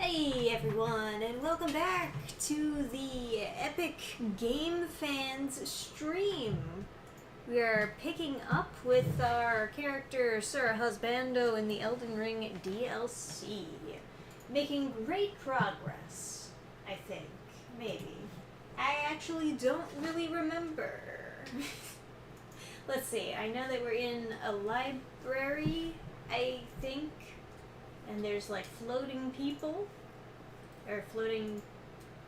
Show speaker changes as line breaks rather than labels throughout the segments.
Hey everyone, and welcome back to the Epic Game Fans stream. We are picking up with our character Sir Husbando in the Elden Ring DLC. Making great progress, I think. Maybe. I actually don't really remember. Let's see, I know that we're in a library, I think. And there's like floating people, or floating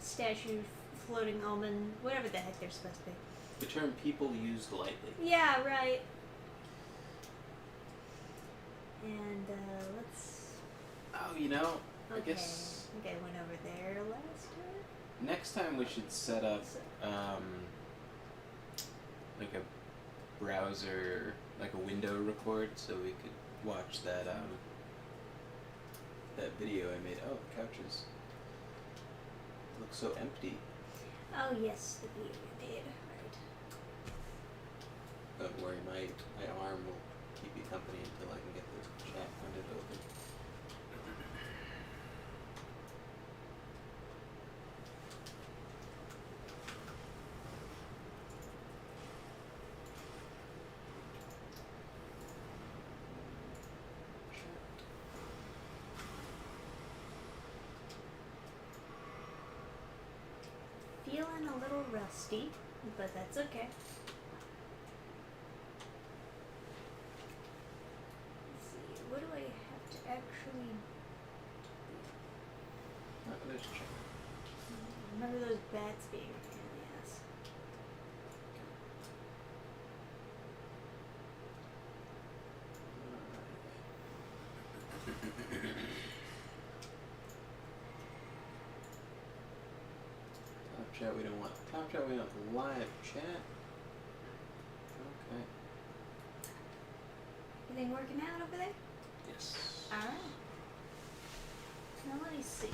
statue, floating almond, whatever the heck they're supposed to be.
The term people used lightly.
Yeah, right. And let's.
Oh, you know,
Okay.
I guess
I think I went over there last time.
next time we should set up like a browser, like a window record, so we could watch that that video I made. Oh, the couches look so empty.
Oh yes, the video you made. Right.
Don't worry, my arm will keep you company until I can get the chat window open.
Feeling a little rusty, but that's okay. Let's see, what do I have to actually
Oh, there's chat.
remember those bats being a pain in the ass.
Top chat we don't want. Top chat we want live chat. Okay.
Anything working out over there?
Yes.
Alright. Now let me see.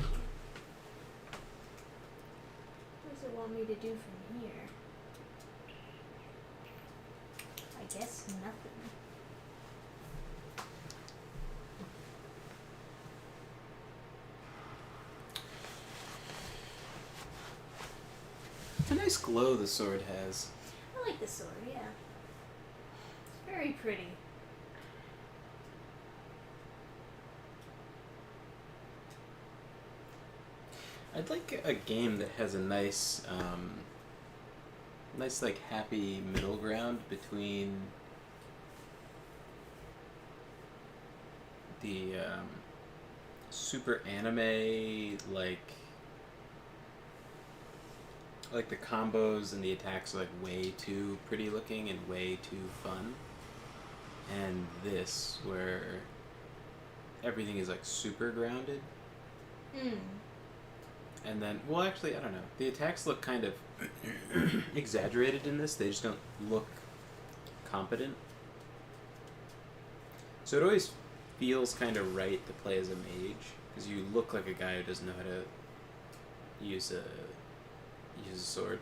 What does it want me to do from here? I guess nothing.
It's a nice glow the sword has.
I like the sword, yeah. It's very pretty.
I'd like a game that has a nice, nice like happy middle ground between the super anime like the combos and the attacks are like way too pretty looking and way too fun, and this where everything is like super grounded. And then, well, actually, I don't know. The attacks look kind of exaggerated in this. They just don't look competent. So it always feels kind of right to play as a mage, because you look like a guy who doesn't know how to use a sword.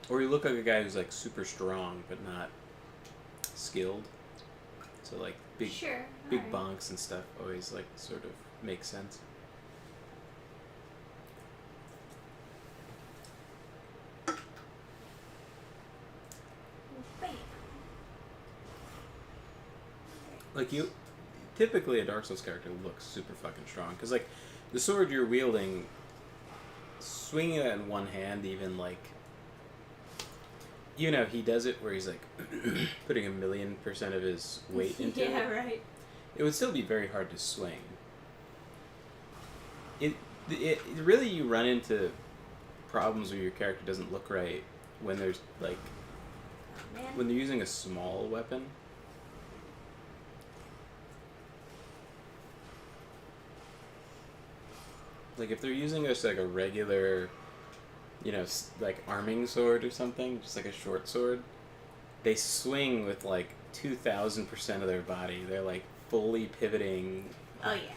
Or you look like a guy who's like super strong but not skilled. So like big
Alright.
bonks and stuff always like sort of makes sense.
Bam.
Like typically a Dark Souls character looks super fucking strong, because like the sword you're wielding, swinging it in one hand, even like, you know, he does it where he's like putting 1,000,000% of his weight into
Yeah,
it.
right.
It would still be very hard to swing. It really, you run into problems where your character doesn't look right when there's like
Oh, man.
when they're using a small weapon. Like if they're using just like a regular, you know, like arming sword or something, just like a short sword, they swing with like 2,000% of their body. They're like fully pivoting.
Oh, yeah.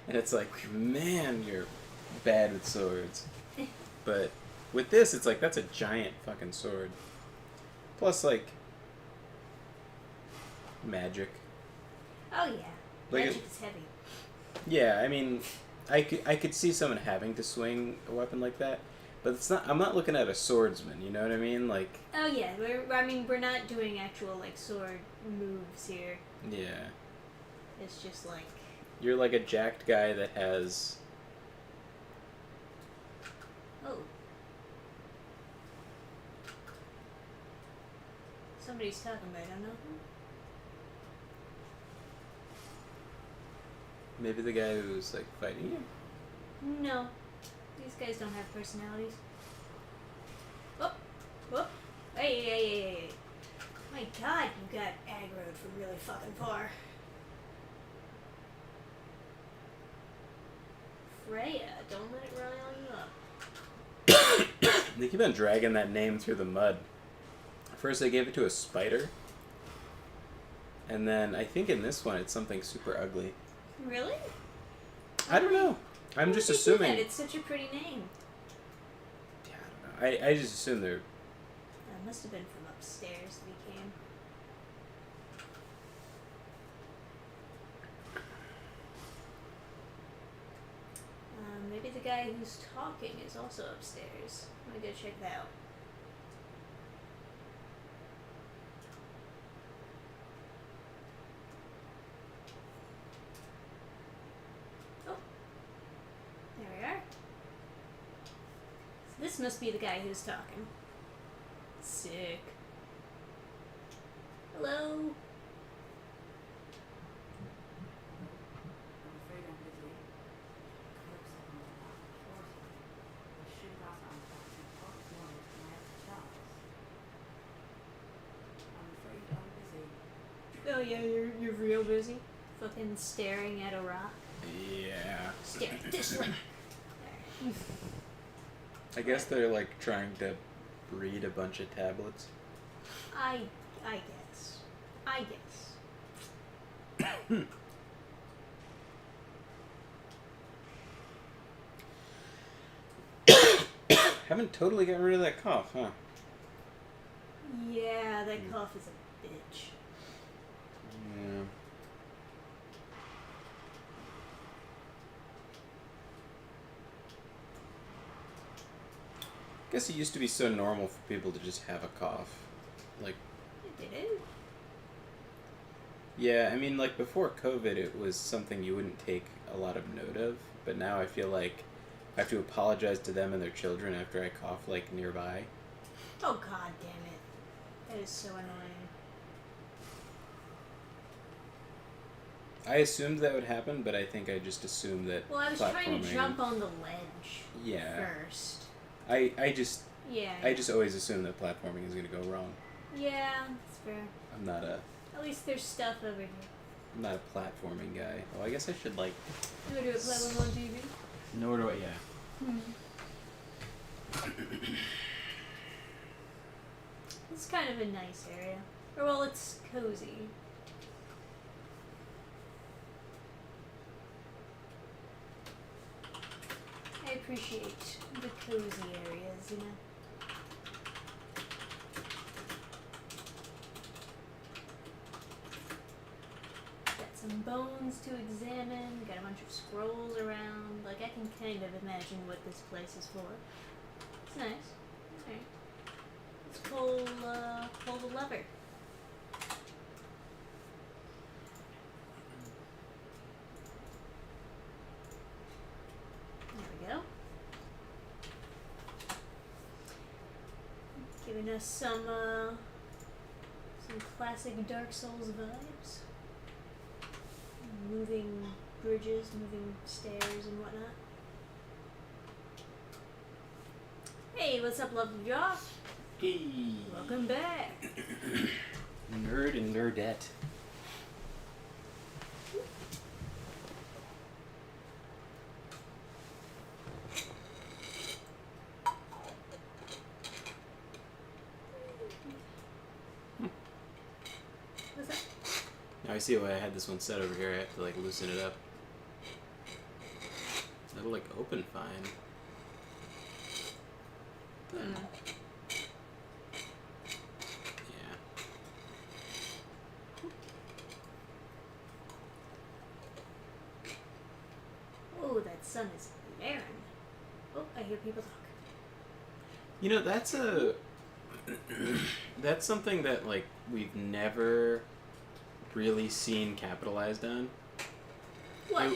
And it's like, man, you're bad with swords. But with this, it's like, that's a giant fucking sword. Plus, like, magic.
Oh, yeah.
Like
Magic is heavy.
Yeah, I mean, I could see someone having to swing a weapon like that, but it's not. I'm not looking at a swordsman. You know what I mean? Like,
Oh yeah, we're not doing actual like sword moves here.
yeah,
It's just like
you're like a jacked guy that has.
oh. Somebody's talking about I don't know who.
Maybe the guy who's like fighting you.
No. These guys don't have personalities. Whoop! Whoop! Hey! My god, you got aggroed from really fucking far. Freya, don't let it rile you up.
They keep on dragging that name through the mud. First, they gave it to a spider, and then I think in this one it's something super ugly.
Really?
I don't know. I'm just assuming.
It's such a pretty name.
Yeah, I don't know. I just assume they're.
That must have been from upstairs that he came. Maybe the guy who's talking is also upstairs. I'm gonna go check that out. Oh. There we are. So this must be the guy who's talking. Sick. Hello? Oh yeah, you're real busy. Fucking staring at a rock.
Yeah.
Stare at this one. There.
I guess they're like trying to breed a bunch of tablets.
I guess. I guess.
Haven't totally gotten rid of that cough, huh?
Yeah, that cough is a bitch.
Yeah. I guess it used to be so normal for people to just have a cough. Like,
It did.
yeah, I mean, like before COVID, it was something you wouldn't take a lot of note of. But now I feel like I have to apologize to them and their children after I cough, like, nearby.
Oh god damn it. That is so annoying.
I assumed that would happen, but I think I just assumed that.
Well, I was trying to jump on the ledge
Yeah.
first.
I just
Yeah.
I just always assume that platforming is gonna go wrong.
Yeah, that's fair.
I'm not a
At least there's stuff over here.
I'm not a platforming guy. Oh, I guess I should like.
You wanna do it play one on TV?
Nor do I. Yeah.
It's kind of a nice area. Or well, it's cozy. I appreciate the cozy areas, you know. Got some bones to examine, got a bunch of scrolls around. Like, I can kind of imagine what this place is for. It's nice. Alright. Let's pull the lever. There we go. Giving us some classic Dark Souls vibes. Moving bridges, moving stairs and whatnot. Hey, what's up, lovely jaw?
Hey.
Welcome back.
Nerd and nerdette.
What's that?
Now I see why I had this one set over here. I have to like loosen it up. That'll like open fine.
Hmm.
Yeah.
sun is glaring. Oh, I hear people talk.
You know, that's something that, like, we've never really seen capitalized on.
What?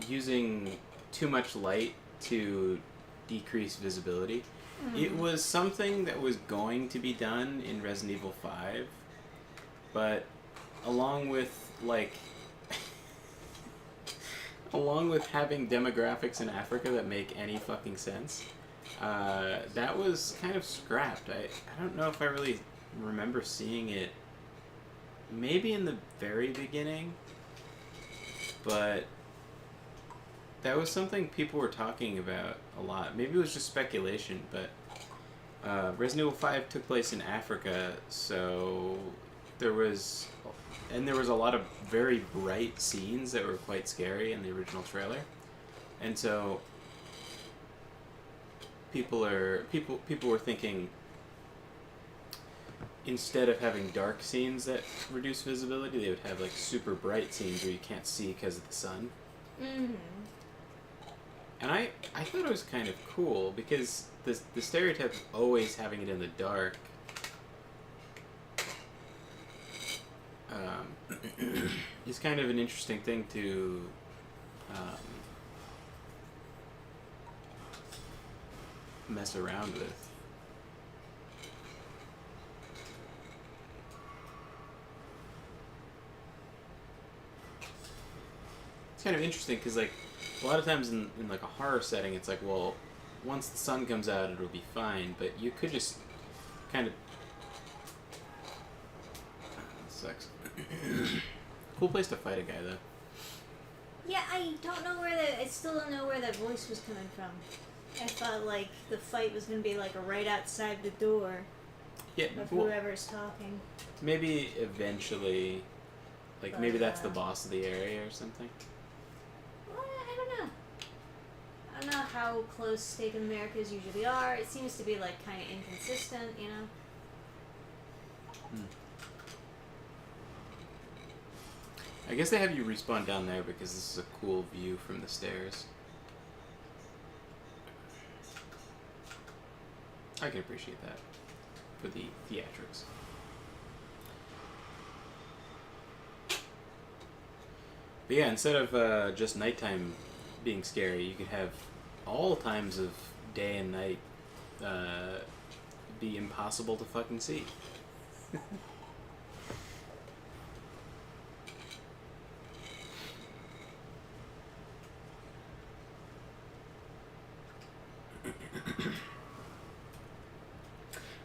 Using too much light to decrease visibility. It was something that was going to be done in Resident Evil 5, but along with, like, along with having demographics in Africa that make any fucking sense, that was kind of scrapped. I don't know if I really remember seeing it maybe in the very beginning, but that was something people were talking about a lot. Maybe it was just speculation, but Resident Evil 5 took place in Africa, so there was a lot of very bright scenes that were quite scary in the original trailer. And so people were thinking, instead of having dark scenes that reduce visibility, they would have like super bright scenes where you can't see because of the sun. And I thought it was kind of cool because the stereotype of always having it in the dark is kind of an interesting thing to mess around with. It's kind of interesting because, like, a lot of times in like a horror setting, it's like, well, once the sun comes out, it'll be fine. But you could just kind of... sucks. Cool place to fight a guy, though.
Yeah, I still don't know where that voice was coming from. I thought, like, the fight was going to be, like, right outside the door of whoever's talking.
Maybe eventually, like, but, maybe that's the boss of the area or something.
Well, I don't know. I don't know how close State of Americas usually are. It seems to be, like, kind of inconsistent, you know?
I guess they have you respawn down there because this is a cool view from the stairs. I can appreciate that for the theatrics. But yeah, instead of just nighttime being scary, you could have all times of day and night be impossible to fucking see.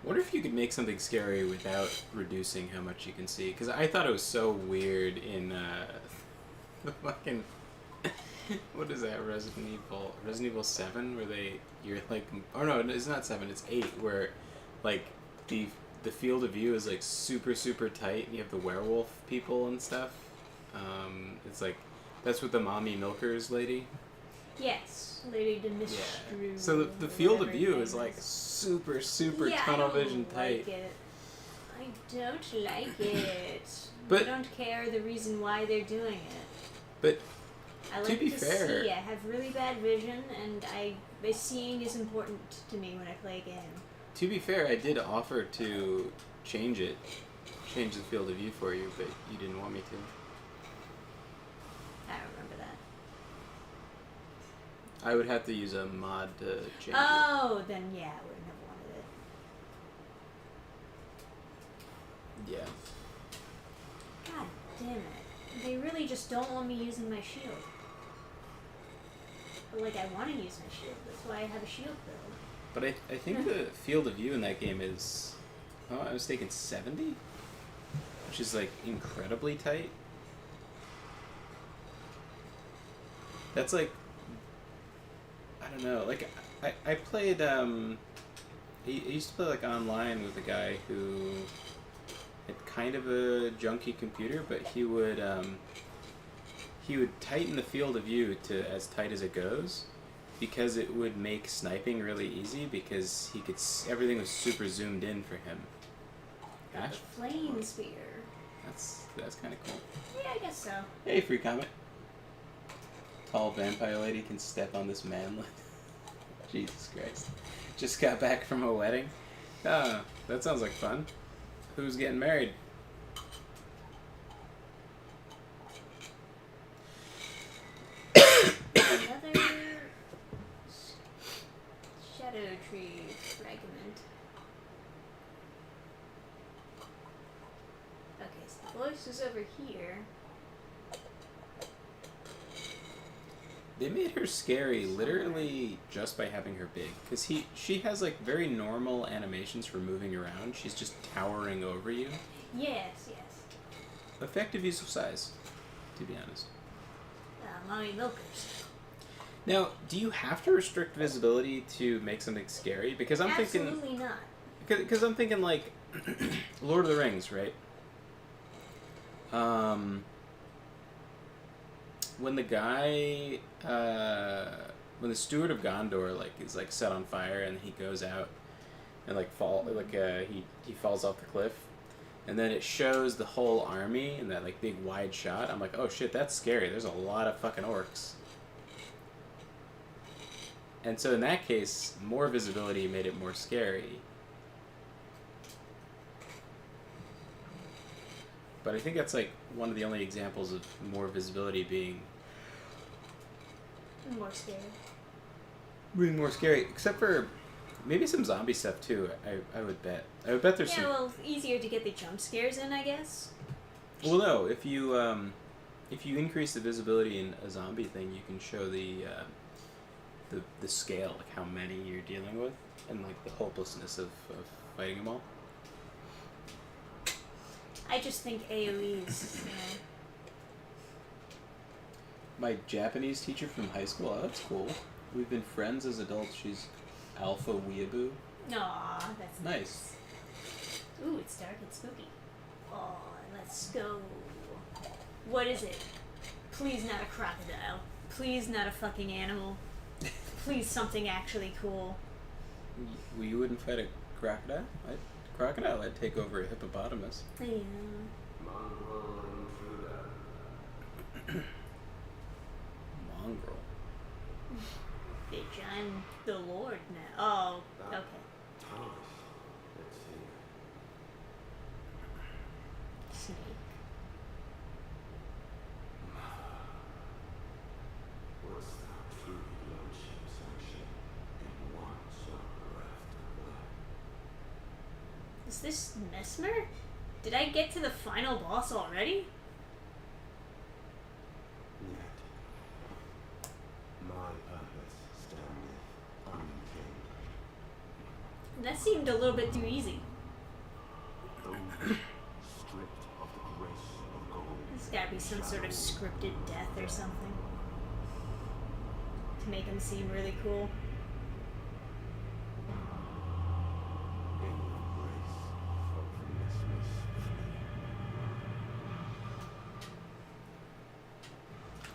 I wonder if you could make something scary without reducing how much you can see. Because I thought it was so weird in the fucking... what is that, Resident Evil 7? Where you're like... Oh no, it's not 7, it's 8. Where, like, the field of view is, like, super, super tight. And you have the werewolf people and stuff. It's like... That's with the mommy milkers lady.
Yes, Lady Demistre.
Yeah. So the field of view is like super, super tunnel vision tight.
I don't like it.
But
I don't care the reason why they're doing it.
But
I like to see. I have really bad vision, and seeing is important to me when I play a game.
To be fair, I did offer to change the field of view for you, but you didn't want me to.
I don't remember that.
I would have to use a mod to change it.
Oh, then yeah, I would have never wanted it.
Yeah.
God damn it. They really just don't want me using my shield. But, like, I want to use my shield. That's why I have a shield build.
But I think the field of view in that game is, oh, I was thinking 70? Which is, like, incredibly tight. That's, like, I don't know, like, I played, I used to play, like, online with a guy who had kind of a junky computer, but he would tighten the field of view to as tight as it goes, because it would make sniping really easy, because everything was super zoomed in for him. Ash?
The flame spear.
That's kind of cool.
Yeah, I guess so.
Hey, free comment. tall vampire lady can step on this manlet. Jesus Christ. Just got back from a wedding? Ah, that sounds like fun. Who's getting married?
Another shadow tree fragment. Okay, so the voice is over here.
They made her scary literally just by having her big. Because she has like very normal animations for moving around. She's just towering over you.
Yes.
Effective use of size, to be honest.
Mommy milkers.
Now, do you have to restrict visibility to make something scary? Because I'm thinking...
Absolutely not.
Because I'm thinking like Lord of the Rings, right? When the guy, when the Steward of Gondor like is like set on fire and he goes out and like he falls off the cliff, and then it shows the whole army in that like big wide shot. I'm like, oh shit, that's scary. There's a lot of fucking orcs. And so in that case, more visibility made it more scary. But I think that's like one of the only examples of more visibility being
More scary.
Being more scary, except for maybe some zombie stuff too. I would bet. I would bet there's some.
Yeah, well, easier to get the jump scares in, I guess.
Well, no. If you increase the visibility in a zombie thing, you can show the scale, like how many you're dealing with, and like the hopelessness of fighting them all.
I just think AoEs,
My Japanese teacher from high school. Oh, that's cool. We've been friends as adults. She's Alpha Weeaboo.
Aw, that's
Nice.
Ooh, it's dark and spooky. Oh, let's go. What is it? Please not a crocodile. Please not a fucking animal. Please something actually cool.
Well, you wouldn't fight a crocodile? I'd take over a hippopotamus.
Yeah.
Mongrel.
Bitch, I'm the Lord now. Oh, okay. Snake. Is this Mesmer? Did I get to the final boss already? That seemed a little bit too easy. There's gotta be some sort of scripted death or something to make him seem really cool.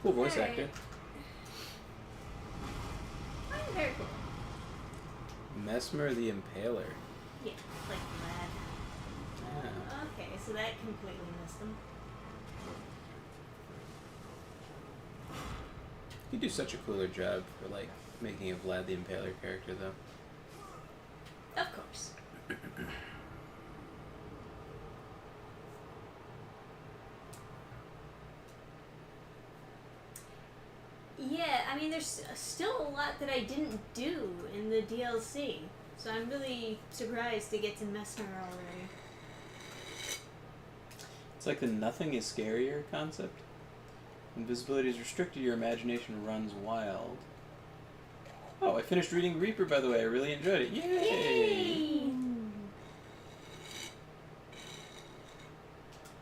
Cool voice
Alright.
actor.
Oh, very cool.
Mesmer the Impaler.
Yeah, like that.
Yeah.
Okay, so that completely missed him.
You do such a cooler job for like making a Vlad the Impaler character, though.
Of course. Yeah, I mean, there's still a lot that I didn't do in the DLC, so I'm really surprised to get to Mesmer already.
It's like the nothing is scarier concept. When visibility is restricted, your imagination runs wild. Oh, I finished reading Reaper, by the way. I really enjoyed it. Yay!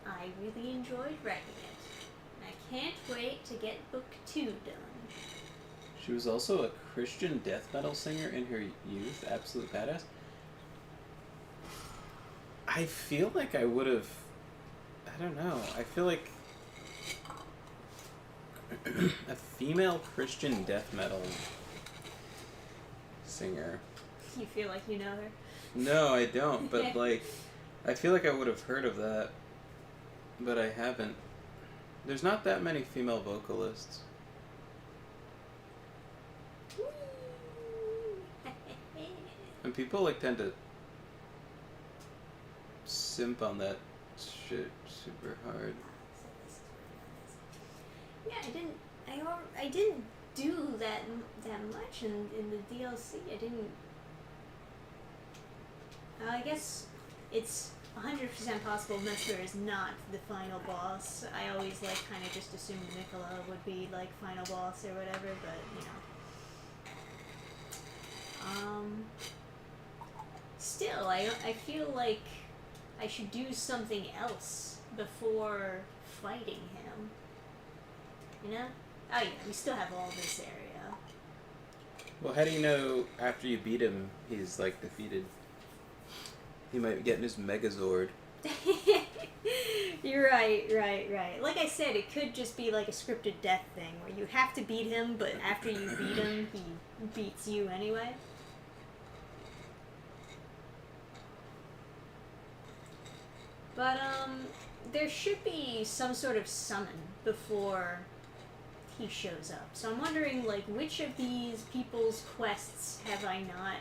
I really enjoyed writing it. I can't wait to get book 2 done.
She was also a Christian death metal singer in her youth. Absolute badass. I feel like I would have... I don't know. I feel like... a female Christian death metal singer.
You feel like you know her?
No, I don't. But, like, I feel like I would have heard of that. But I haven't. There's not that many female vocalists. And people like tend to simp on that shit super hard.
Yeah, I didn't do that much in the DLC. I didn't. I guess it's 100% possible Mister is not the final boss. I always like kind of just assumed Nicola would be like final boss or whatever, but you know. Still, I feel like I should do something else before fighting him. You know? Oh yeah, we still have all this area.
Well, how do you know after you beat him he's like defeated? He might be getting his Megazord.
You're right. Like I said, it could just be like a scripted death thing where you have to beat him, but after you beat him, he beats you anyway. But, there should be some sort of summon before he shows up. So I'm wondering, like, which of these people's quests have I not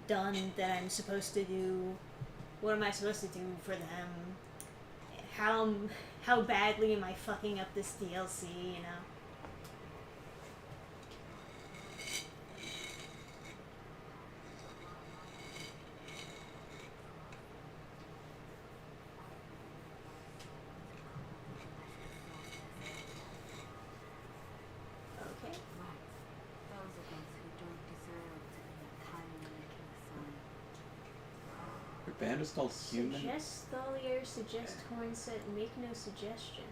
done that I'm supposed to do? What am I supposed to do for them? How badly am I fucking up this DLC, you know?
Band is called Human.
Suggest Thalier, suggest Hornset, make no suggestion.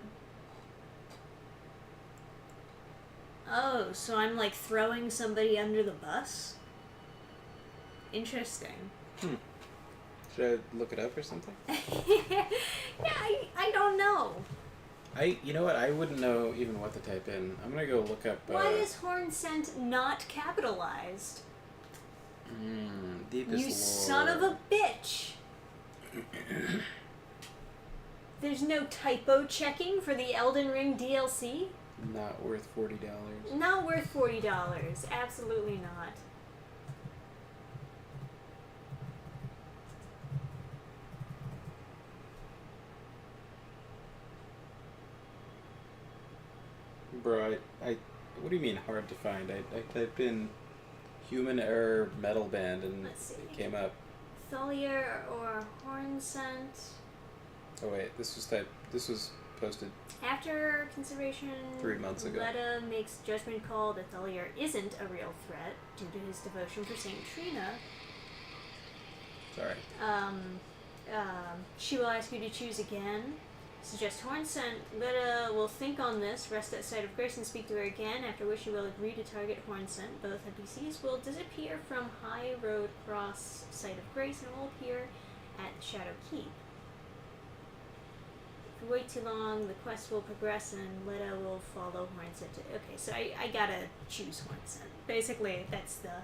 Oh, so I'm like throwing somebody under the bus? Interesting.
Should I look it up or something?
Yeah, I don't know.
You know what? I wouldn't know even what to type in. I'm gonna go look up.
Why is Hornsent not capitalized?
Deepest
You
lore.
son of a bitch! There's no typo checking for the Elden Ring DLC?
Not worth $40.
Not worth $40. Absolutely not.
Bro, I what do you mean hard to find? I typed in human error metal band and
Let's see.
it came up.
Thalier or Hornsent.
Oh wait, this was posted.
After consideration,
3 months ago.
Letta makes judgment call that Thalier isn't a real threat due to his devotion for Saint Trina.
Sorry.
She will ask you to choose again. Suggest Hornsent. Letta will think on this, rest at Sight of Grace, and speak to her again, after which she will agree to target Hornsent. Both NPCs will disappear from High Road Cross Sight of Grace and will appear at Shadow Keep. If you wait too long, the quest will progress and Letta will follow Hornsent. Okay, so I gotta choose Hornsent. Basically, that's the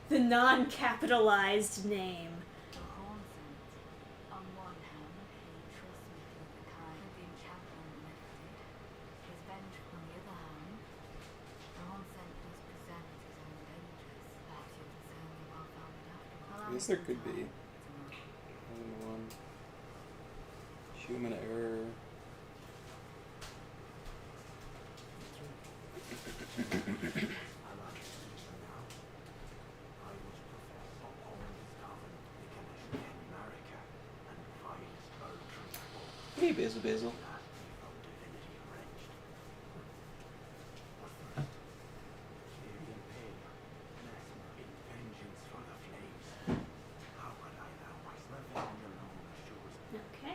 the non-capitalized name.
I guess there could be. One. Human error. Hey, Basil.
Okay.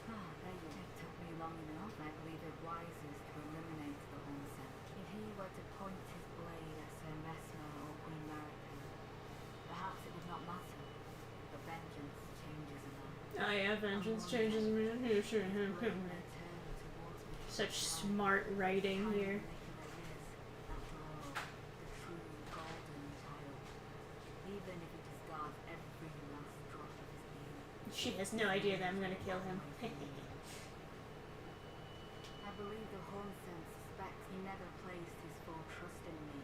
Alright.
It took me long enough. I believe it wisest to eliminate the Hornset. If he were to point his blade at Sir Messmer or Queen Marika, perhaps it would not matter. But vengeance changes a man.
Oh yeah, vengeance changes me. Such smart writing here. She has no idea that I'm gonna kill him.
I believe the Hornsen suspects he never placed his full trust in me,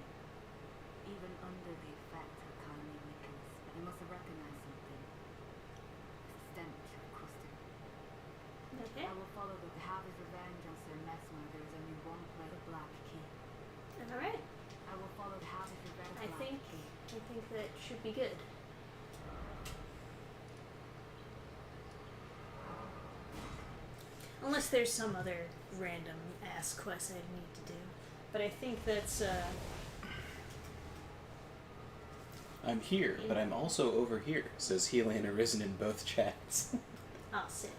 even under the effect of kindly liquors. But he must have recognized something. The stench of crusted.
Okay.
I will follow the have his revenge on Sir Mesmer. There is only one place, the Black Key.
Alright.
I will follow the have his revenge.
I
Black
think
Key.
that should be good. Unless there's some other random ass quest I need to do. But I think that's
I'm here, but I'm also over here, says Helian Arisen in both chats.
oh, sick.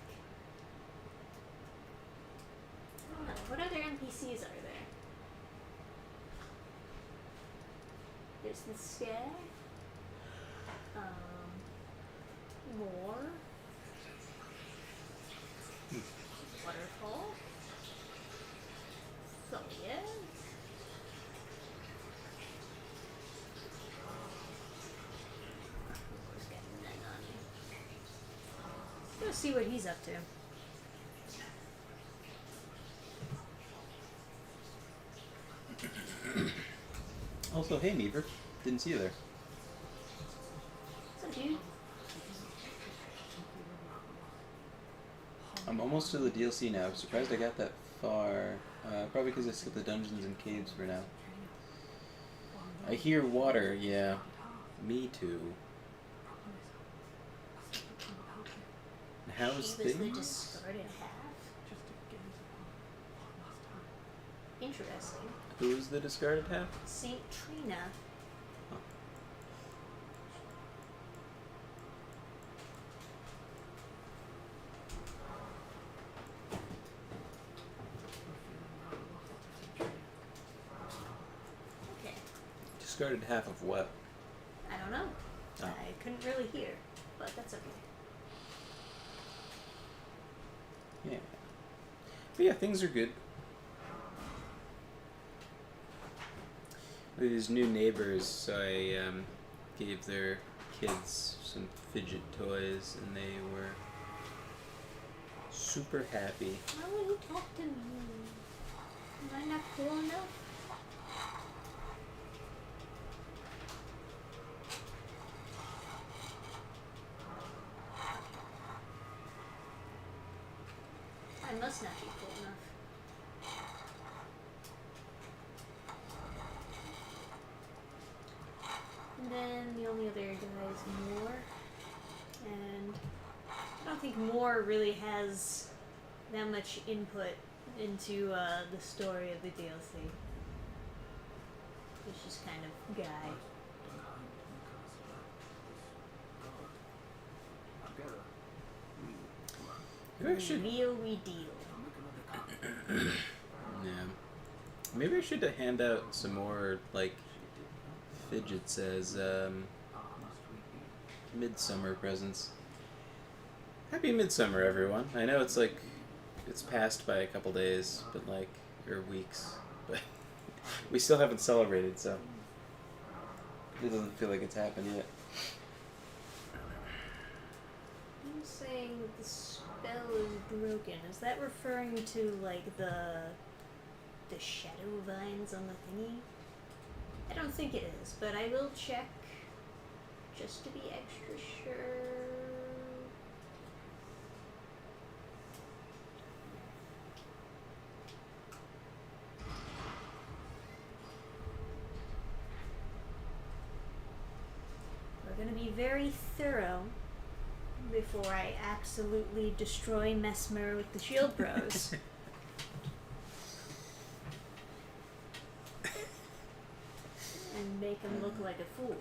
I don't know, what other NPCs are there? There's this guy. More. Waterfall. So yeah. Let's see what he's up to.
Also, hey Neaver, didn't see you there.
So dude.
I'm almost to the DLC now. I'm surprised I got that far. Probably because I skipped the dungeons and caves for now. I hear water, yeah. Me too. How's
She was the
things?
discarded half. Interesting.
Who's the discarded half?
Saint Trina. Okay.
Discarded half of what?
I don't know.
Oh.
I couldn't really hear, but that's okay.
Yeah. But yeah, things are good. With these new neighbors, I gave their kids some fidget toys, and they were super happy.
Why would you talk to me? Am I not cool enough? I must not be cool enough. And then the only other guy is Moore. And I don't think Moore really has that much input into the story of the DLC. He's just kind of guy.
Maybe I should.
Wheel we deal.
Yeah. Maybe I should hand out some more like fidgets as midsummer presents. Happy midsummer, everyone. I know it's like it's passed by a couple days, but like or weeks, but we still haven't celebrated, so it doesn't feel like it's happened yet.
I'm saying that the spell is broken. Is that referring to like the shadow vines on the thingy? I don't think it is, but I will check just to be extra sure. We're going to be very thorough before I absolutely destroy Mesmer with the shield bros. And make him look like a fool.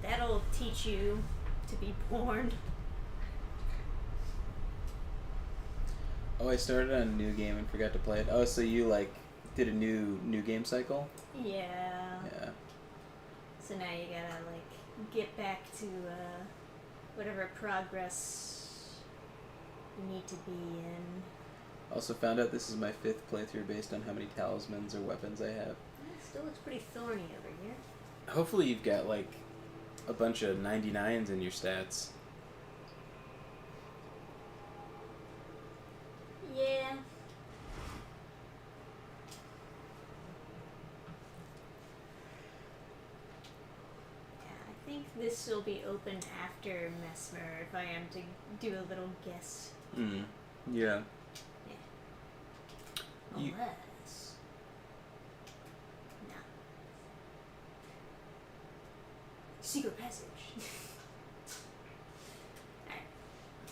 That'll teach you to be born.
Oh, I started on a new game and forgot to play it. Oh, so you like did a new game cycle?
Yeah.
Yeah.
So now you gotta like get back to whatever progress you need to be in.
Also found out this is my 5th playthrough based on how many talismans or weapons I have.
It still looks pretty thorny over here.
Hopefully you've got like a bunch of 99s in your stats.
this will be open after Mesmer if I am to do a little guess.
Yeah. You-
Unless. No. Secret passage. Alright.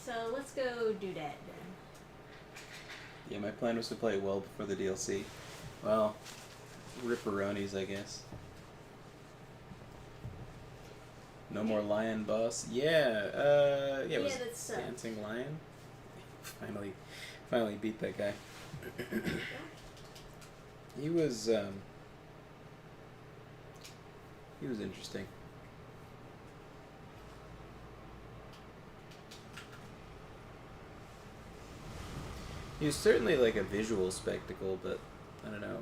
So let's go do that then.
Yeah, my plan was to play well before the DLC. Well, ripperonis, I guess. No more lion boss. Yeah, it was
that's
Dancing Lion. Finally beat that guy. He was interesting. He was certainly like a visual spectacle, but I don't know,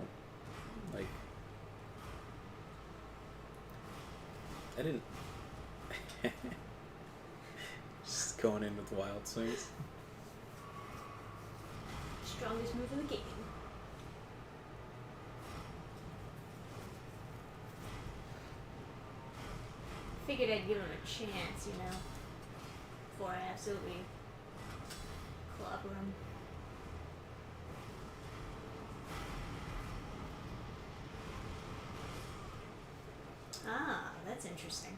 like I didn't just going in with wild swings.
Strongest move of the game. Figured I'd give him a chance, you know, before I absolutely clobber him. Ah, that's interesting.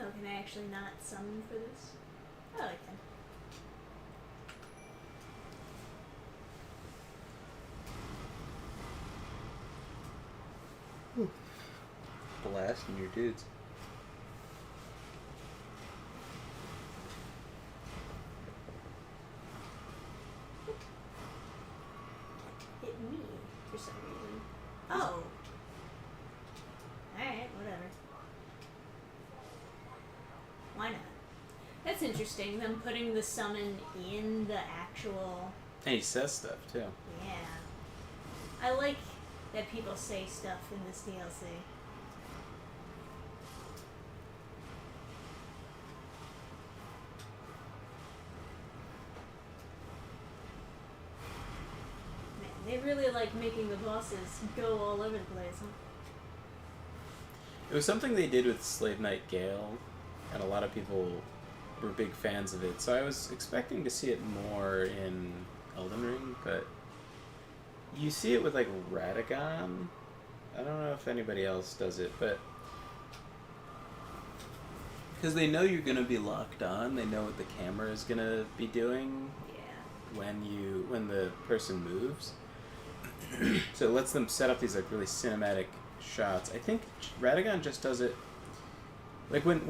Oh, can I actually not summon for this? Oh, I can.
Blasting your dudes.
Hit me for some reason. Oh! Alright, whatever. Why not? That's interesting, them putting the summon in the actual...
And he says stuff too.
Yeah. I like that people say stuff in this DLC. Man, they really like making the bosses go all over the place, huh?
It was something they did with Slave Knight Gale, and a lot of people were big fans of it. So I was expecting to see it more in Elden Ring, but you see it with like Radagon. I don't know if anybody else does it, but because they know you're gonna be locked on, they know what the camera is gonna be doing
Yeah.
when the person moves. So it lets them set up these like really cinematic shots. I think Radagon just does it like when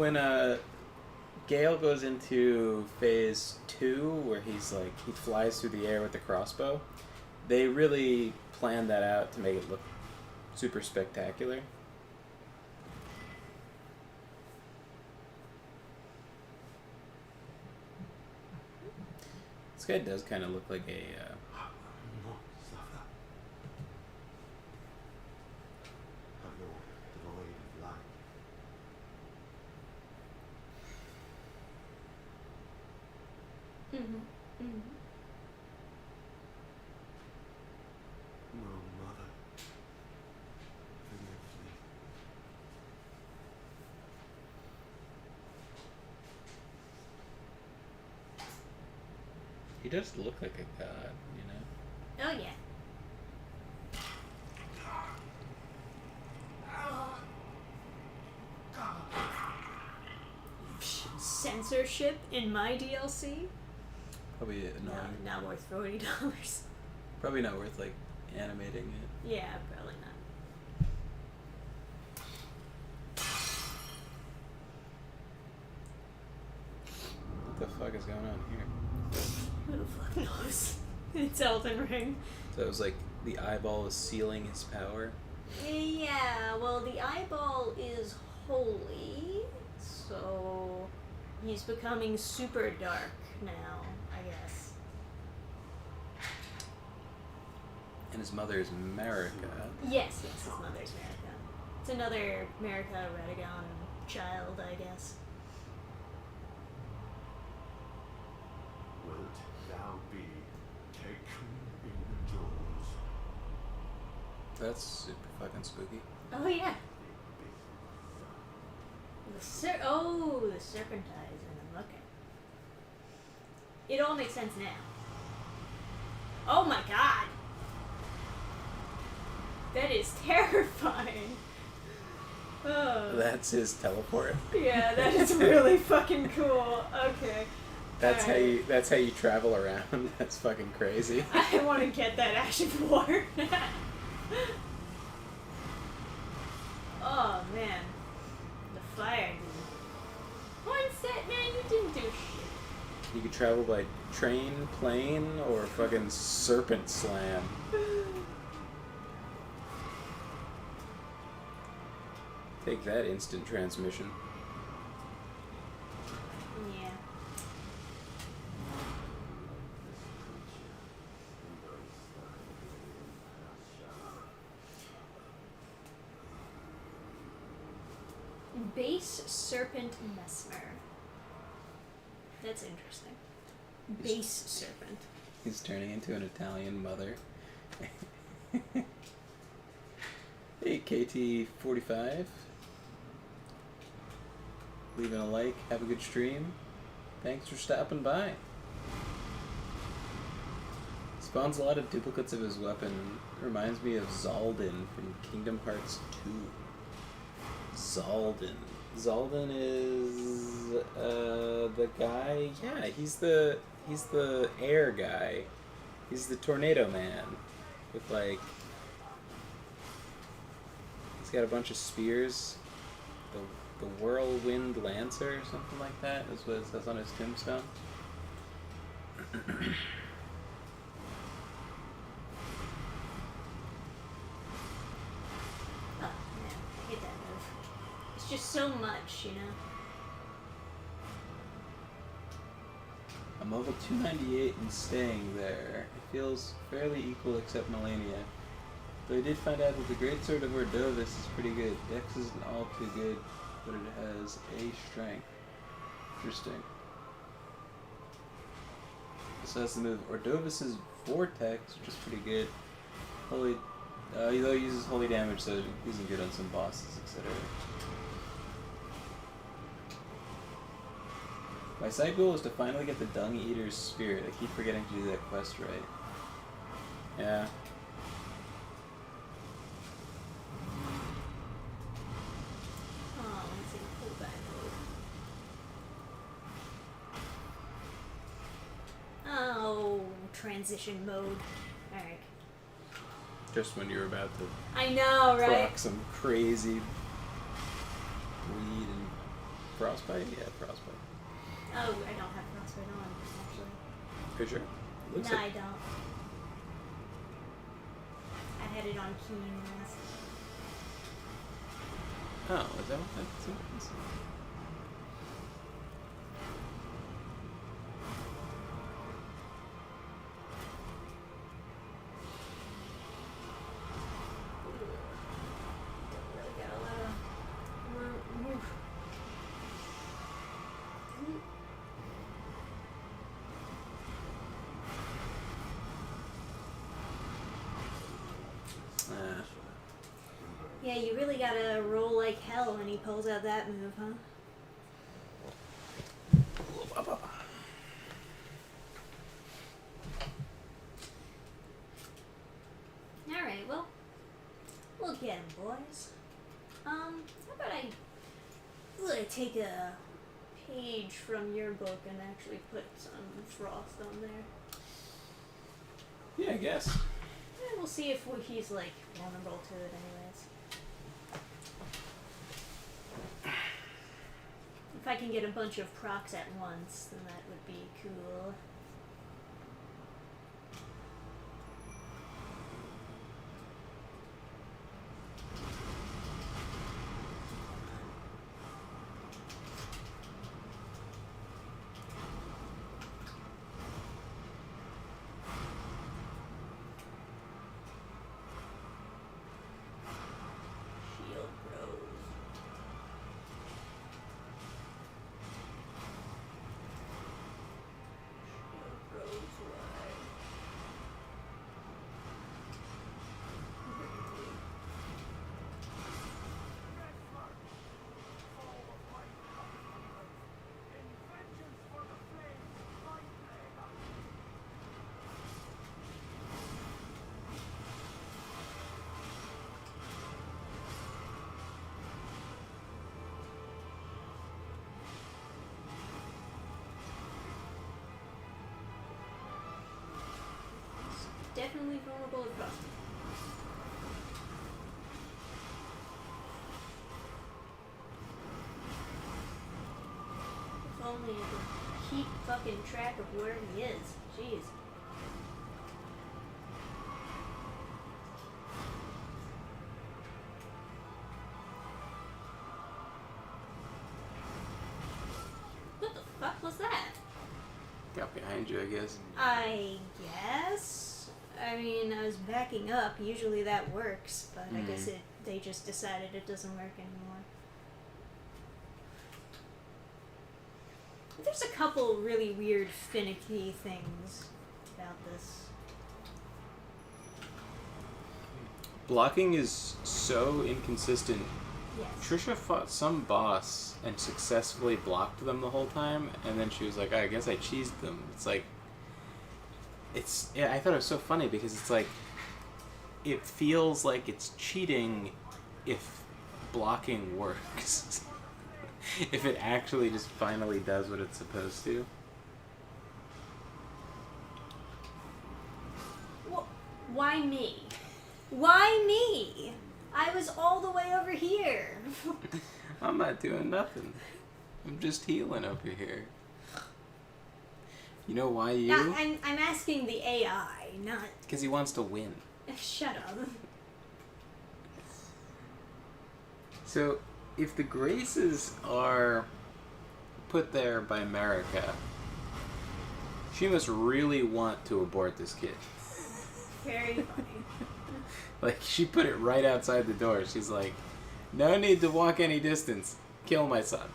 Gale goes into phase 2 where he flies through the air with the crossbow. They really planned that out to make it look super spectacular. This guy does kind of look like a
Mm-hmm. Mm-hmm.
Mother, forgive me.
he does look like a god, you know.
Oh, yeah. Censorship in my DLC?
Probably
No,
annoying.
not worth $40.
Probably not worth like animating it.
Yeah, probably not.
What the fuck is going on here?
Who the fuck knows? It's Elden Ring.
So it was like the eyeball is sealing his power.
Yeah, well, the eyeball is holy, so he's becoming super dark now, I guess.
And his mother is Marika.
Yes, his mother's Marika. It's another Marika Radagon child, I guess.
shalt thou be taken indoors.
That's super fucking spooky.
Oh yeah. The serpentine and okay. It all makes sense now. Oh my god. That is terrifying. Oh.
That's his teleport.
Yeah, that is really fucking cool. Okay.
That's
Alright.
how you travel around. That's fucking crazy.
I want to get that action more. Oh man, the fire dude. One set, man, you didn't do shit.
You could travel by train, plane, or fucking serpent slam. Take that, instant transmission.
Yeah. Base Serpent Mesmer. That's interesting. Base Serpent.
He's turning into an Italian mother. Hey, KT45. Leaving a like, have a good stream. Thanks for stopping by. Spawns a lot of duplicates of his weapon. Reminds me of Zaldin from Kingdom Hearts 2. Zaldin. Zaldin is the guy. Yeah, he's the air guy. He's the tornado man with like. He's got a bunch of spears. The whirlwind lancer or something like that is what it says on his tombstone.
Oh man, I hate that move. It's just so much, you know.
I'm level 298 and staying there. It feels fairly equal except Melania. Though I did find out that the Great Sword of Ordovis is pretty good. Dex isn't all too good, but it has a strength. Interesting. This has the move Ordovis's Vortex, which is pretty good. Holy, though he uses holy damage, so he's good on some bosses, etc. My side goal is to finally get the Dung Eater's Spirit. I keep forgetting to do that quest right. Yeah.
Oh, let's see, pullback mode. Oh, transition mode. Alright.
Just when you're about to
I know, right?
proc some crazy bleed and frostbite? Yeah, frostbite.
Oh, I don't have frostbite on, actually.
For sure. Looks
No,
like
I don't. I had it on keen last.
Oh, is that what that's?
Really got a lot of move. Yeah, you really gotta roll like hell when he pulls out that move, huh? Alright, well, we'll get him, boys. How about I take a page from your book and actually put some frost on there?
Yeah, I guess.
And we'll see if he's, like, vulnerable to it anyways. If I can get a bunch of procs at once, then that would be cool. Shield grows. definitely vulnerable and frosty. If only I could keep fucking track of where he is. Jeez. What the fuck was that?
Got behind you, I guess.
I guess. I mean, I was backing up. Usually that works, but I guess they just decided it doesn't work anymore. There's a couple really weird, finicky things about this.
Blocking is so inconsistent.
Yes.
Trisha fought some boss and successfully blocked them the whole time, and then she was like, I guess I cheesed them. It's like, I thought it was so funny because it's like, it feels like it's cheating if blocking works. If it actually just finally does what it's supposed to.
Well, why me? Why me? I was all the way over here.
I'm not doing nothing. I'm just healing over here. You know why you?
Now, I'm asking the AI, not...
Because he wants to win.
Shut up.
So, if the Graces are put there by Marika, she must really want to abort this kid.
Very funny.
Like, she put it right outside the door. She's like, no need to walk any distance. Kill my son.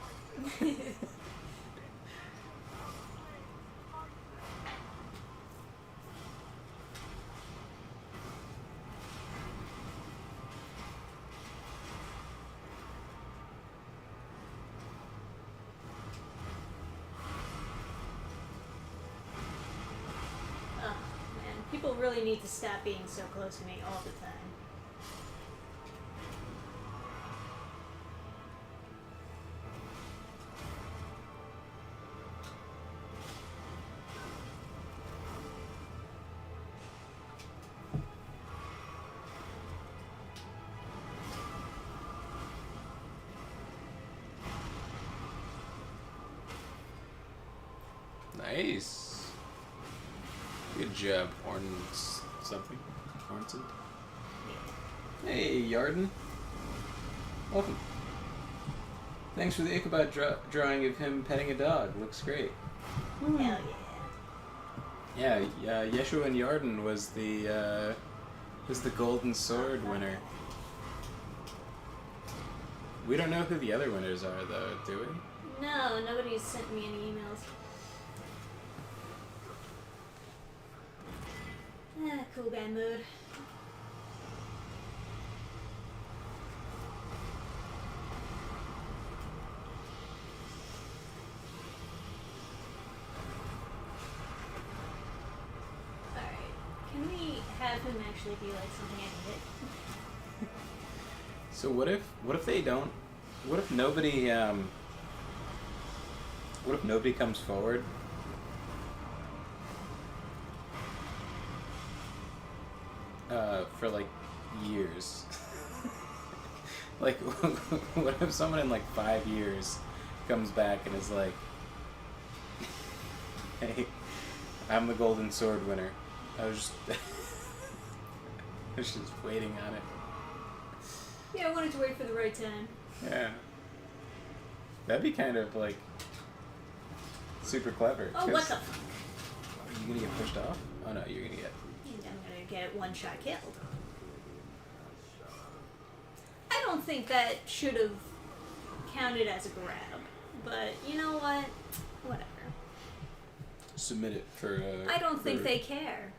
Oh, man. People really need to stop being so close to me all the time.
Nice. Good job, something. Hornson. Hey, Yarden. Welcome. Thanks for the Ichabod drawing of him petting a dog. Looks great.
Hell yeah.
Yeah, Yeshua and Yarden was the Golden Sword winner. We don't know who the other winners are, though, do we?
No, nobody's sent me any emails. Cool bad mood. Alright. Can we have him actually be like something I can hit?
So what if they don't? What if nobody comes forward? For like years. Like, what if someone in like 5 years comes back and is like, "Hey, I'm the Golden Sword winner. I was just waiting on it."
Yeah, I wanted to wait for the right time.
Yeah. That'd be kind of like super clever.
Oh, what the fuck?
Are you gonna get pushed off? Oh no, you're gonna get.
I'm gonna get one shot killed. I don't think that should have counted as a grab, but you know what? Whatever.
Submit it for.
I don't think they care.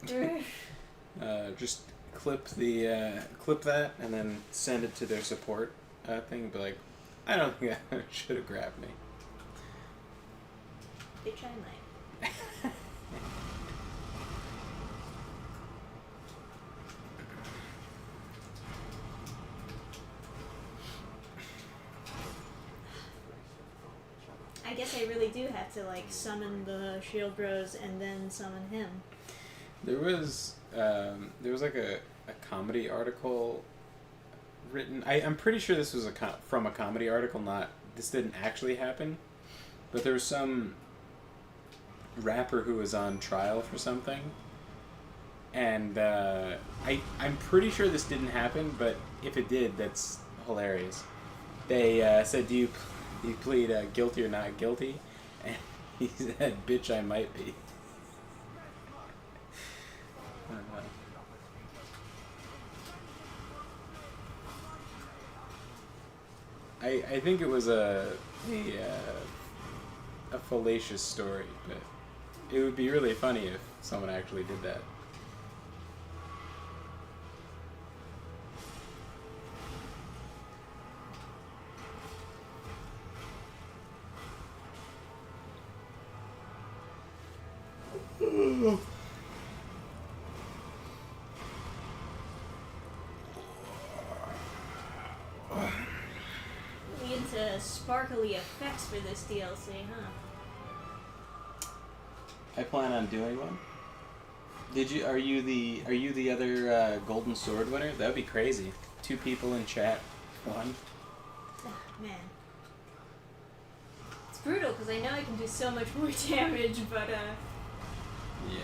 Just clip that and then send it to their support thing. And be like, I don't think that should have grabbed me.
Bitch, I might. I guess I really do have to like summon the Shield Bros and then summon him.
There was like a comedy article written. I'm pretty sure this was from a comedy article. Not this didn't actually happen, but there was some rapper who was on trial for something, and I'm pretty sure this didn't happen. But if it did, that's hilarious. They said, "Do you plead guilty or not guilty?" And he said, "Bitch, I might be." I think it was a fallacious story, but it would be really funny if someone actually did that.
We into sparkly effects for this DLC, huh?
I plan on doing one. Are you the other Golden Sword winner? That would be crazy. 2 people in chat. 1.
Ah, man. It's brutal because I know I can do so much more damage, but
Yeah.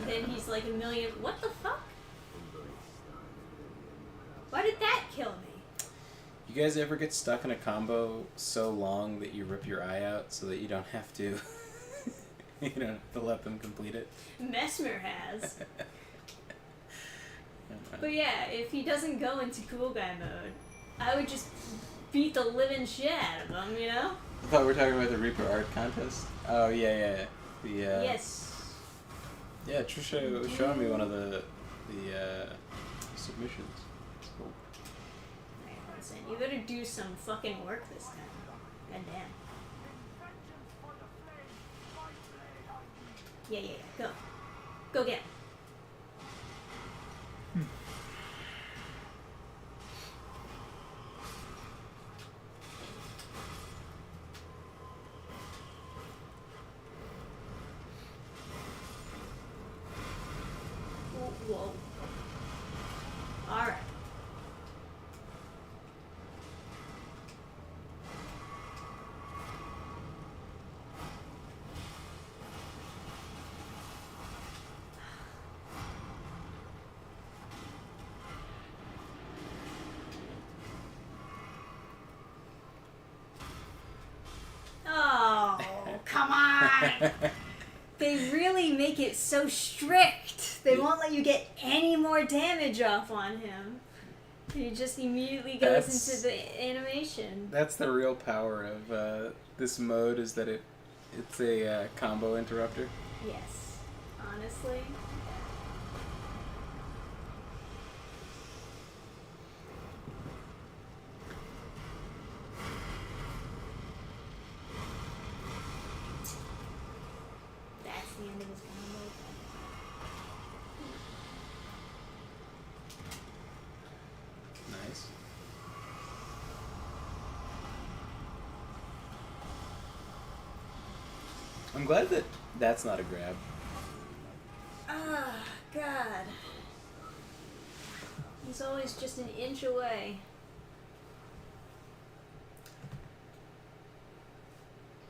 then he's like a million. What the fuck? Why did that kill me?
You guys ever get stuck in a combo so long that you rip your eye out so that you don't have to you don't have to let them complete it?
Mesmer has. But yeah, if he doesn't go into cool guy mode, I would just beat the living shit out of him, you know?
I thought we were talking about the Reaper art contest. Oh yeah. The
Yes.
Yeah, Trisha was showing me one of the submissions. It's cool.
Alright, listen, you better do some fucking work this time. Goddamn. Yeah. Go. Go get him. Whoa. Alright. Oh, come on! They really make it so strict. They won't let you get any more damage off on him. He just immediately goes into the animation.
That's the real power of this mode, is that it's a combo interrupter.
Yes, honestly. That's the end of his combo.
Nice. I'm glad that that's not a grab.
Ah, God. He's always just an inch away.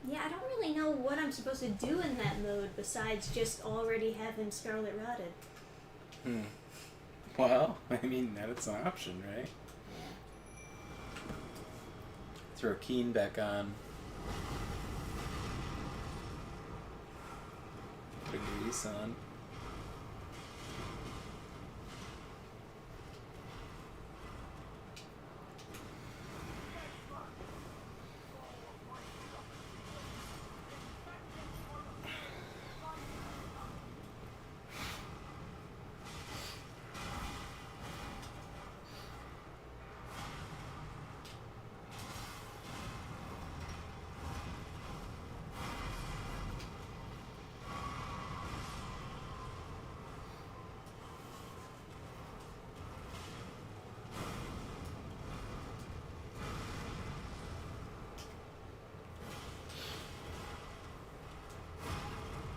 Yeah, I don't really know what I'm supposed to do in that mode besides just already have him Scarlet Rotted.
Well, I mean, that's an option, right? Throw Keen back on. Put Grease on.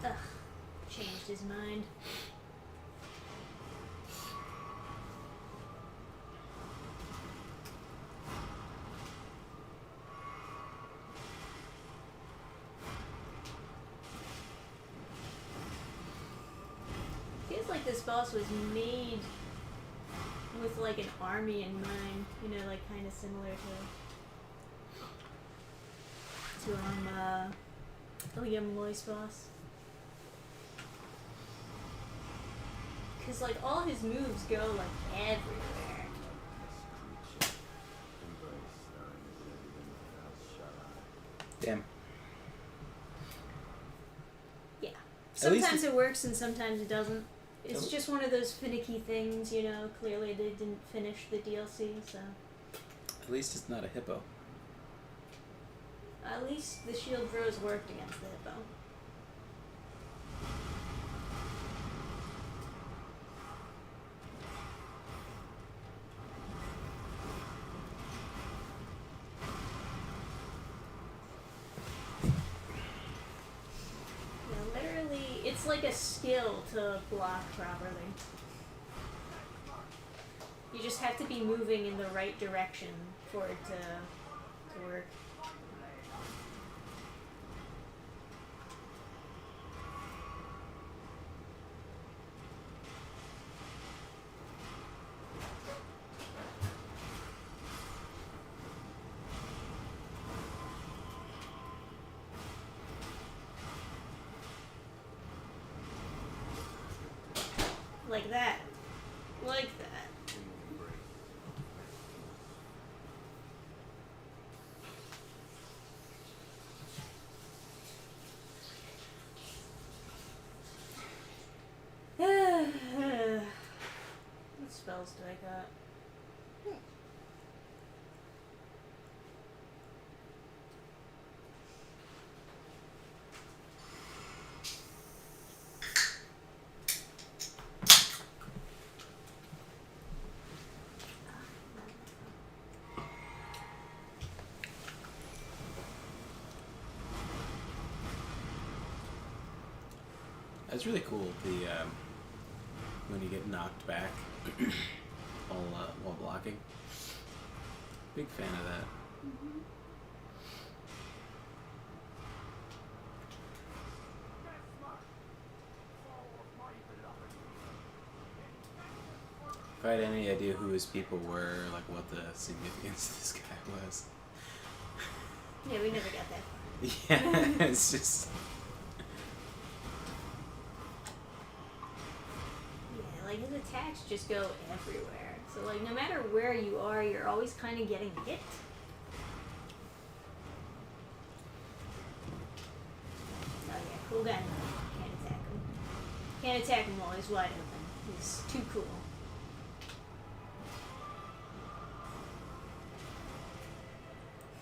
Ugh, changed his mind. this boss was made with like an army in mind, you know, like kind of similar to Liam Loy's boss. Cause like all his moves go like everywhere.
Damn.
Yeah.
At least
Sometimes it works and sometimes it doesn't. It's
Oh.
just one of those finicky things, you know. Clearly they didn't finish the DLC, so.
At least it's not a hippo.
At least the shield throws worked against the hippo. Yeah, literally, it's like a skill to block properly. You just have to be moving in the right direction for it to work. Like that. Like that. What spells do I got?
That's really cool. The when you get knocked back while blocking. Big fan of that. If I had any idea who his people were, like what the significance of this guy was.
Yeah, we never got that far.
Yeah, it's just.
Yeah, like his attacks just go everywhere. So like no matter where you are, you're always kind of getting hit. Oh yeah, cool guy. Can't attack him. Can't attack him while he's wide open. He's too cool.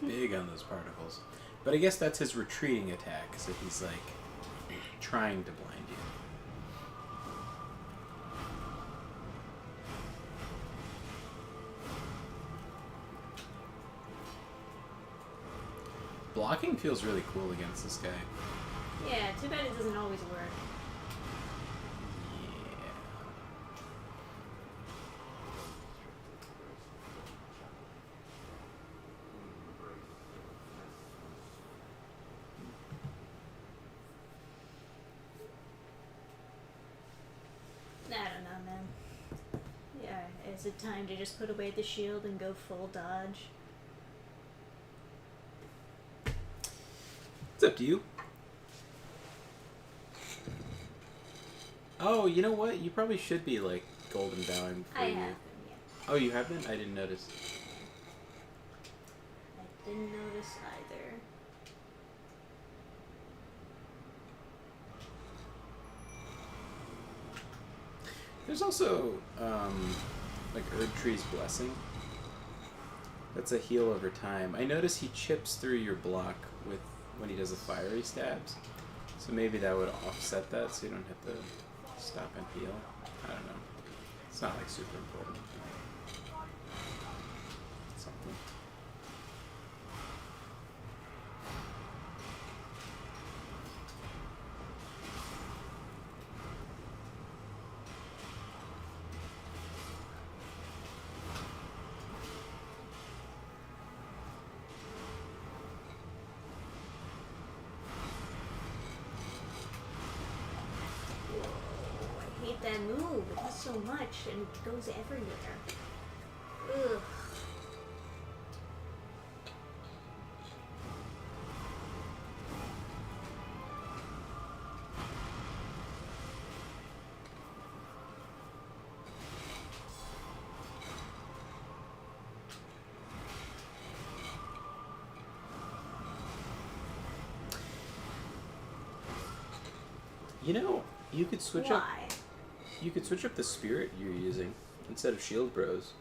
Big on those particles. But I guess that's his retreating attack, so he's like trying to blind you. Blocking feels really cool against this guy.
Yeah, too bad it doesn't always work.
Yeah.
I don't know, man. Yeah, is it time to just put away the shield and go full dodge?
It's up to you. Oh, you know what? You probably should be like golden bowing before
I
you.
have been, yeah.
Oh, you have been? I didn't notice.
I didn't notice either.
There's also like Erdtree's Blessing. That's a heal over time. I notice he chips through your block with when he does the fiery stabs. So maybe that would offset that so you don't have to stop and heal. I don't know. It's not like super important. Something.
that move. It does so much and it goes everywhere. Ugh.
You know, you could switch up.
Why?
You could switch up the spirit you're using instead of Shield Bros.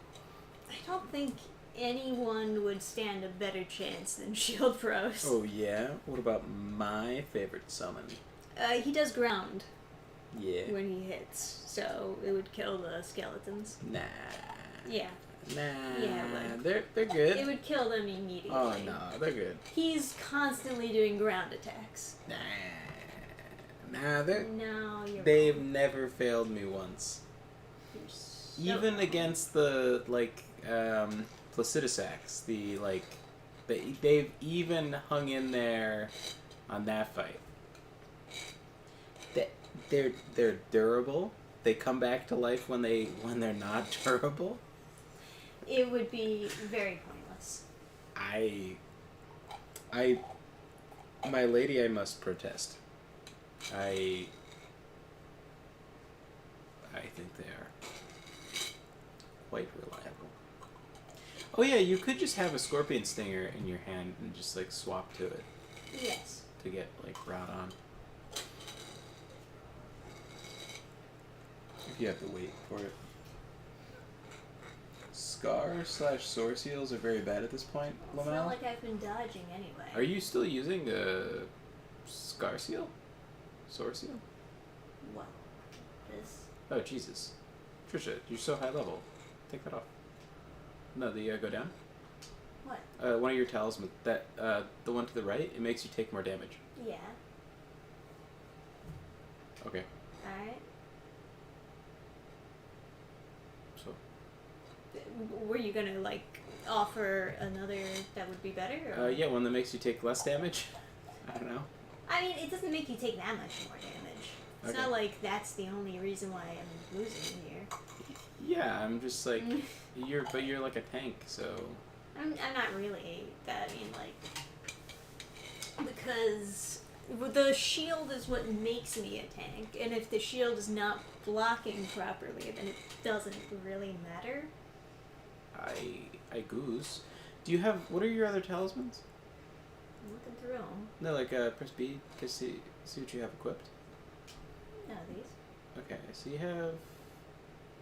I don't think anyone would stand a better chance than Shield Bros.
Oh yeah. What about my favorite summon?
He does ground
Yeah.
when he hits, so it would kill the skeletons.
Nah.
Yeah,
Nah.
Yeah, like-
they're good.
it would kill them immediately.
Oh no, they're good.
He's constantly doing ground attacks.
Nah. Nah,
No,
they've
wrong.
never failed me once.
You're so
Even
wrong.
against the Placidusax, they've even hung in there on that fight. They're durable. They come back to life when they're not durable.
It would be very pointless.
My lady, I must protest. I think they are quite reliable. Oh yeah, you could just have a scorpion stinger in your hand and just like swap to it
Yes.
to get like rot on. If you have to wait for it. Scar/Sword Seals are very bad at this point,
It's
Lamel.
not like I've been dodging anyway.
Are you still using a Scar Seal? Sword Seal?
What? This?
Oh Jesus, Trisha, you're so high level. Take that off. No, go down.
What?
One of your talismans. That the one to the right. It makes you take more damage.
Yeah.
Okay.
Alright.
So.
Were you gonna, like, offer another that would be better? Or?
Yeah, one that makes you take less damage. I don't know.
I mean, it doesn't make you take that much more damage. It's
Okay.
not like that's the only reason why I'm losing here.
Yeah, I'm just like you're like a tank, so.
I'm not really that. I mean, like, because the shield is what makes me a tank, and if the shield is not blocking properly, then it doesn't really matter.
I goose. Do you have? What are your other talismans?
I'm looking through them.
No, like press B to see what you have equipped.
No, these.
Okay, so you have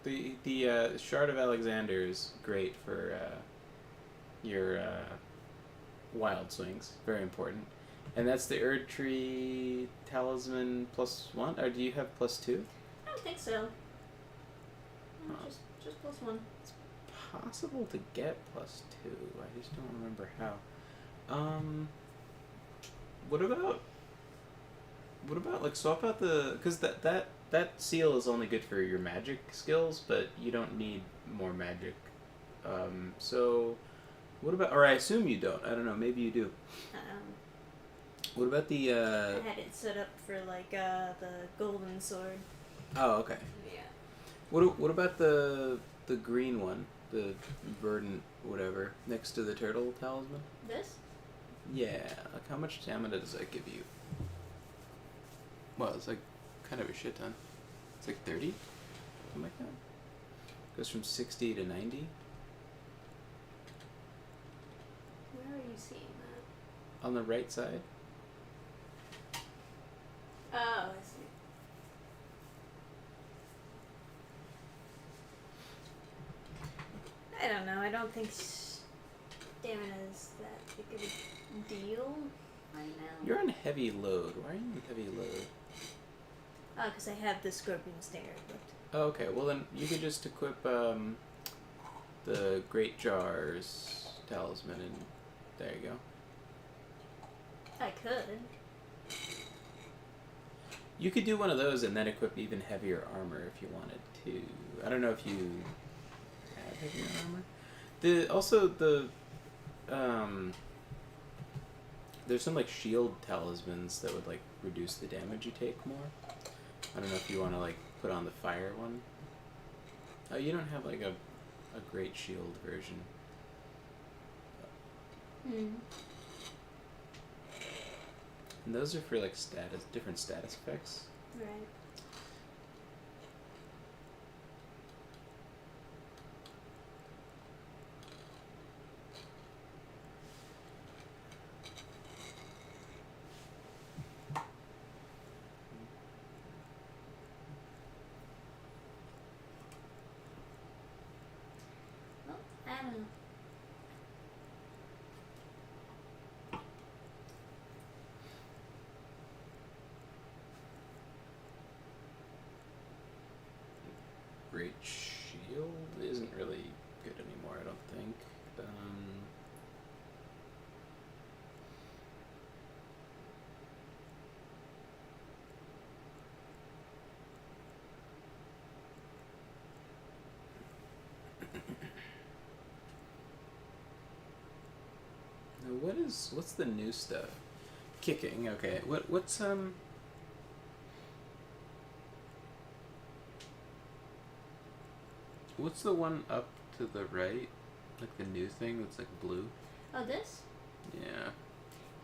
the Shard of Alexander is great for your wild swings. Very important. And that's the Erdtree talisman +1? Or do you have +2?
I don't think so. No,
Oh.
just +1.
Possible to get +2. I just don't remember how. What about like swap out the, because that seal is only good for your magic skills, but you don't need more magic. So what about, or I assume you don't. I don't know. Maybe you do. What about the?
I had it set up for like the golden sword.
Oh, okay.
Yeah.
What about the green one, the verdant whatever next to the turtle talisman?
This?
Yeah. Like how much stamina does that give you? Well, it's like kind of a shit ton. It's like 30, something like that. Goes from 60 to 90.
Where are you seeing that?
On the right side.
Oh, I see. I don't know. I don't think stamina is that big of a deal.
I know.
You're on heavy load. Why are you on heavy load?
Oh, because I have the scorpion stinger equipped.
Oh, okay. Well, then you could just equip the Great Jars talisman, and there you go.
I could.
You could do one of those and then equip even heavier armor if you wanted to. I don't know if you have heavier armor. There's some like shield talismans that would like reduce the damage you take more. I don't know if you want to like put on the fire one. Oh, you don't have like a great shield version.
Hmm.
And those are for like different status effects.
Right. Well, I don't know.
Great shield isn't really good anymore, I don't think. Now what's the new stuff? Kicking, okay. What's the one up to the right? Like the new thing that's like blue?
Oh, this?
Yeah.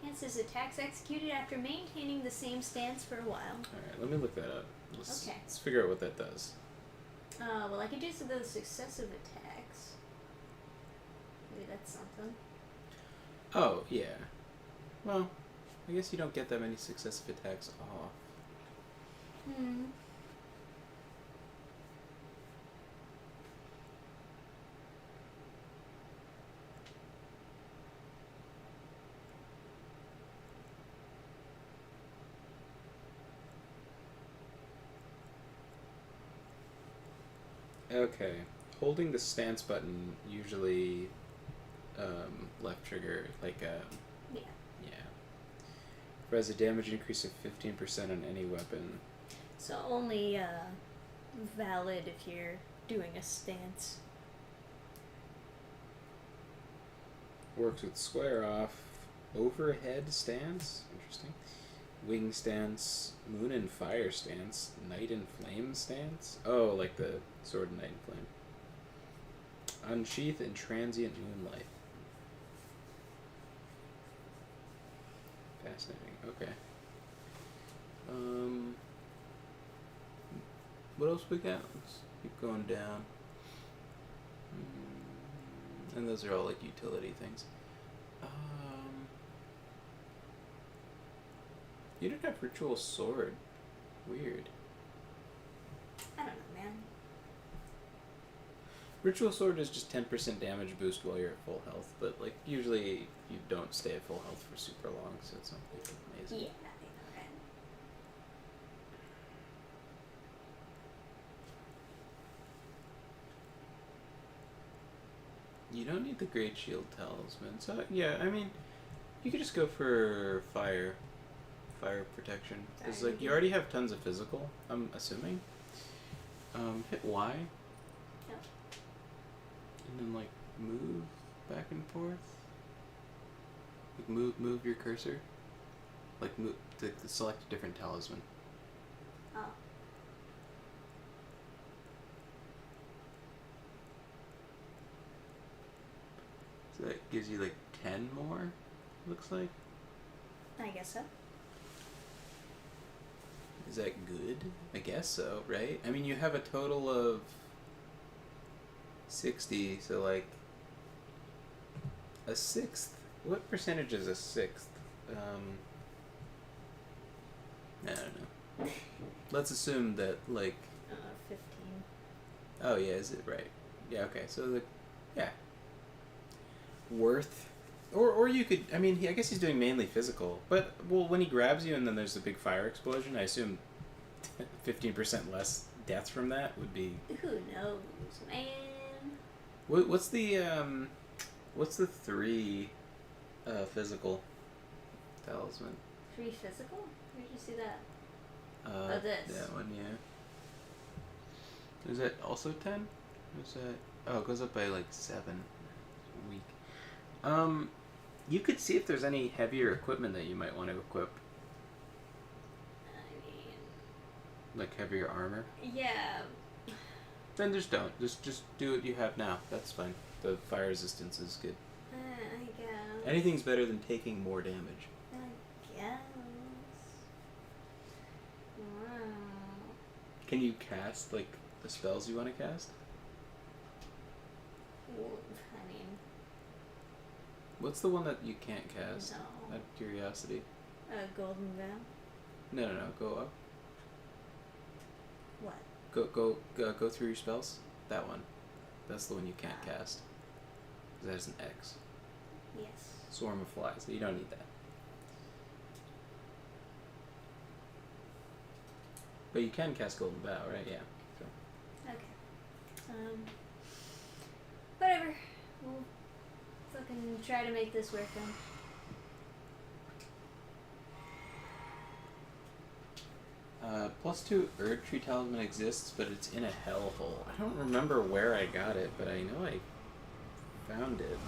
Enhances attacks executed after maintaining the same stance for a while.
Alright, let me look that up. Let's
Okay.
figure out what that does.
Well, I can do some of those successive attacks. Maybe that's something.
Oh, yeah. Well, I guess you don't get that many successive attacks off.
Hmm.
Okay. Holding the stance button, usually left trigger, like,
Yeah.
yeah. Has a damage increase of 15% on any weapon.
So only valid if you're doing a stance.
Works with square off, overhead stance, interesting. Wing stance, moon and fire stance, night and flame stance. Oh, like the sword and night and flame. Unsheath and transient moonlight. Fascinating. Okay. What else we got? Let's keep going down. And those are all like utility things. You don't have ritual sword. Weird.
I don't know, man.
Ritual sword is just 10% damage boost while you're at full health, but like usually you don't stay at full health for super long, so it's not really amazing.
Yeah, I know, right?
You don't need the Great Shield Talisman, so yeah, I mean, you could just go for fire protection, because like you already have tons of physical, I'm assuming. Hit Y.
Yep.
And then like move back and forth. Like move your cursor. Like move to select a different talisman.
Oh.
So that gives you like 10 more, looks like.
I guess so.
Is that good? I guess so, right? I mean, you have a total of 60, so like a sixth. What percentage is a sixth? I don't know. Let's assume that like.
15.
Oh yeah, is it right? Yeah. Okay. So yeah. Worth. Or you could, I mean, I guess he's doing mainly physical. But, well, when he grabs you and then there's a big fire explosion, I assume 15% less death from that would be...
Who knows, man?
What's the 3 physical talisman?
3 physical? Where did you see that? This.
That one, yeah. Is that also 10? Is that... Oh, it goes up by, like, 7 a week. You could see if there's any heavier equipment that you might want to equip.
I mean...
Like heavier armor?
Yeah.
Then just don't. Just do what you have now. That's fine. The fire resistance is good.
I guess.
Anything's better than taking more damage.
I guess. Wow.
Can you cast, like, the spells you want to cast?
Well, I mean,
What's the one that you can't cast?
no.
Out of curiosity.
Golden Veil?
No. Go up.
What?
Go through your spells. That one. That's the one you can't cast. 'Cause that has an X.
Yes.
Swarm of Flies. You don't need that. But you can cast Golden Bow, right? Yeah. So.
Okay. Whatever. We'll fucking try to make this work then.
+2 Erdtree talisman exists, but it's in a hellhole. I don't remember where I got it, but I know I found it.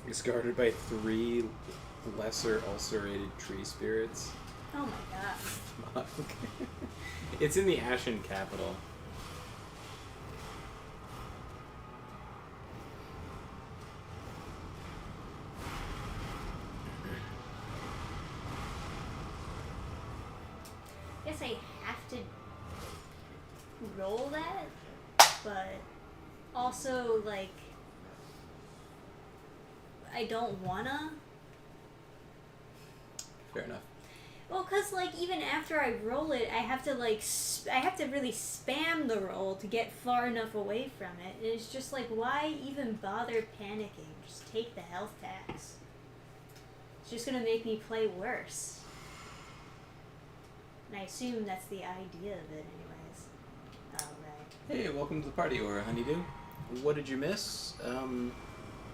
It's guarded by 3 lesser ulcerated tree spirits.
Oh my god.
Fuck. It's in the Ashen Capital.
I guess I have to roll that, but also, like, I don't wanna.
Fair enough.
Well, cause like even after I roll it, I have to like I have to really spam the roll to get far enough away from it. And it's just like, why even bother panicking? Just take the health tax. It's just gonna make me play worse. And I assume that's the idea of it, anyways. Alright.
Hey, welcome to the party, or Honeydew. What did you miss?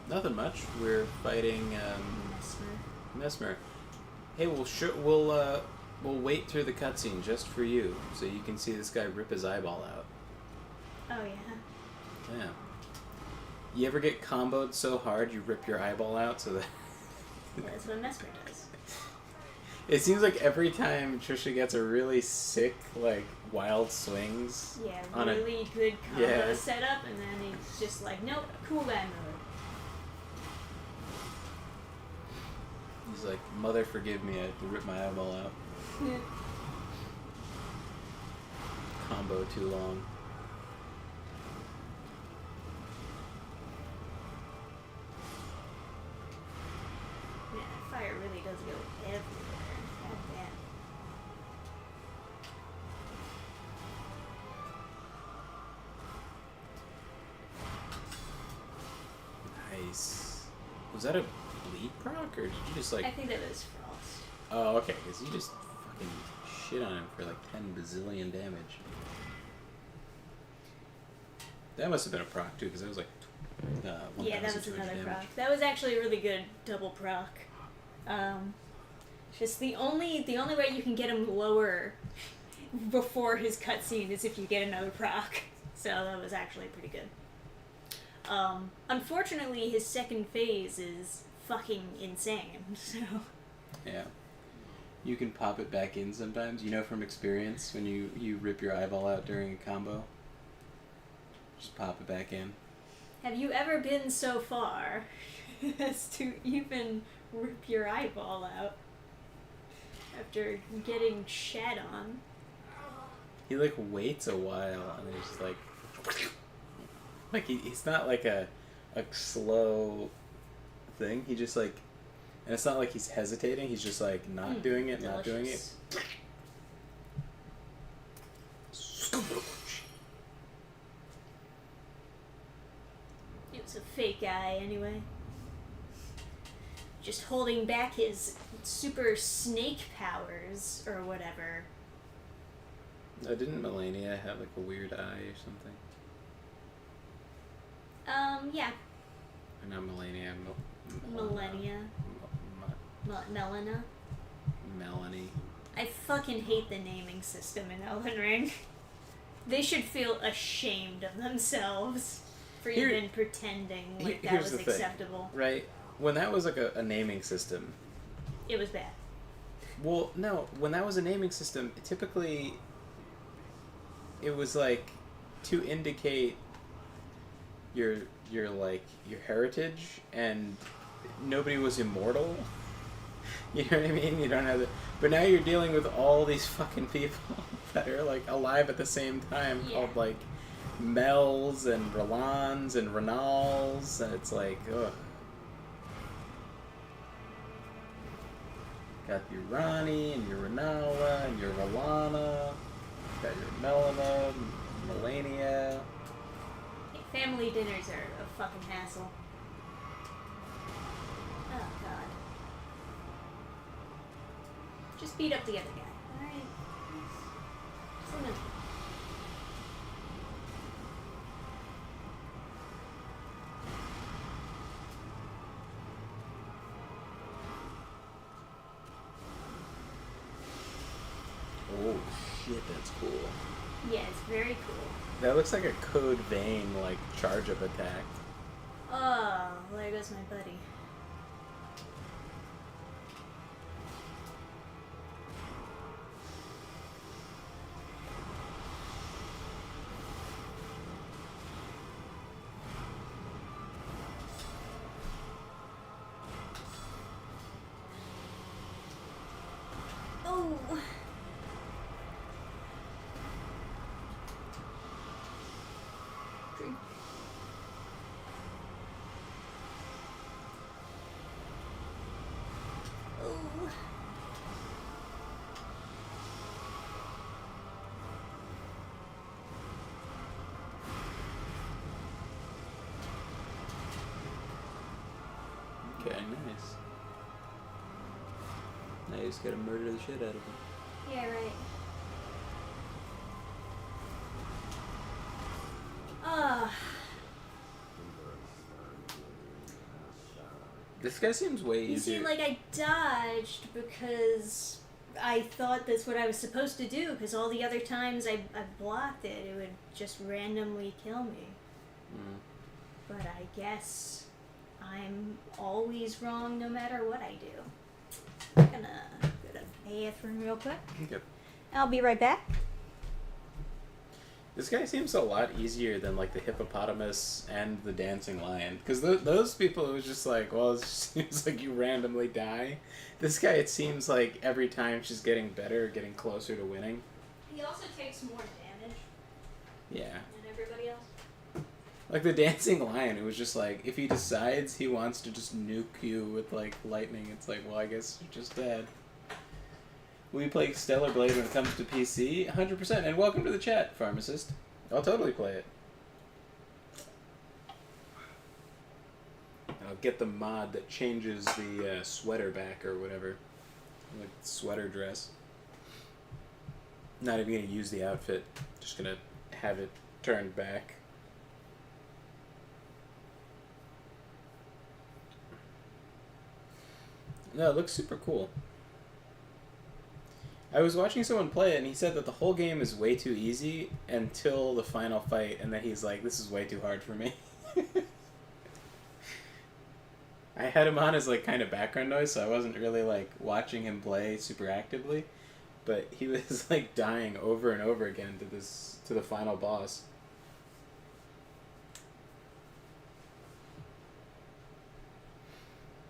Nothing much. We're fighting Mesmer. Hey, we'll wait through the cutscene just for you, so you can see this guy rip his eyeball out.
Oh yeah.
Yeah. You ever get comboed so hard you rip your eyeball out so that...
That's what Mesmer does.
It seems like every time Trisha gets a really sick, like, wild swings...
Yeah,
on
really good combo
Yeah.
setup, and then he's just like, nope, cool guy mode.
He's like, mother forgive me, I had to rip my eyeball out. Combo too long.
Yeah, fire really does go everywhere. God damn.
Nice. Was that a bleed proc, or did you just like...
I think that was Frost.
Oh, okay, because you just fucking shit on him for like 10 bazillion damage. That must have been a proc too, because that was like
Yeah, that was
1,200
another
damage.
proc. That was actually a really good double proc. Just the only way you can get him lower before his cutscene is if you get another proc. So that was actually pretty good. Unfortunately, his second phase is fucking insane. So
Yeah. You can pop it back in sometimes. You know from experience when you rip your eyeball out during a combo. Just pop it back in.
have you ever been so far as to even rip your eyeball out after getting shat on?
He like waits a while and he's just like he's not like a slow thing. He just like, and it's not like he's hesitating. He's just like not doing it, not doing it.
Delicious. It was a fake eye anyway. Just holding back his super snake powers or whatever.
Didn't Melania have like a weird eye or something?
Yeah.
Or not Melania,
Millennia. Melina.
Melanie.
I fucking hate the naming system in Elden Ring. They should feel ashamed of themselves for even pretending like that
Here's
was
the thing,
acceptable.
right? When that was like a naming system,
It was bad.
well, no, when that was a naming system, typically it was like to indicate your like your heritage, and nobody was immortal. You know what I mean? You don't have the, but now you're dealing with all these fucking people that are like alive at the same time,
Yeah.
called like Mels and Rolans and Renals, and it's like, ugh. Got your Ronnie and your Renala and your Rolana. Got your Melina, Melania.
Family dinners are a fucking hassle. Oh god. Just beat up the other guy. Alright. Someone.
Oh shit, that's cool.
Yeah, it's very cool.
That looks like a Code Vein like charge up attack.
Oh, there goes my buddy. Oh. Drink. Oh.
Okay, nice. Now you just gotta murder the shit out of him.
Yeah, right. Ah.
This guy seems way
You
easier.
see, like, I dodged because I thought that's what I was supposed to do, because all the other times I blocked it, it would just randomly kill me.
Mm.
But I guess I'm always wrong no matter what I do. I'm gonna go to the bathroom real quick.
Okay.
I'll be right back.
This guy seems a lot easier than like the hippopotamus and the dancing lion, because those people, it was just like, well, it just seems like you randomly die. This guy, it seems like every time she's getting better, getting closer to winning.
He also takes more damage
Yeah.
than everybody else.
Like the dancing lion, it was just like, if he decides he wants to just nuke you with like lightning, it's like, well, I guess you're just dead. We play Stellar Blade when it comes to PC, 100%. And welcome to the chat, pharmacist. I'll totally play it. And I'll get the mod that changes the sweater back or whatever, like sweater dress. Not even gonna use the outfit. Just gonna have it turned back. No, it looks super cool. I was watching someone play it, and he said that the whole game is way too easy until the final fight, and then he's like, this is way too hard for me. I had him on as like kind of background noise, so I wasn't really like watching him play super actively, but he was like dying over and over again to the final boss.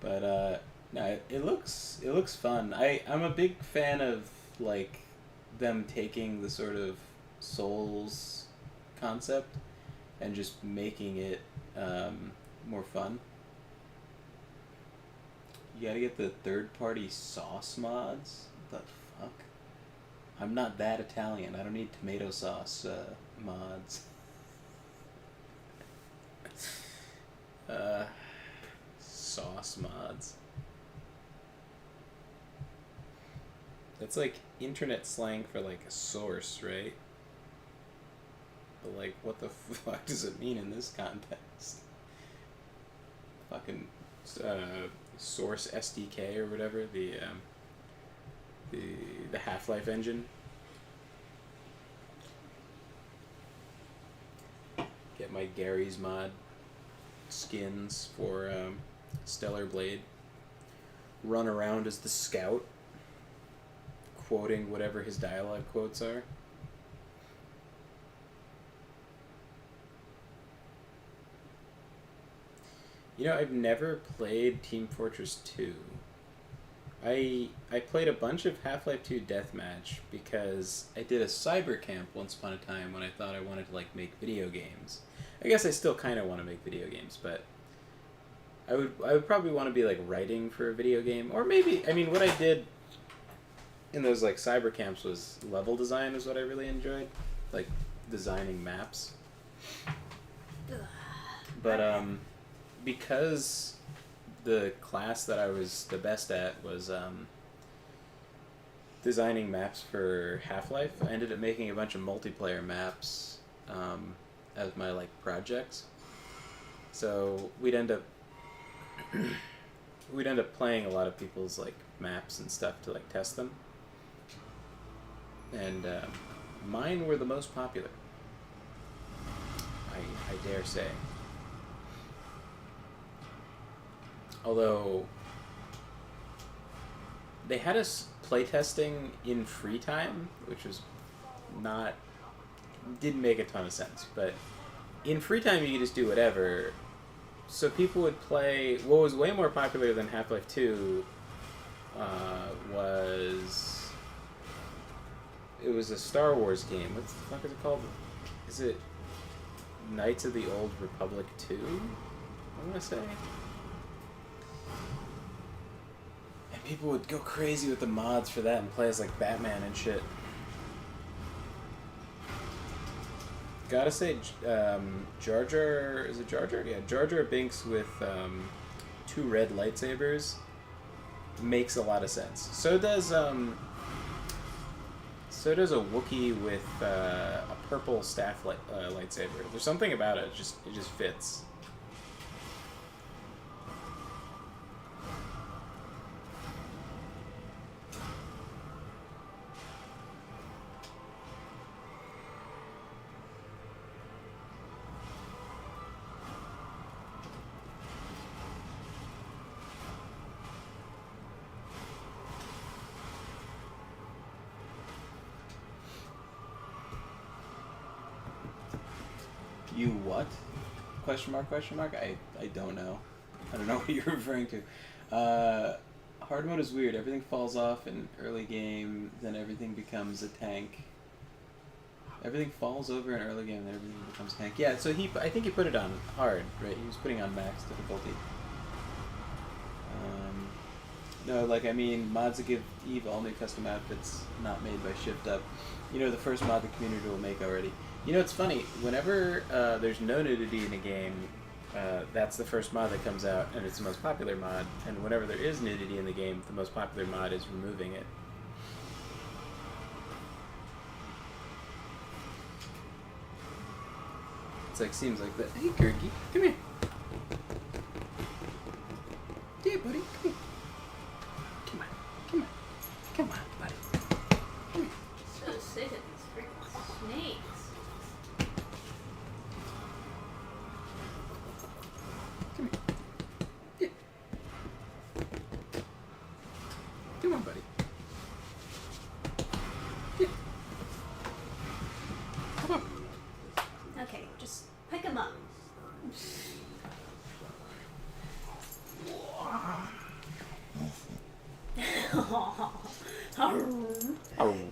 But no, it looks fun. I'm a big fan of like them taking the sort of Souls concept and just making it more fun. You gotta get the third-party sauce mods. What the fuck? I'm not that Italian. I don't need tomato sauce mods. Sauce mods. That's like internet slang for like a source, right? But like, what the fuck does it mean in this context? Fucking Source SDK or whatever, the Half-Life engine. Get my Gary's mod skins for Stellar Blade. Run around as the scout, quoting whatever his dialogue quotes are. You know, I've never played Team Fortress 2. I played a bunch of Half-Life 2 Deathmatch because I did a cyber camp once upon a time when I thought I wanted to like make video games. I guess I still kind of want to make video games, but I would probably want to be like writing for a video game, or maybe, I mean, what I did in those like cyber camps was level design is what I really enjoyed, like designing maps. But because the class that I was the best at was designing maps for Half-Life, I ended up making a bunch of multiplayer maps as my like projects. So we'd end up playing a lot of people's like maps and stuff to like test them, and mine were the most popular. I dare say. Although they had us playtesting in free time, which was didn't make a ton of sense. But in free time, you could just do whatever. So people would play. What was way more popular than Half-Life 2 was a Star Wars game. What the fuck is it called? Is it Knights of the Old Republic 2? I want to say. And people would go crazy with the mods for that and play as like Batman and shit. Gotta say, Jar Jar, is it Jar Jar? Yeah, Jar Jar Binks with 2 red lightsabers makes a lot of sense. So does a Wookiee with a purple staff lightsaber. There's something about it. It just fits. You what? Question mark, question mark? I don't know. I don't know what you're referring to. Hard mode is weird. Everything falls off in early game, then everything becomes a tank. Everything falls over in early game, then everything becomes tank. Yeah, so I think he put it on hard, right? He was putting on max difficulty. No, like, I mean, mods that give Eve all new custom outfits not made by Shift Up. You know, the first mod the community will make already. You know, it's funny, whenever there's no nudity in a game, that's the first mod that comes out, and it's the most popular mod. And whenever there is nudity in the game, the most popular mod is removing it. It's like, seems like that. Hey, Kirky, come here. Yeah, buddy, come here. Come on, buddy. Come here.
So sick of these freaking snakes.
Come here. Yeah. Come on, buddy. Yeah. Come on.
Okay, just pick him up.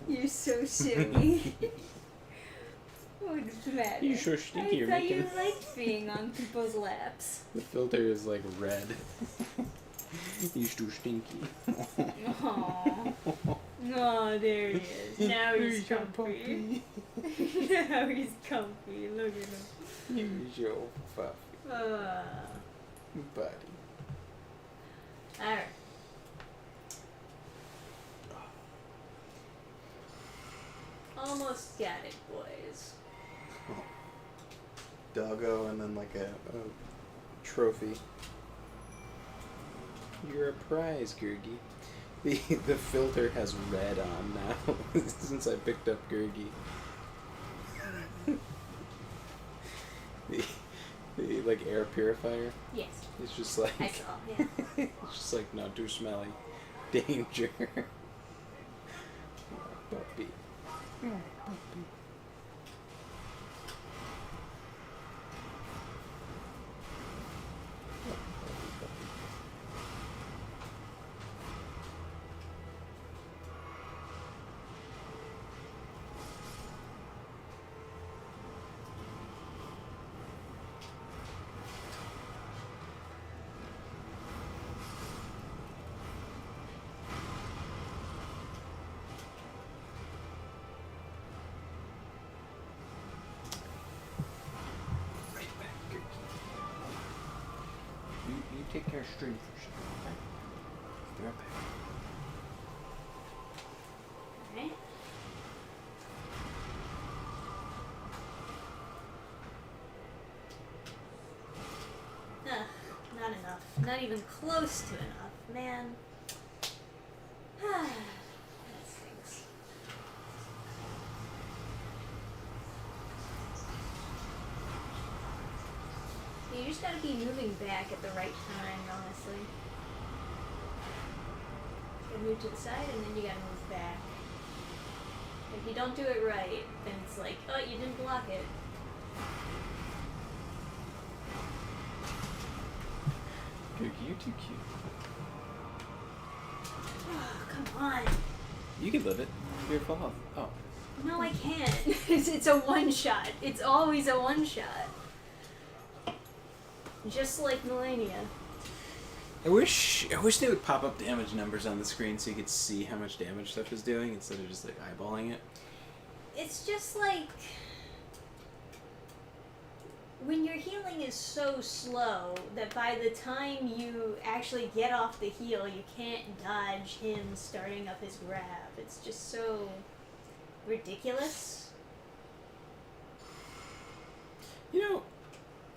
You're so silly. What's the matter?
You're so stinky.
I
You're
thought
making
you liked being on people's laps.
the filter is like red. He's too stinky.
Aww. Oh, there he is. Now he's comfy. Now he's comfy. Look at him.
He's so fluffy, buddy.
Alright. Almost got it, boys.
Doggo and then like a trophy. You're a prize, Gurgi. The filter has red on now since I picked up Gurgi. the like air purifier.
Yes.
It's just like
I saw, yeah.
it's just like not too smelly. Danger. Puppy. Puppy. You take care of String first, okay? Be right back.
Alright. Ugh, not enough. Not even close to enough, man. That stinks. You just gotta be moving back at the right time, honestly. You gotta move to the side and then you gotta move back. If you don't do it right, then it's like, oh, you didn't block it.
Gurgi, you're too cute.
Oh, come on.
You can live it. You're full health. Oh.
No, I can't. It's a one shot. It's always a one shot. Just like Millennia.
I wish they would pop up damage numbers on the screen so you could see how much damage stuff is doing instead of just like eyeballing it.
It's just like when your healing is so slow that by the time you actually get off the heal, you can't dodge him starting up his grab. It's just so ridiculous.
You know,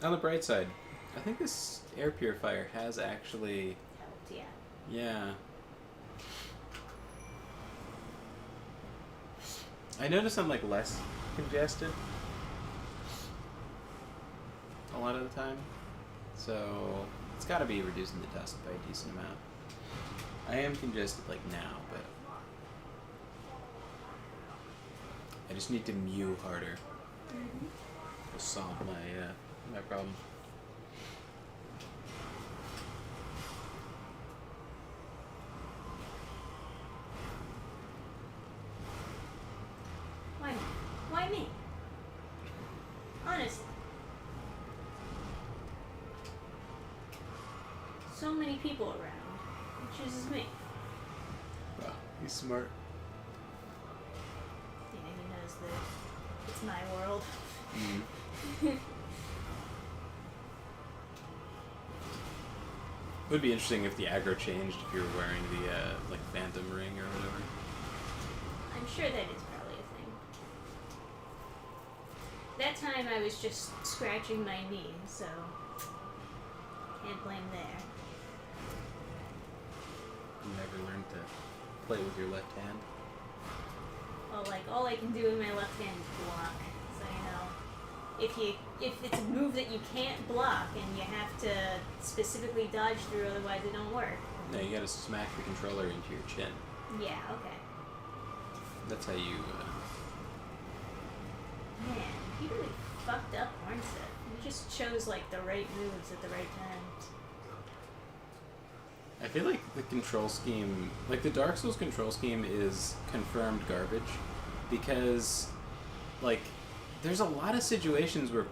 on the bright side, I think this air purifier has actually...
Helped, yeah.
Yeah. I notice I'm like less congested a lot of the time. So it's gotta be reducing the dust by a decent amount. I am congested like now, but I just need to mew harder to solve my problem.
Why me? Why me? Honestly. So many people around. It chooses me.
Wow, he's smart.
Yeah, he knows that it's my world.
Mm. It would be interesting if the aggro changed if you were wearing the like phantom ring or whatever.
I'm sure that is probably a thing. That time I was just scratching my knee, so can't blame there.
You never learned to play with your left hand.
Well, like all I can do in my left hand is block. So if it's a move that you can't block and you have to specifically dodge through, otherwise it don't work.
No, you gotta smack the controller into your chin.
Yeah, okay.
That's how you.
Man, he really fucked up Hornset. He just chose like the right moves at the right time.
I feel like the control scheme, like the Dark Souls control scheme, is confirmed garbage because, like, there's a lot of situations where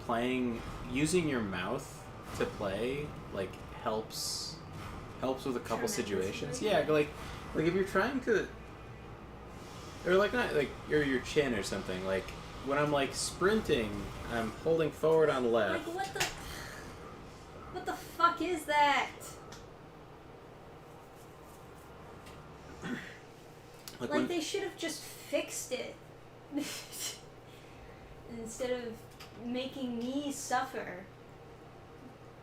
using your mouth to play, like, helps with a couple situations. Yeah, like if you're trying to, or like not like your chin or something. Like when I'm like sprinting, I'm holding forward on left.
Like what the fuck is that? Like they should have just fixed it instead of making me suffer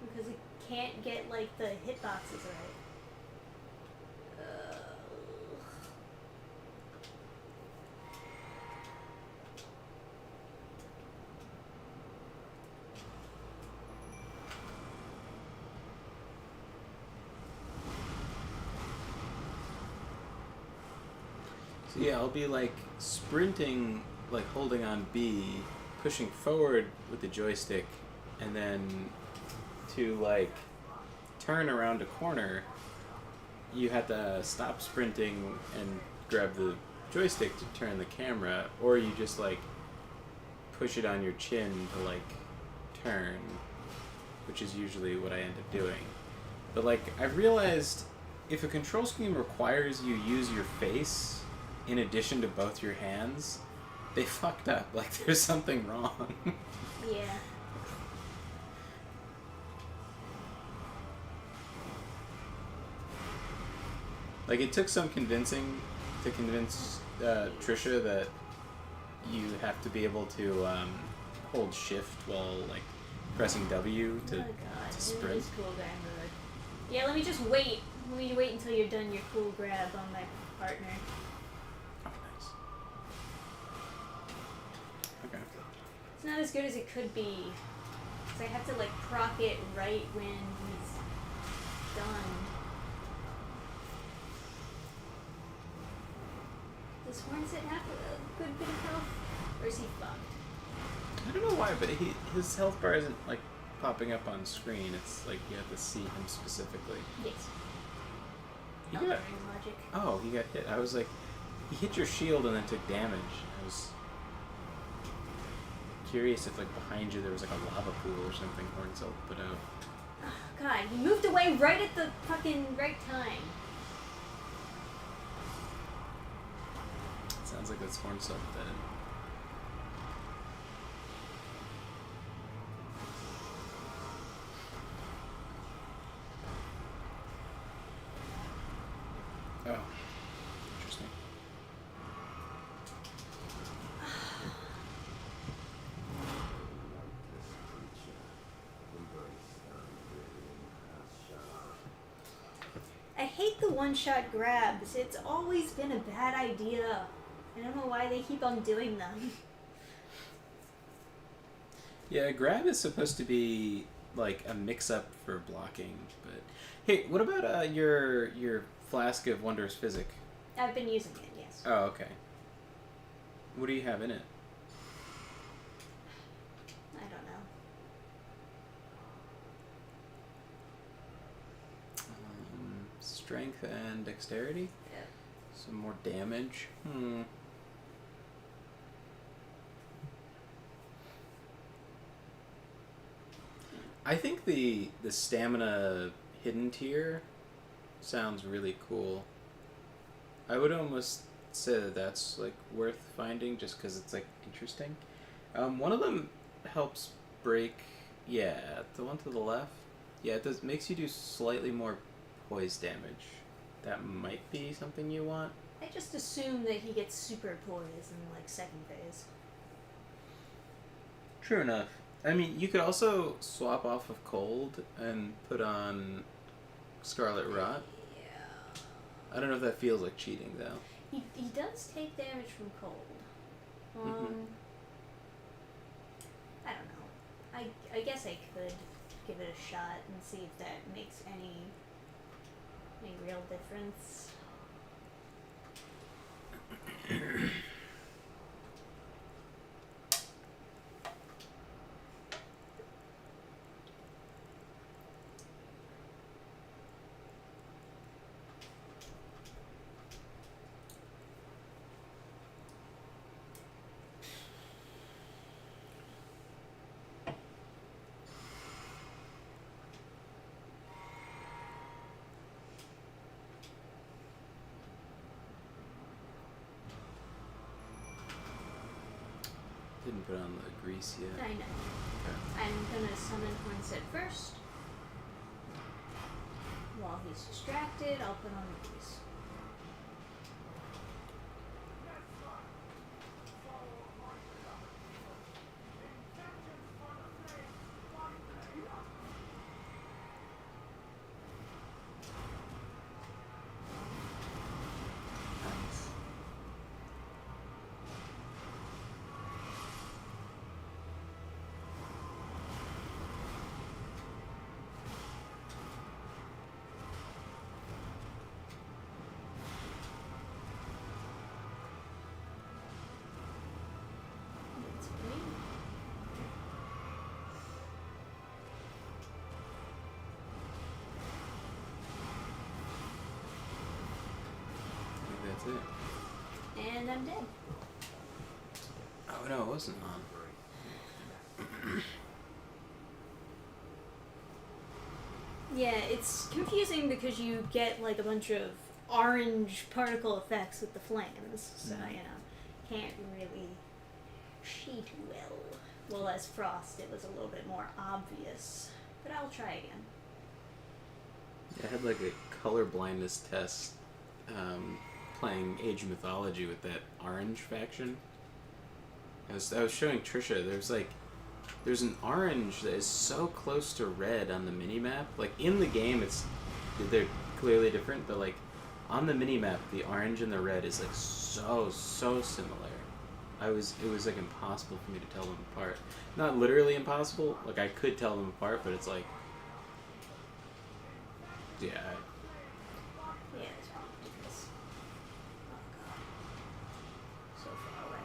because it can't get like the hitboxes right.
So yeah, I'll be like sprinting, like holding on B, pushing forward with the joystick, and then to like turn around a corner, you have to stop sprinting and grab the joystick to turn the camera, or you just like push it on your chin to like turn, which is usually what I end up doing. But like I've realized if a control scheme requires you use your face in addition to both your hands, they fucked up. Like there's something wrong.
Yeah.
Like it took some convincing to convince Trisha that you have to be able to hold shift while like pressing W to,
Oh god,
to sprint.
It is cool grab mode. Yeah, let me just wait. Let me wait until you're done your cool grab on my partner.
Oh, nice. Okay.
It's not as good as it could be. Because I have to like proc it right when he's done. Does Hornset have a good bit of health? Or is he fucked?
I don't know why, but his health bar isn't like popping up on screen. It's like you have to see him specifically.
Yes.
He
Elden
got,
Ring logic.
oh, he got hit. I was like, he hit your shield and then took damage. I was curious if like behind you there was like a lava pool or something Hornset put out.
Oh, god, he moved away right at the fucking right time.
Sounds like that's Hornset dead. Oh, interesting.
I hate the one-shot grabs. It's always been a bad idea. I don't know why they keep on doing them.
Yeah, grab is supposed to be like a mix-up for blocking, but hey, what about your flask of Wondrous Physic?
I've been using it, yes.
Oh, okay. What do you have in it?
I don't know.
Strength and dexterity?
Yeah.
Some more damage? I think the stamina hidden tier sounds really cool. I would almost say that that's like worth finding just because it's like interesting. One of them helps break. Yeah, the one to the left. Yeah, it does makes you do slightly more poise damage. That might be something you want.
I just assume that he gets super poise in like second phase.
True enough. I mean, you could also swap off of cold and put on Scarlet Rot.
Yeah.
I don't know if that feels like cheating though.
He does take damage from cold. I don't know. I guess I could give it a shot and see if that makes any real difference.
Didn't put on the grease yet.
I know.
Okay.
I'm gonna summon Hornset first. While he's distracted, I'll put on the grease.
Nice. it.
And I'm dead.
Oh no, it wasn't on.
Yeah, it's confusing because you get like a bunch of orange particle effects with the flames, so can't really see too well. Well, as Frost, it was a little bit more obvious, but I'll try again.
I had like a color blindness test playing Age of Mythology with that orange faction. I was showing Trisha, there's an orange that is so close to red on the minimap. Like in the game they're clearly different, but like on the minimap the orange and the red is like so similar. It was like impossible for me to tell them apart. Not literally impossible, like I could tell them apart, but it's like yeah.
Yeah, it's probably ridiculous. Oh god. So far away.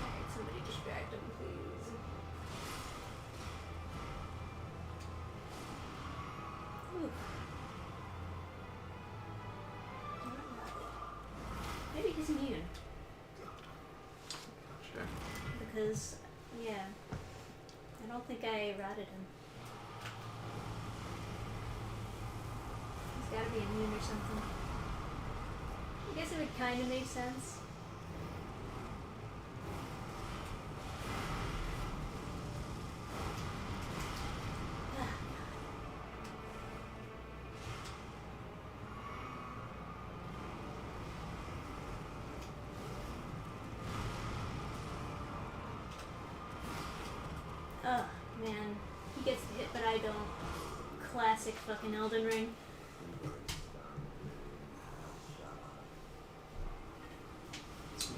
Alright, somebody distract him, please. Ooh. Maybe he's immune.
Sure.
Because, yeah, I don't think I rotted him. He's gotta be immune or something. I guess it would kind of make sense. Oh, man. He gets hit, but I don't. Classic fucking Elden Ring.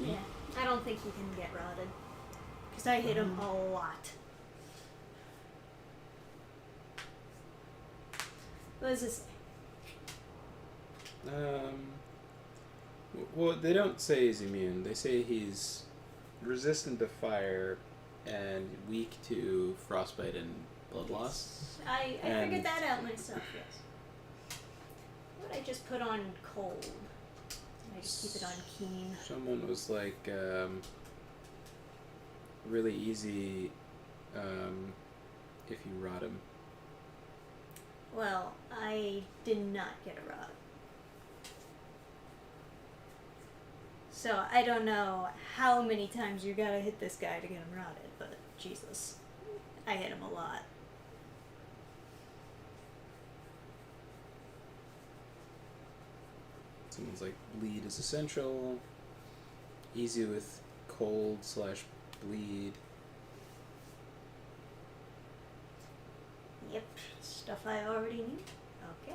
Yeah, I don't think he can get rotted. Because I hit him a lot. What does this say?
Well, they don't say he's immune. They say he's resistant to fire and weak to frostbite and blood loss.
I
And-
figured that out myself, yes. What would I just put on cold? I just keep it on keen.
Someone was like, really easy if you rot him.
Well, I did not get a rot. So I don't know how many times you gotta hit this guy to get him rotted, but Jesus. I hit him a lot.
Someone's like, bleed is essential. Easy with cold/bleed.
Yep, stuff I already knew. Okay.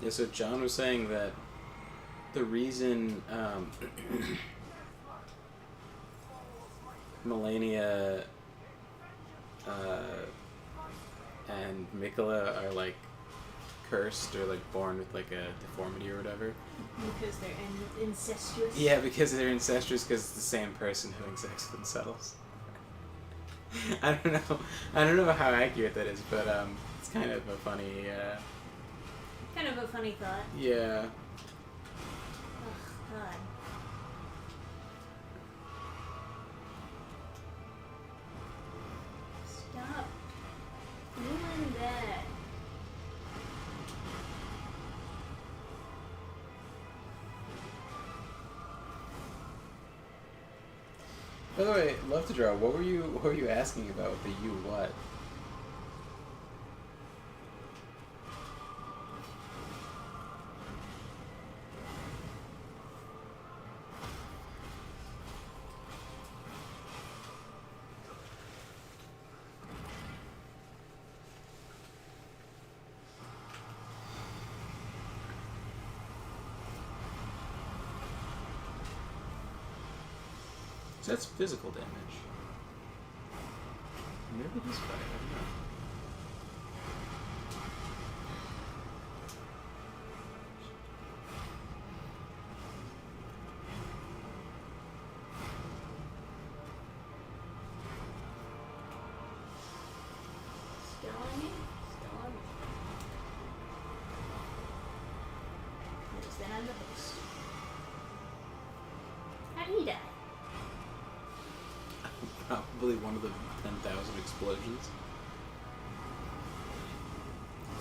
Yeah, so John was saying that the reason Melania and Mikola are like cursed or like born with like a deformity or whatever.
Because they're incestuous.
Yeah, because they're incestuous because it's the same person having sex with themselves. I don't know how accurate that is, but it's kind of a funny
Kind of a funny thought.
yeah.
Oh, God. Stop doing that.
By the way, love to draw. What were you asking about the you what? So that's physical damage. Maybe it is fire, I don't know.
Still on me? Still on me. Yes, then I'm the host. How did he die?
Probably one of the 10,000 explosions.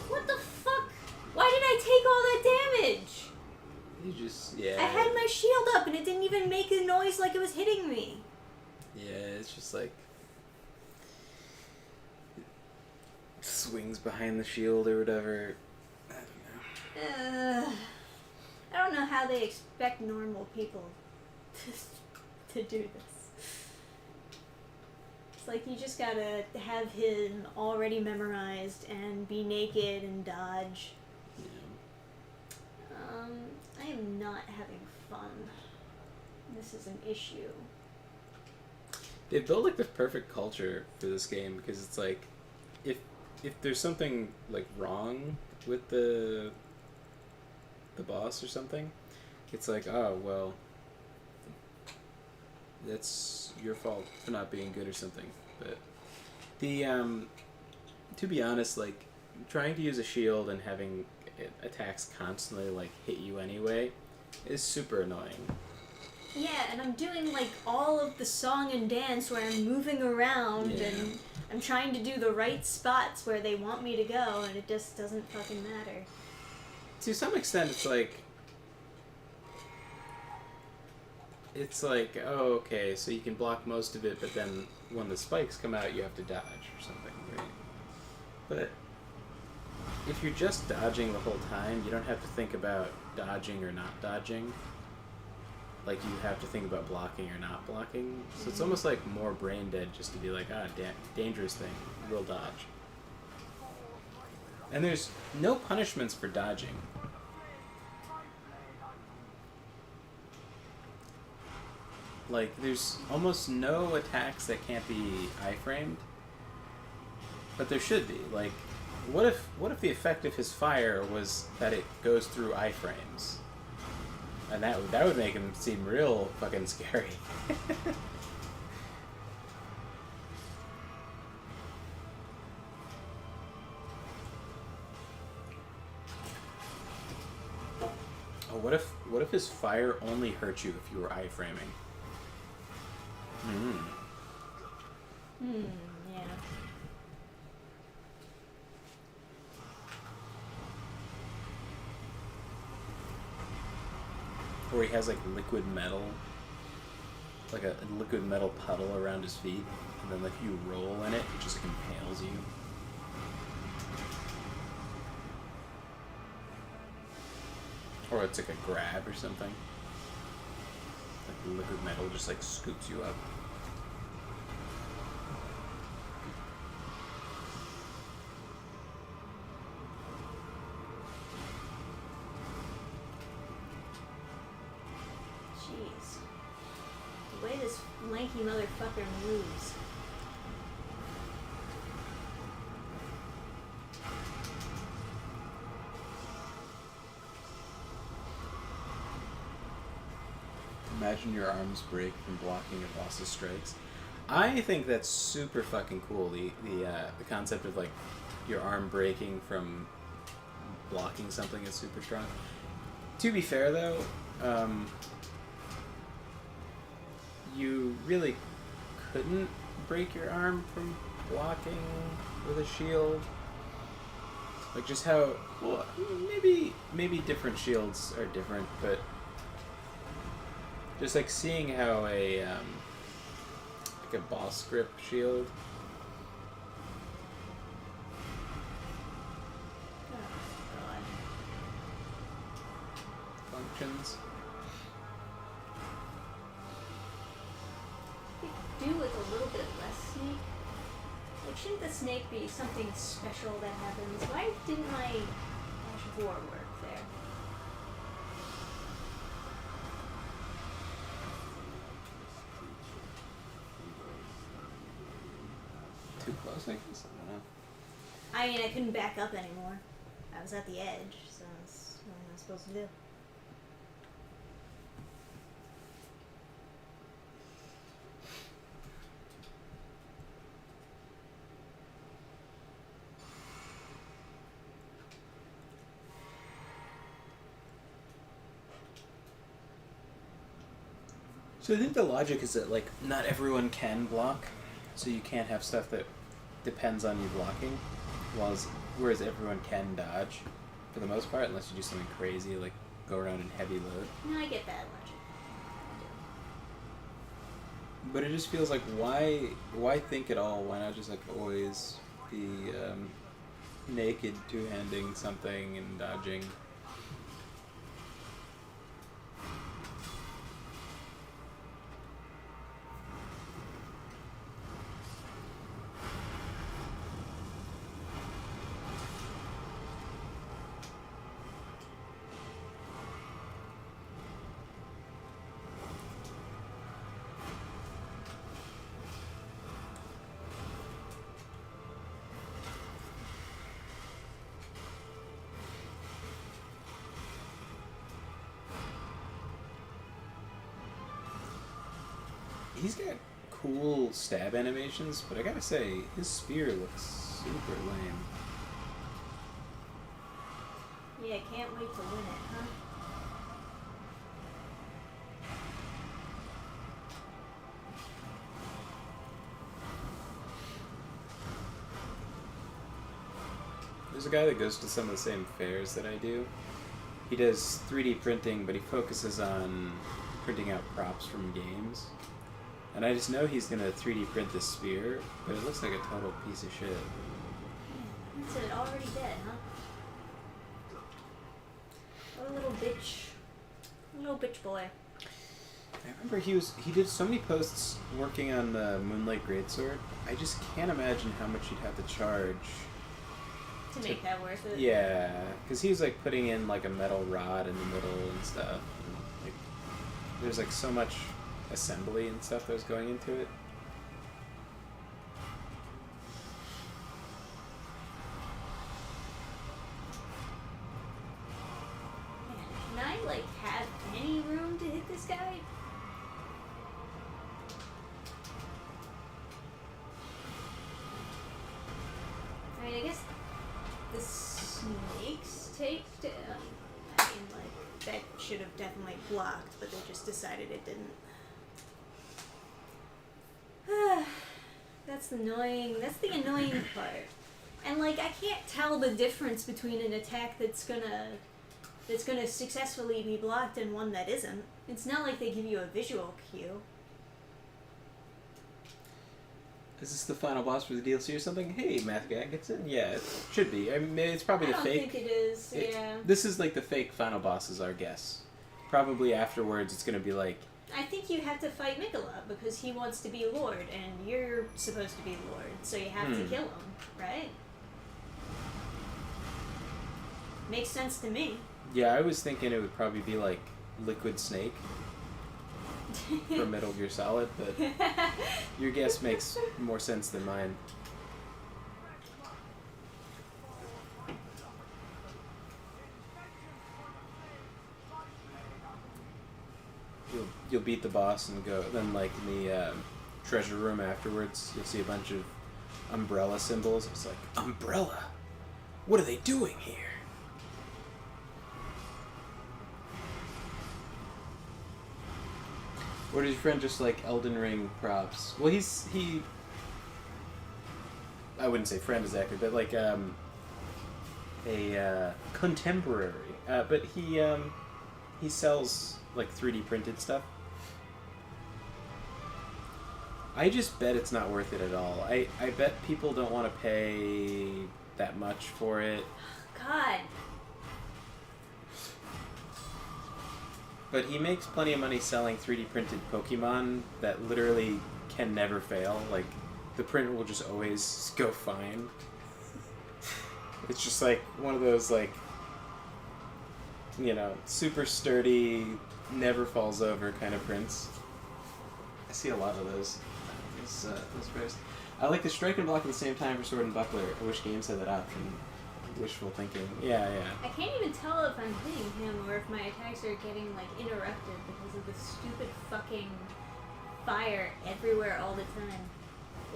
What the fuck? Why did I take all that damage?
You just, yeah.
I had my shield up and it didn't even make a noise like it was hitting me.
Yeah, it's just like swings behind the shield or whatever. I don't know.
I don't know how they expect normal people to do this. It's like you just gotta have him already memorized and be naked and dodge.
Yeah.
I am not having fun. This is an issue.
They built like the perfect culture for this game because it's like if there's something like wrong with the boss or something, it's like, oh well, that's your fault for not being good or something. But the to be honest, like trying to use a shield and having attacks constantly like hit you anyway is super annoying.
Yeah, and I'm doing like all of the song and dance where I'm moving around
Yeah.
and I'm trying to do the right spots where they want me to go, and it just doesn't fucking matter.
To some extent, it's like, oh, okay, so you can block most of it, but then when the spikes come out, you have to dodge or something, right? But if you're just dodging the whole time, you don't have to think about dodging or not dodging. Like, you have to think about blocking or not blocking. So it's almost like more brain dead just to be like, dangerous thing, we'll dodge. And there's no punishments for dodging. Like, there's almost no attacks that can't be iframed. But there should be. Like, what if the effect of his fire was that it goes through iframes? And that would make him seem real fucking scary. Oh, what if his fire only hurt you if you were iframing?
Yeah.
Or he has like liquid metal, like a liquid metal puddle around his feet, and then like you roll in it, it just impales you. Or it's like a grab or something. Like the liquid metal just like scoops you up.
Jeez. The way this lanky motherfucker moves.
Imagine your arms break from blocking a boss's strikes. I think that's super fucking cool. The concept of like your arm breaking from blocking something is super strong. To be fair though, you really couldn't break your arm from blocking with a shield. Like just how, well, maybe different shields are different, but just like seeing how a like a boss grip shield functions.
Could do with a little bit less snake. Like, shouldn't the snake be something special that happens? Why didn't my Ash of War work there?
too close, I guess. I don't know.
I mean, I couldn't back up anymore. I was at the edge, so that's what am I supposed to do?
So I think the logic is that, like, not everyone can block, so you can't have stuff that depends on you blocking, whereas everyone can dodge, for the most part, unless you do something crazy, like go around in heavy load.
No, I get that logic.
But it just feels like, why think at all? Why not just, like, always be naked, two-handing something and dodging? He's got cool stab animations, but I gotta say, his spear looks super lame.
Yeah, can't wait to win it, huh?
There's a guy that goes to some of the same fairs that I do. He does 3D printing, but he focuses on printing out props from games. And I just know he's gonna 3D print this spear, but it looks like a total piece of shit.
Yeah, that's it, already dead, huh? What a little bitch. Little bitch boy.
I remember he did so many posts working on the Moonlight Greatsword. I just can't imagine how much he'd have to charge.
To make that worth it.
Yeah, because he was like putting in like a metal rod in the middle and stuff. And, like, there's like so much assembly and stuff that was going into it.
Man, can I like have any room to hit this guy? I mean, I guess the snakes take. I mean, like that should have definitely blocked, but they just decided it didn't. That's annoying. That's the annoying part. And like I can't tell the difference between an attack that's gonna successfully be blocked and one that isn't. It's not like they give you a visual cue.
Is this the final boss for the DLC or something? Hey, Math Guy gets in? Yeah, it should be. I mean, it's probably
I
the
don't
fake.
think it is. Yeah.
This is like the fake final boss, is our guess. Probably afterwards, it's gonna be like.
I think you have to fight Mikola because he wants to be Lord and you're supposed to be Lord, so you have to kill him, right? Makes sense to me.
Yeah, I was thinking it would probably be like Liquid Snake for Metal Gear Solid, but your guess makes more sense than mine. You'll beat the boss and go. Then, like in the treasure room afterwards, you'll see a bunch of umbrella symbols. It's like, umbrella. What are they doing here? Or does your friend just like Elden Ring props? Well, he. I wouldn't say friend exactly, but like a contemporary. But he sells like 3D printed stuff. I just bet it's not worth it at all. I bet people don't want to pay that much for it.
God.
But he makes plenty of money selling 3D printed Pokemon that literally can never fail. Like, the print will just always go fine. It's just like one of those, like, you know, super sturdy, never falls over kind of prints. I see a lot of those. Those prints. I like to strike and block at the same time for sword and buckler. I wish games had that option. Wishful thinking. Yeah.
I can't even tell if I'm hitting him or if my attacks are getting like interrupted because of the stupid fucking fire everywhere all the time.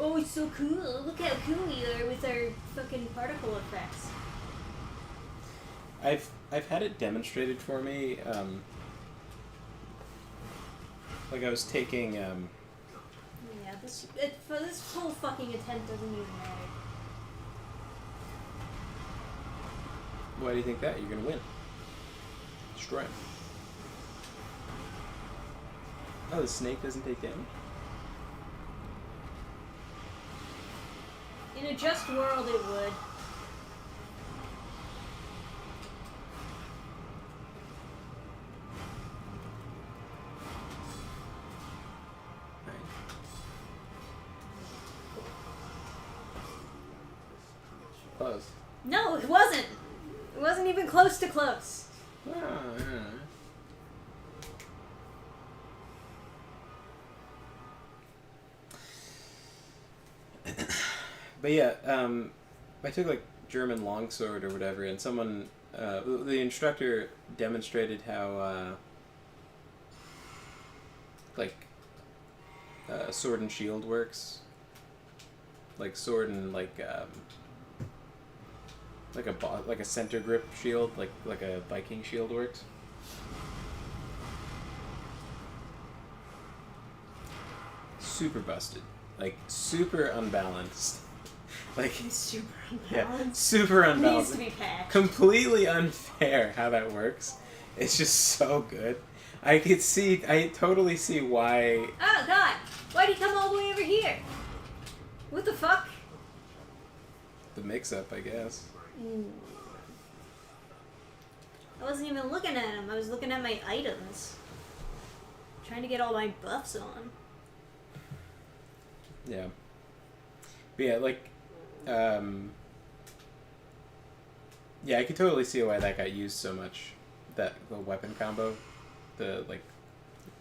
Oh, it's so cool! Look how cool we are with our fucking particle effects.
I've had it demonstrated for me. Like I was taking.
Yeah, this whole fucking attempt doesn't even matter.
Why do you think that? You're gonna win. Destroy him. Oh, the snake doesn't take damage?
In a just world, it would.
Close.
No, it wasn't. It wasn't even close to close.
Oh, yeah. But yeah, I took like German longsword or whatever, and someone, the instructor demonstrated how, sword and shield works. Like sword and like a center grip shield, like a Viking shield works. Super busted, like super unbalanced, like
Super
yeah,
unbalanced.
super
Needs
unbalanced.
to be patched.
Completely unfair how that works. It's just so good. I totally see why.
Oh god! Why'd he come all the way over here? What the fuck?
The mix-up, I guess.
I wasn't even looking at him. I was looking at my items. Trying to get all my buffs on.
Yeah. But yeah, like, yeah, I could totally see why that got used so much. The weapon combo, the like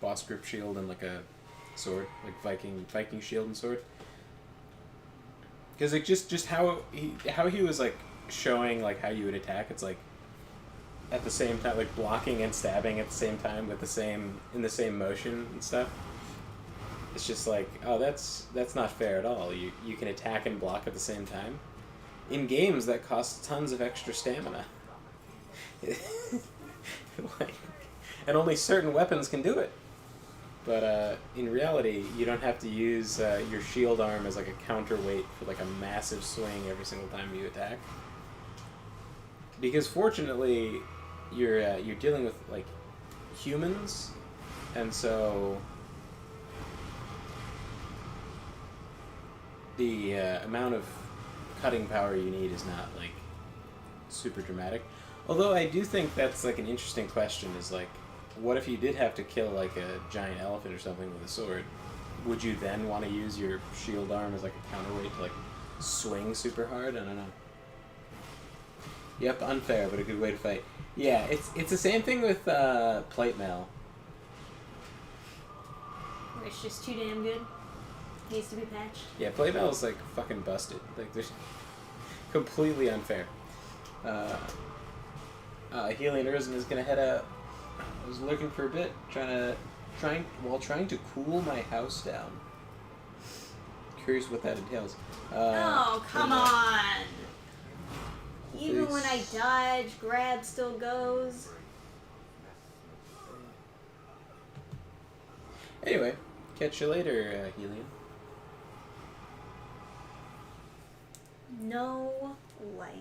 boss grip shield and like a sword, like Viking shield and sword. Because like just how he was like showing like how you would attack. It's like at the same time, like blocking and stabbing at the same time with in the same motion and stuff. It's just like, oh, that's not fair at all. You can attack and block at the same time. In games that cost tons of extra stamina. Like, and only certain weapons can do it. But in reality, you don't have to use your shield arm as like a counterweight for like a massive swing every single time you attack. Because fortunately, you're dealing with like humans, and so the amount of cutting power you need is not like super dramatic. Although I do think that's like an interesting question, is like, what if you did have to kill like a giant elephant or something with a sword? Would you then want to use your shield arm as like a counterweight to like swing super hard? I don't know. Yep, unfair, but a good way to fight. Yeah, it's the same thing with plate mail.
It's just too damn good. Needs to be patched.
Yeah, plate mail is like fucking busted. Like there's completely unfair. Helion Urzen is gonna head out. I was looking for a bit, trying to cool my house down. Curious what that entails.
Oh, come on! Even
Please.
when I dodge, grab still goes.
Anyway, catch you later, Helion.
No like.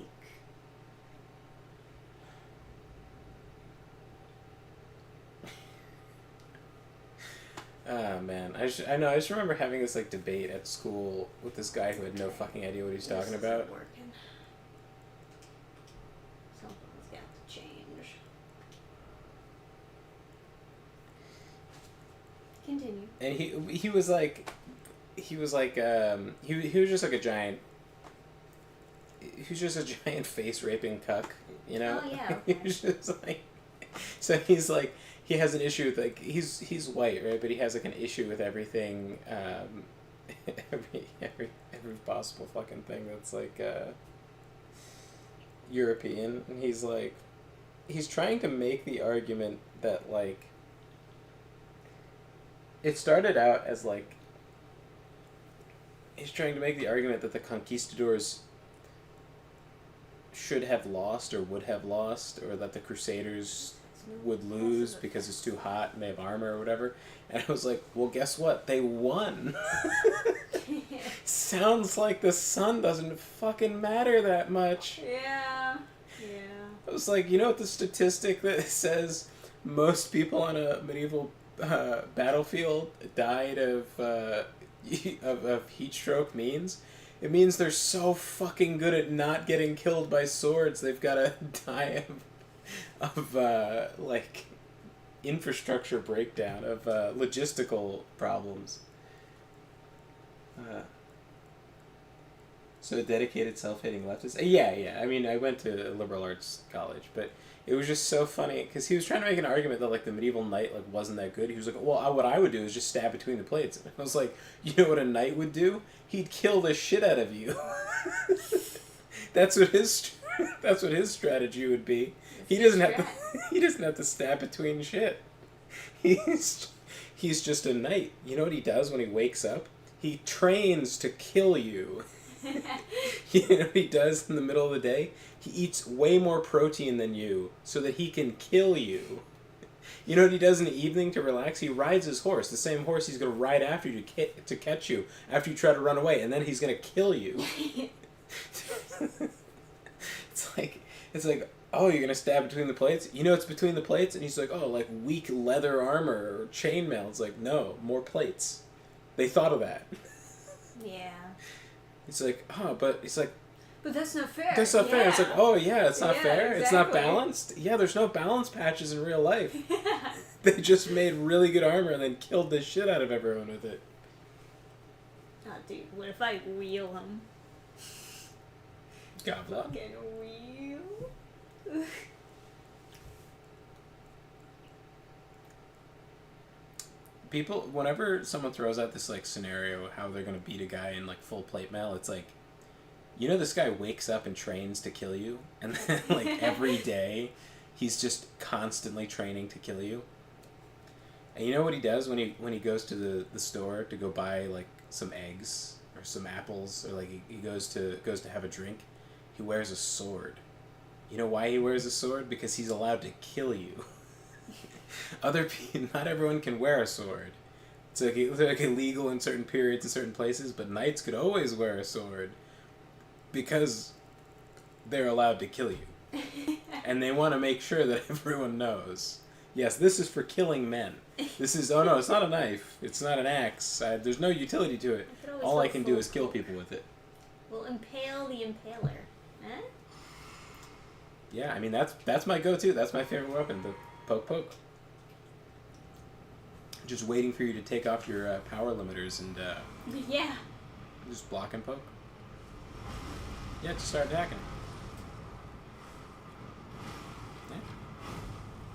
Oh man, I just remember having this like debate at school with this guy who had no fucking idea what he was talking
This
about.
isn't working. Something's got to change. Continue.
And he was just like a giant. He was just a giant face raping cuck, you know.
Oh, yeah,
He
okay.
was just like, so he's like, he has an issue with like he's white, right? But he has like an issue with everything every possible fucking thing that's like European, and he's trying to make the argument that like it started out as like he's trying to make the argument that the conquistadors should have lost or would have lost, or that the crusaders would lose because it's too hot and they have armor or whatever. And I was like, well, guess what? They won. Sounds like the sun doesn't fucking matter that much.
Yeah.
I was like, you know what the statistic that says most people on a medieval battlefield died of heat stroke means? It means they're so fucking good at not getting killed by swords, they've got to die of like infrastructure breakdown, of logistical problems. So a dedicated self-hating leftist? Yeah. I mean, I went to a liberal arts college, but it was just so funny because he was trying to make an argument that like the medieval knight like wasn't that good. He was like, well, what I would do is just stab between the plates. And I was like, you know what a knight would do? He'd kill the shit out of you. That's what his strategy would be. He doesn't have to stab between shit. He's just a knight. You know what he does when he wakes up? He trains to kill you. You know what he does in the middle of the day? He eats way more protein than you so that he can kill you. You know what he does in the evening to relax? He rides his horse, the same horse he's going to ride after you to catch you after you try to run away, and then he's going to kill you. It's like, oh, you're going to stab between the plates? You know it's between the plates? And he's like, oh, like weak leather armor or chainmail. It's like, no, more plates. They thought of that.
Yeah.
It's like, oh, but it's like,
but that's not fair.
That's not fair. It's like, oh yeah, it's not fair.
Exactly.
It's not balanced. Yeah, there's no balance patches in real life. They just made really good armor and then killed the shit out of everyone with it.
Oh, dude, what if I wheel him?
Goblin.
Fucking wheel.
People, whenever someone throws out this like scenario how they're gonna beat a guy in like full plate mail, it's like, you know, this guy wakes up and trains to kill you, and then like every day he's just constantly training to kill you. And you know what he does when he goes to the store to go buy like some eggs or some apples, or like he goes to have a drink? He wears a sword. You know why he wears a sword? Because he's allowed to kill you. Other people, not everyone can wear a sword. It's like illegal in certain periods in certain places, but knights could always wear a sword because they're allowed to kill you. And they want to make sure that everyone knows. Yes, this is for killing men. This is, oh no, it's not a knife. It's not an axe. There's no utility to it. All I can do is kill people with it.
We'll impale the impaler. Huh?
Yeah, I mean, that's my go-to. That's my favorite weapon, the poke. Just waiting for you to take off your power limiters and
Yeah.
just block and poke. Yeah, just start attacking.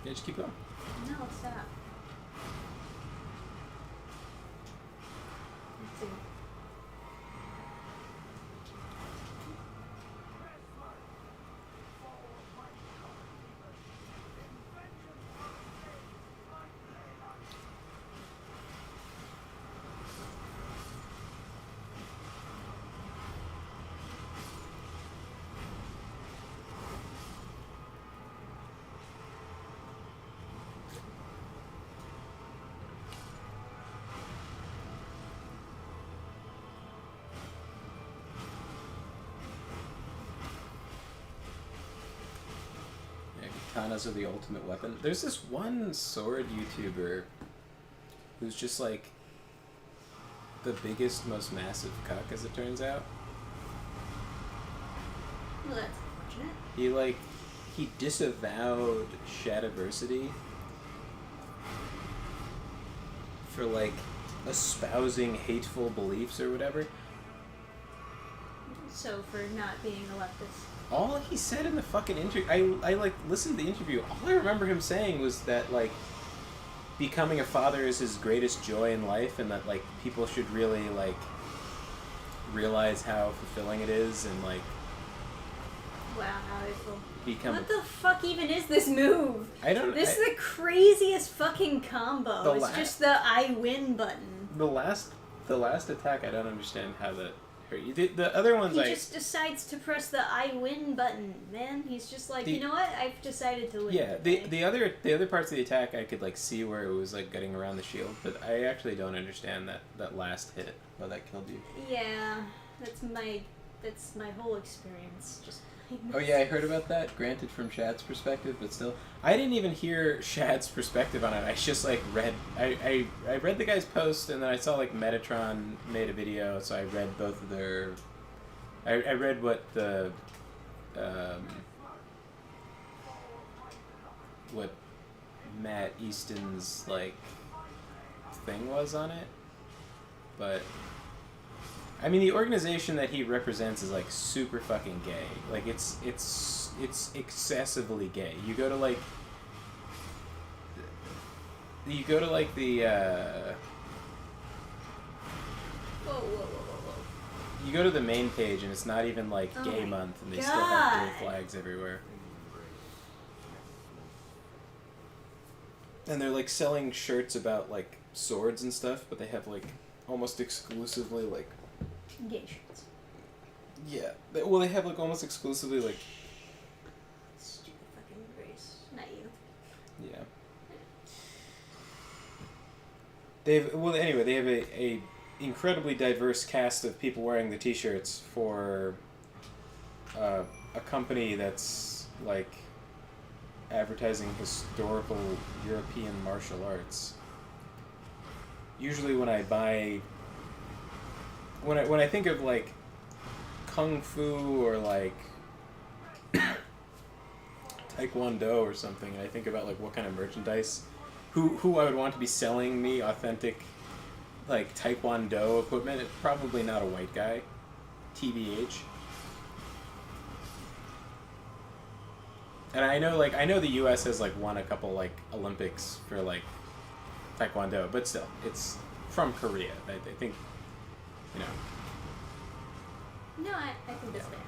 Yeah, just keep going.
No, stop. Let's see.
Katanas are the ultimate weapon. There's this one sword YouTuber who's just like the biggest, most massive cuck, as it turns out.
Well, that's unfortunate.
He disavowed Shadiversity for like espousing hateful beliefs or whatever.
So for not being a leftist.
All he said in the fucking interview, I like listened to the interview. All I remember him saying was that like becoming a father is his greatest joy in life, and that like people should really like realize how fulfilling it is and like
Wow, how I feel.
become.
What the fuck even is this move?
I don't.
This is the craziest fucking combo.
The
It's just the I win button.
the last attack. I don't understand how that hurt you. The other ones
He just decides to press the I win button, man. He's just like, you know what? I've decided to win.
Yeah,
today."
the other parts of the attack I could like see where it was like getting around the shield, but I actually don't understand that last hit. Why that killed you.
Yeah, that's my whole experience. Just.
Oh yeah, I heard about that. Granted, from Shad's perspective, but still, I didn't even hear Shad's perspective on it. I just like read. I read the guy's post, and then I saw like Metatron made a video, so I read both of their. I read what the. What Matt Easton's like thing was on it, but. I mean, the organization that he represents is like super fucking gay. Like it's excessively gay. You go to like the
Whoa.
you go to the main page and it's not even like
Oh
gay
my
month and they still have gay
God.
flags everywhere. And they're like selling shirts about like swords and stuff, but they have like almost exclusively like
Gay shirts.
yeah. Well, they have like almost exclusively like
Stupid fucking race. Not you.
yeah. They have a incredibly diverse cast of people wearing the T-shirts for a company that's like advertising historical European martial arts. Usually, when I buy, when I think of like kung fu or like taekwondo or something, and I think about like what kind of merchandise, who I would want to be selling me authentic like taekwondo equipment. It's probably not a white guy, TBH. And I know the U.S. has like won a couple like Olympics for like taekwondo, but still, it's from Korea. I think, you know.
No, I think that's fair.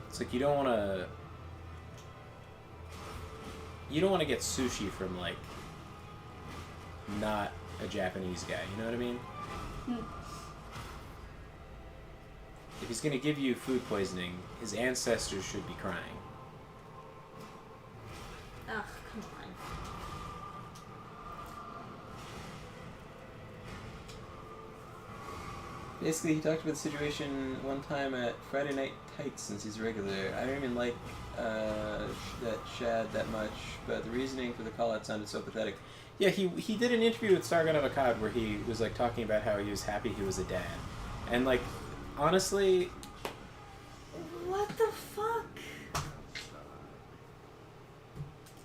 It's like you don't want to get sushi from like not a Japanese guy. You know what I mean? If he's gonna give you food poisoning, his ancestors should be crying.
Ugh, come on.
Basically, he talked about the situation one time at Friday Night Tights since he's a regular. I don't even like that Shad that much, but the reasoning for the call-out sounded so pathetic. Yeah, he did an interview with Sargon of Akkad where he was like talking about how he was happy he was a dad. And like, honestly...
What the fuck?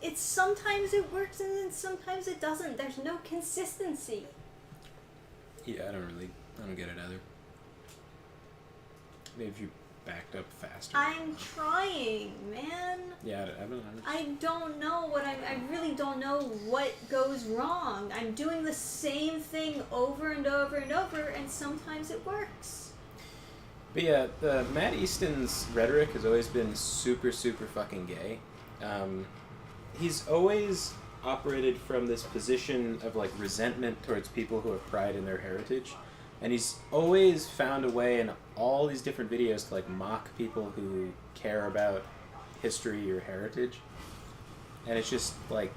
It's sometimes it works and then sometimes it doesn't. There's no consistency.
Yeah, I don't get it either. Maybe if you backed up faster.
I'm trying, man.
Yeah, I don't know.
I don't know I really don't know what goes wrong. I'm doing the same thing over and over and over, and sometimes it works.
But yeah, Matt Easton's rhetoric has always been super, super fucking gay. He's always operated from this position of like resentment towards people who have pride in their heritage. And he's always found a way in all these different videos to like mock people who care about history or heritage. And it's just like,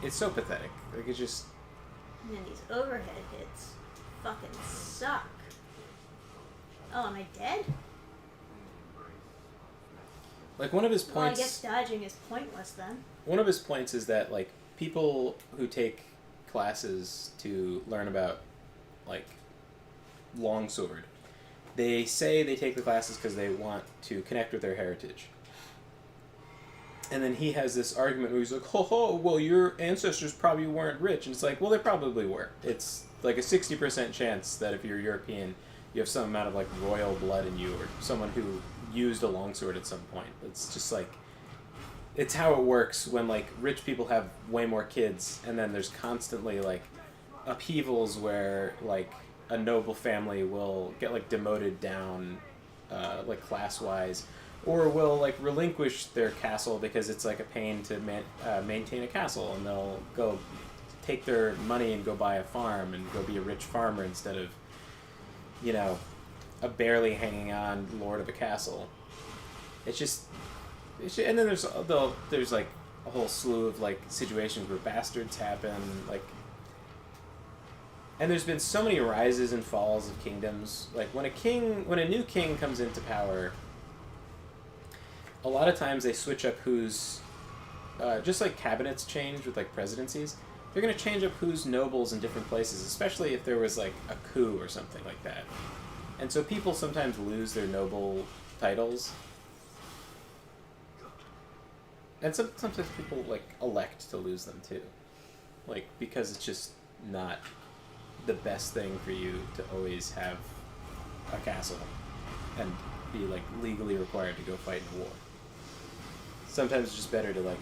it's so pathetic. Like it's just...
And then these overhead hits fucking suck. Oh, am I dead?
Like one of his
Well, I
points...
guess dodging is pointless then.
One of his points is that like people who take classes to learn about like longsword, they say they take the classes because they want to connect with their heritage. And then he has this argument where he's like, well, your ancestors probably weren't rich. And it's like, well, they probably were. It's like a 60% chance that if you're European, you have some amount of like royal blood in you or someone who used a longsword at some point. It's just like, it's how it works when like rich people have way more kids and then there's constantly like upheavals where like a noble family will get like demoted down, like class wise, or will like relinquish their castle because it's like a pain to maintain a castle, and they'll go take their money and go buy a farm and go be a rich farmer instead of, you know, a barely hanging on lord of a castle. It's just, and then there's like a whole slew of like situations where bastards happen, like, and there's been so many rises and falls of kingdoms. Like when a new king comes into power, a lot of times they switch up who's, just like cabinets change with like presidencies. They're going to change up who's nobles in different places, especially if there was like a coup or something like that. And so people sometimes lose their noble titles. And sometimes people like elect to lose them too. Like, because it's just not the best thing for you to always have a castle and be like legally required to go fight in a war. Sometimes it's just better to like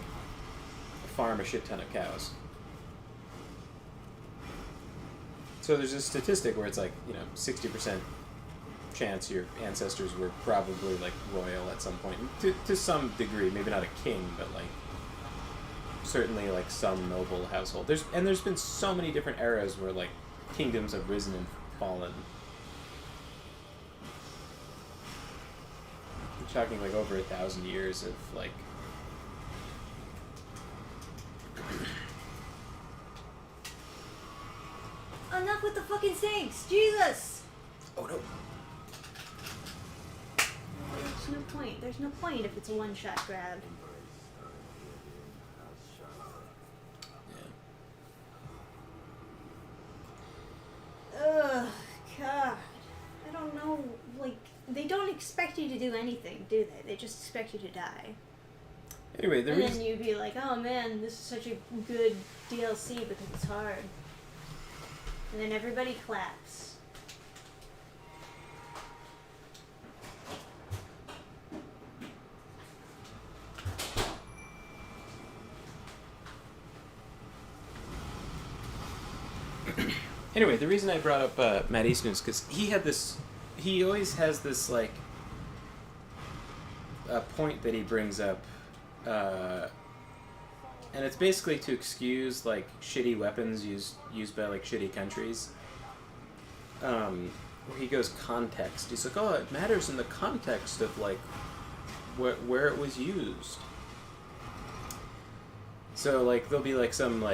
farm a shit ton of cows. So there's a statistic where it's like, 60% chance your ancestors were probably like royal at some point, to some degree, maybe not a king, but like certainly like some noble household. There's been so many different eras where like kingdoms have risen and fallen. We're talking like over 1,000 years of like
Enough with the fucking sinks! Jesus!
oh no.
There's no point. There's no point if it's a one-shot grab. Ugh, God. I don't know, like, they don't expect you to do anything, do they? They just expect you to die.
Anyway,
And then you'd be like, oh man, this is such a good DLC because it's hard. And then everybody claps.
Anyway, the reason I brought up Matt Easton is because he always has this, like, a point that he brings up, and it's basically to excuse, like, shitty weapons used by, like, shitty countries. Where he goes context. He's like, oh, it matters in the context of, like, where it was used. So, like, there'll be, like, some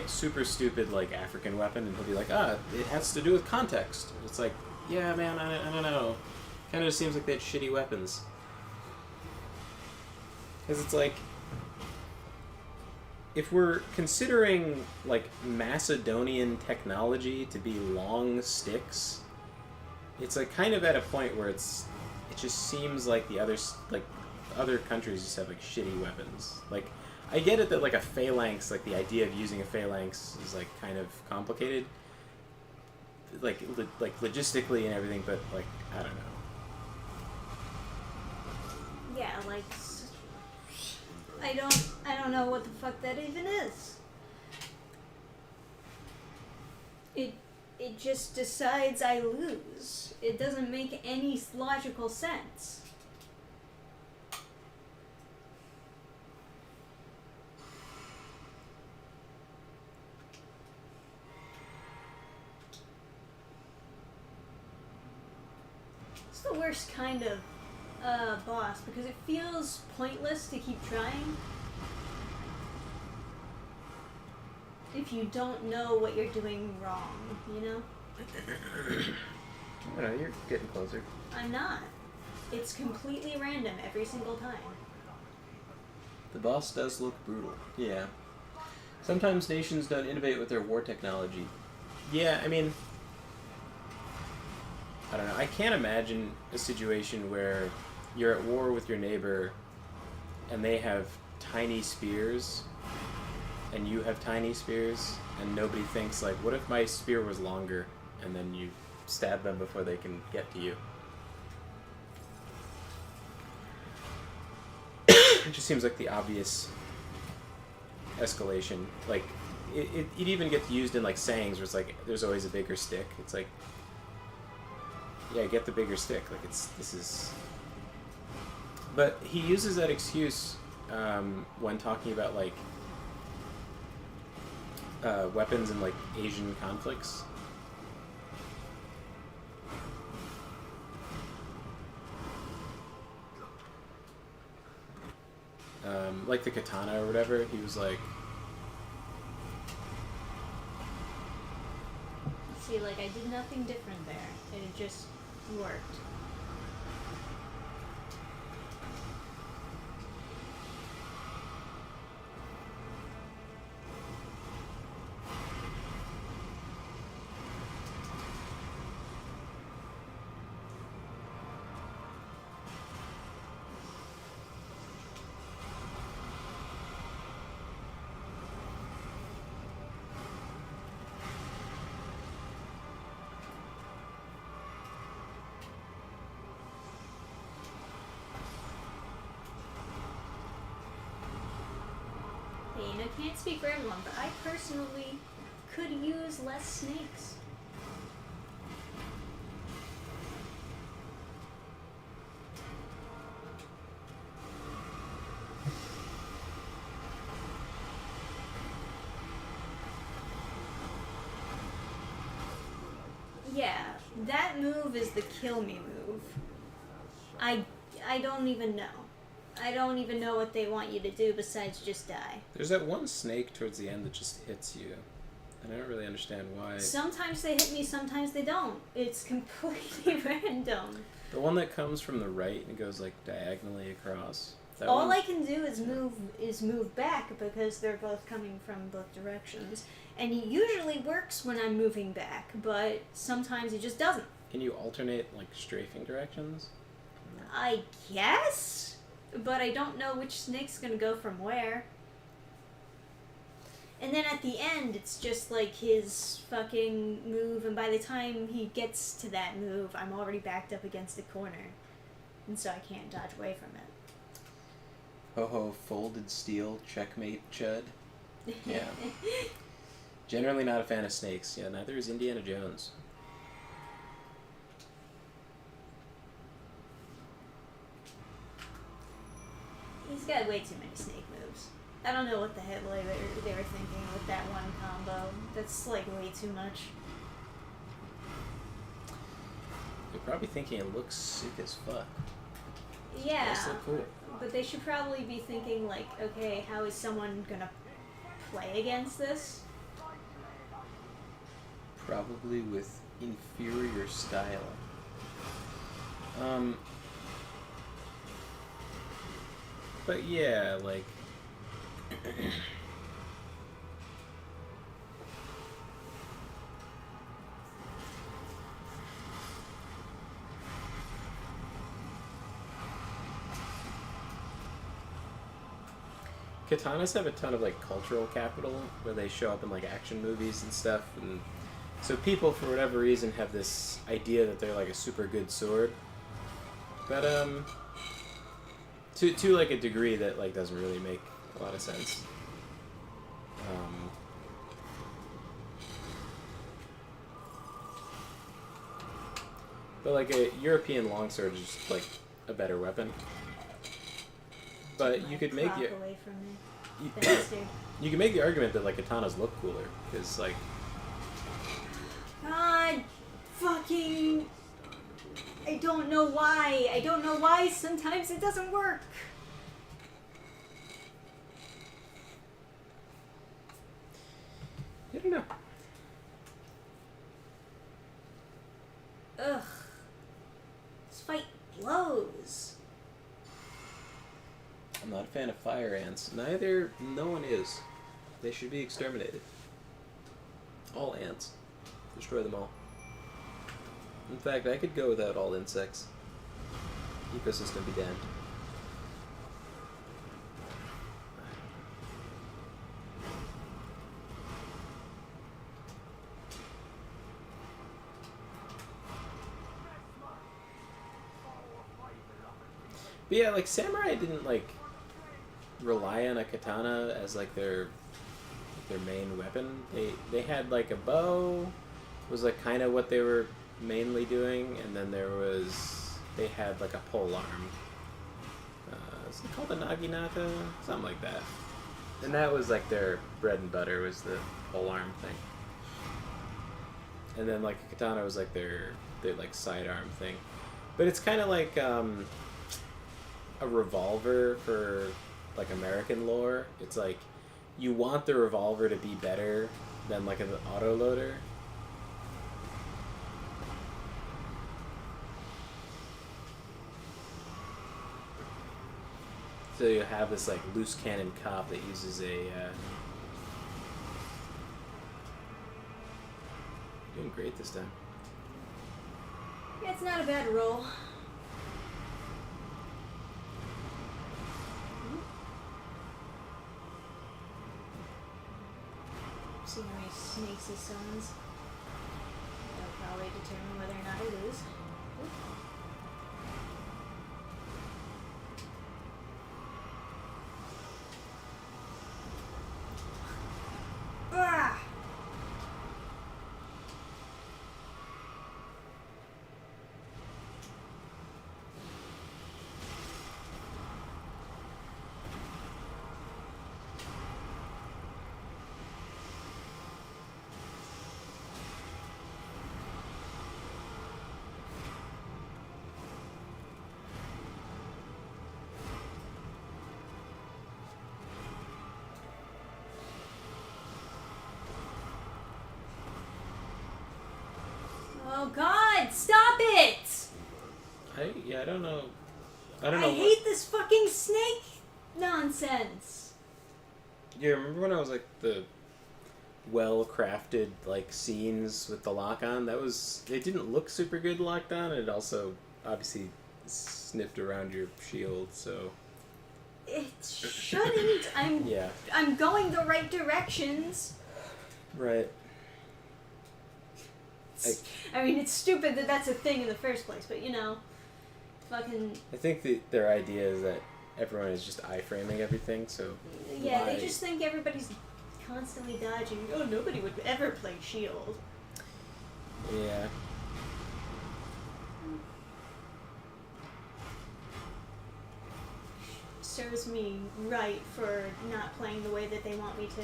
super stupid, like, African weapon, and he'll be like, it has to do with context. It's like, yeah, man, I don't know. Kind of just seems like they had shitty weapons. Because it's like, if we're considering, like, Macedonian technology to be long sticks, it's, like, kind of at a point where it just seems like the other countries just have, like, shitty weapons. Like, I get it that, like, a phalanx, like, the idea of using a phalanx is, like, kind of complicated, like logistically and everything, but, like, I don't know.
Yeah, like, I don't know what the fuck that even is. It just decides I lose. It doesn't make any logical sense. It's the worst kind of boss because it feels pointless to keep trying if you don't know what you're doing wrong, you know?
I don't know, you're getting closer.
I'm not. It's completely random every single time.
The boss does look brutal. Yeah. Sometimes nations don't innovate with their war technology. Yeah, I mean, I don't know. I can't imagine a situation where you're at war with your neighbor and they have tiny spears and you have tiny spears and nobody thinks, like, what if my spear was longer, and then you stab them before they can get to you. It just seems like the obvious escalation. Like, it even gets used in like sayings where it's like there's always a bigger stick. It's like, yeah, get the bigger stick. Like this is. But he uses that excuse when talking about like weapons in like Asian conflicts. Like the katana or whatever, he was like,
See, like, I did nothing different there. It just worked. Hey, I can't speak for everyone, but I personally could use less snakes. Yeah, that move is the kill me move. I don't even know. I don't even know what they want you to do besides just die.
there's that one snake towards the end that just hits you, and I don't really understand why.
Sometimes they hit me, sometimes they don't. It's completely random.
The one that comes from the right and goes like diagonally across. That
All
one?
I can do is move back because they're both coming from both directions. And it usually works when I'm moving back, but sometimes it just doesn't.
Can you alternate like strafing directions?
I guess? But I don't know which snake's gonna go from where. And then at the end, it's just like his fucking move, and by the time he gets to that move, I'm already backed up against the corner. And so I can't dodge away from it.
Ho ho, folded steel, checkmate, chud. Yeah. Generally not a fan of snakes. Yeah, neither is Indiana Jones.
He's got way too many snake moves. I don't know what the hell they were thinking with that one combo. That's like way too much.
You're probably thinking it looks sick as fuck.
Yeah,
That's so cool.
but they should probably be thinking like, okay, how is someone gonna play against this?
Probably with inferior style. But yeah, like katanas have a ton of like cultural capital where they show up in like action movies and stuff, and so people for whatever reason have this idea that they're like a super good sword. But to like a degree that like doesn't really make a lot of sense. But like a European longsword is just like a better weapon. But you could make
Clock
it.
away from me.
You,
Bastard.
you can make the argument that like katanas look cooler because like
God, fucking. I don't know why. I don't know why sometimes it doesn't work.
I don't know.
Ugh. This fight blows.
I'm not a fan of fire ants. No one is. They should be exterminated. All ants. Destroy them all. In fact, I could go without all insects. Ecosystem be damned. But yeah, like samurai didn't like rely on a katana as like their their main weapon. They had like a bow, was like kind of what they were mainly doing, and then they had like a pole arm. Is it called a naginata? Something like that. And that was like their bread and butter, was the pole arm thing. And then like a katana was like their like sidearm thing. But it's kind of like a revolver for like American lore. It's like you want the revolver to be better than like an autoloader. So you have this like loose cannon cop that uses a doing great this time.
Yeah, it's not a bad roll. See how many snakes he summons. That'll probably determine whether or not I lose. Ah! Oh God! Stop it!
I don't know. I
I hate this fucking snake nonsense.
Yeah, remember when I was like the well-crafted like scenes with the lock-on? It didn't look super good locked on, and it also obviously sniffed around your shield, so
It shouldn't.
yeah.
I'm going the right directions.
Right.
I mean, it's stupid that that's a thing in the first place, but you know, fucking
I think their idea is that everyone is just iframing everything, so
yeah,
why-
they just think everybody's constantly dodging. Oh, nobody would ever play Shield.
Yeah.
Serves me right for not playing the way that they want me to.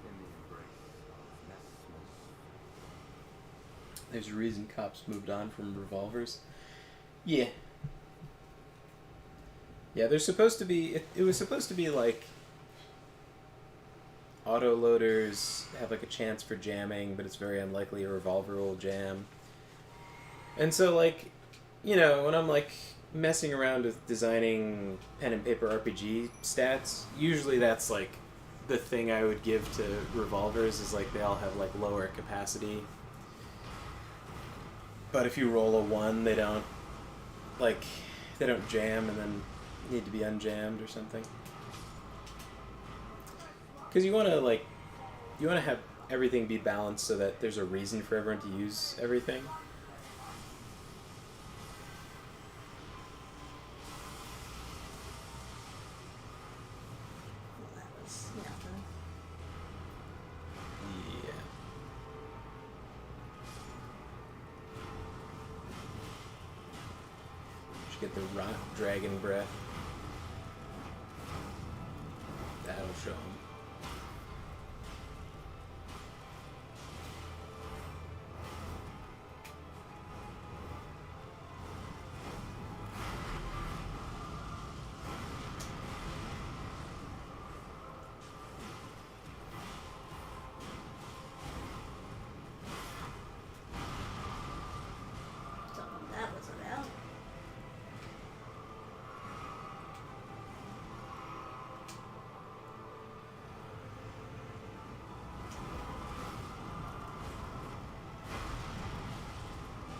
In the embrace of Nesmus.
There's a reason cops moved on from revolvers. Yeah. Yeah, there's supposed to be... It was supposed to be like... Autoloaders have like a chance for jamming, but it's very unlikely a revolver will jam. And so like, you know, when I'm like messing around with designing pen and paper RPG stats, usually that's like the thing I would give to revolvers is like they all have like lower capacity. But if you roll a 1, they don't jam and then need to be unjammed or something. Because you want to have everything be balanced so that there's a reason for everyone to use everything.
Well, that was nothing.
Yeah. Should get the rock dragon breath. That'll show him.
Don't know what that was about.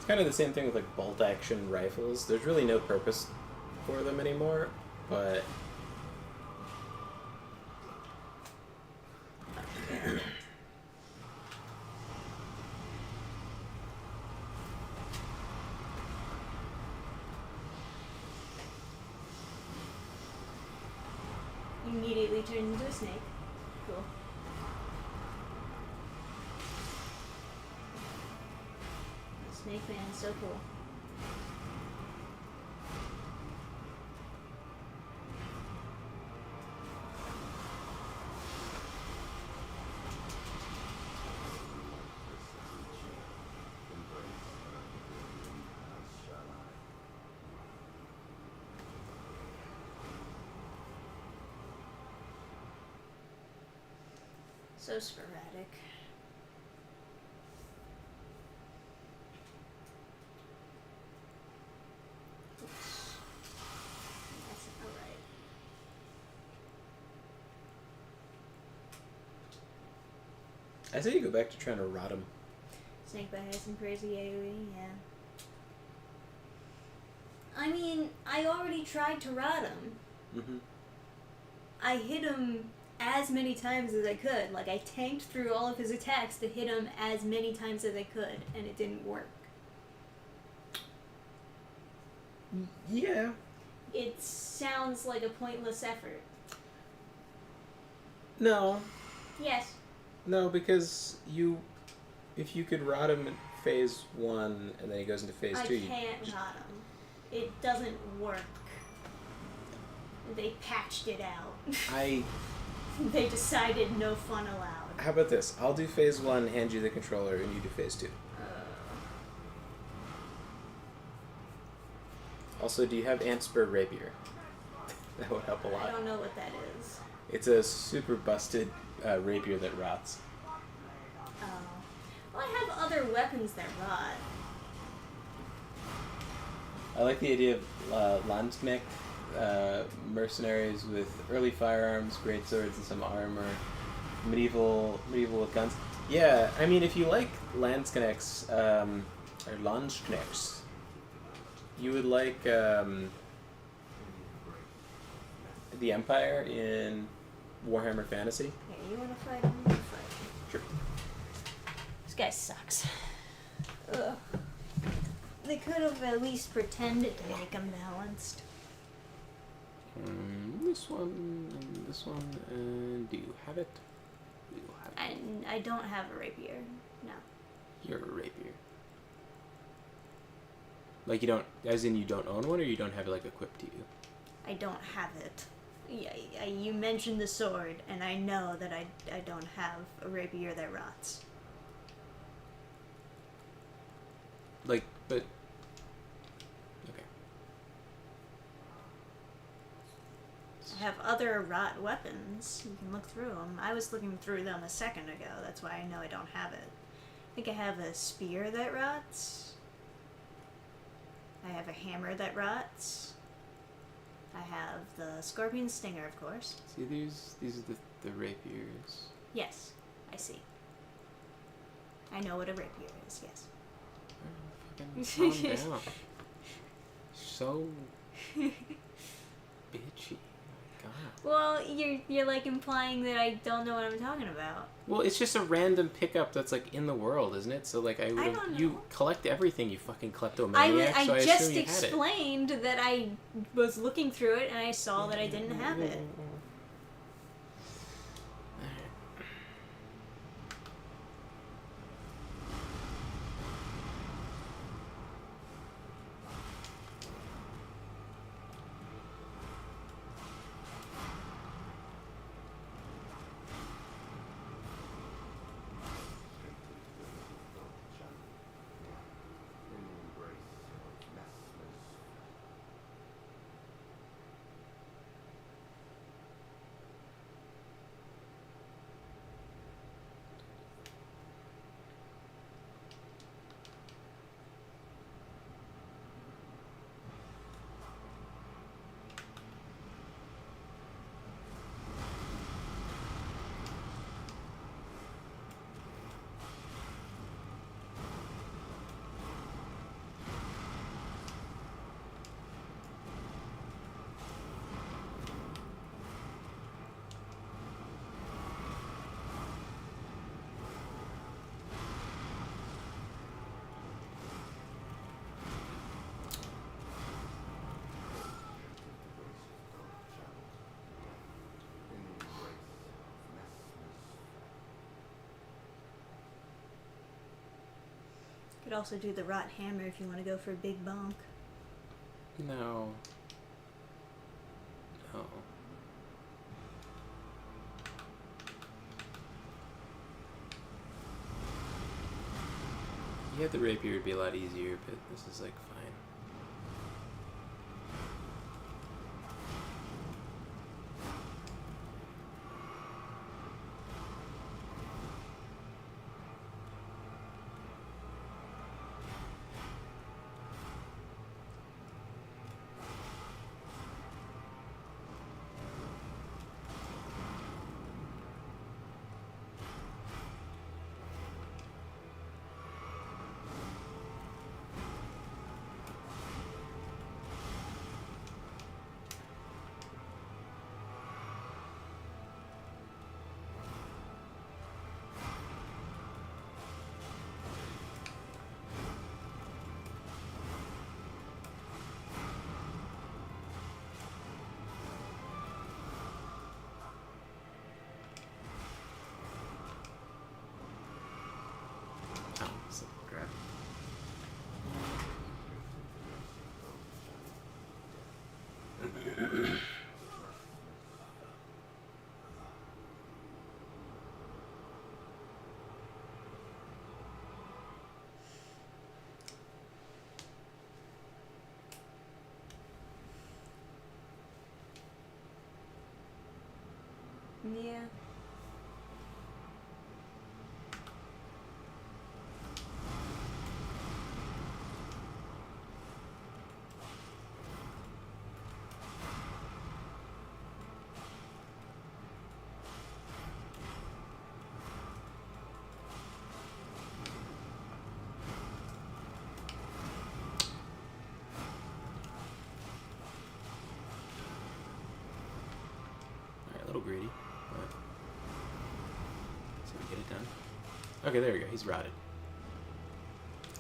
It's kind of the same thing with like bolt action rifles. There's really no purpose for them anymore, but
You immediately turn into a snake. Cool. Snake man, so cool. So sporadic. Oops. That's not right.
I say you go back to trying to rot him.
Snakebite has some crazy AoE, yeah. I mean, I already tried to rot him.
Mm-hmm.
I hit him as many times as I could. Like, I tanked through all of his attacks to hit him as many times as I could, and it didn't work.
Yeah.
It sounds like a pointless effort.
No.
Yes.
No, because if you could rot him in phase 1 and then he goes into phase 2,
I can't rot him. It doesn't work. They patched it out. They decided no fun allowed.
How about this? I'll do phase 1, hand you the controller, and you do phase 2. Also, do you have Antspur Rapier? That would help a lot.
I don't know what that is.
It's a super busted rapier that rots.
Oh. Well, I have other weapons that rot.
I like the idea of Landsknecht mercenaries with early firearms, great swords, and some armor. Medieval guns. Yeah, I mean, if you like Landsknechts, or Landsknechts, you would like the Empire in Warhammer Fantasy.
Okay, you wanna fight him? You fight him.
Sure.
This guy sucks. Ugh. They could have at least pretended to make him balanced.
This one, and this one, and do you have it? You have it.
I don't have a rapier. No.
You're a rapier. Like you don't, as in you don't own one, or you don't have it like equipped to you?
I don't have it. Yeah, you mentioned the sword, and I know that I don't have a rapier that rots.
Like, but okay.
I have other rot weapons. You can look through them. I was looking through them a second ago. That's why I know I don't have it. I think I have a spear that rots. I have a hammer that rots. I have the scorpion stinger, of course.
See, these are the rapiers.
Yes, I see. I know what a rapier is, yes.
Fucking calm down. So bitchy. My God.
Well, you're like implying that I don't know what I'm talking about.
Well, it's just a random pickup that's like in the world, isn't it? So like I would
don't know.
you collect everything, you fucking kleptomaniac.
I
so I
just
assume you had it.
explained that I was looking through it and I saw that I didn't have it.
In the embrace of mesmerism.
Could also do the rot hammer if you want to go for a big bonk.
No. No. You had the rapier, it'd be a lot easier, but this is like fine. Oh, so grab.
Yeah.
Alright, a little greedy, but so we get it done. Okay, there we go. He's rotted.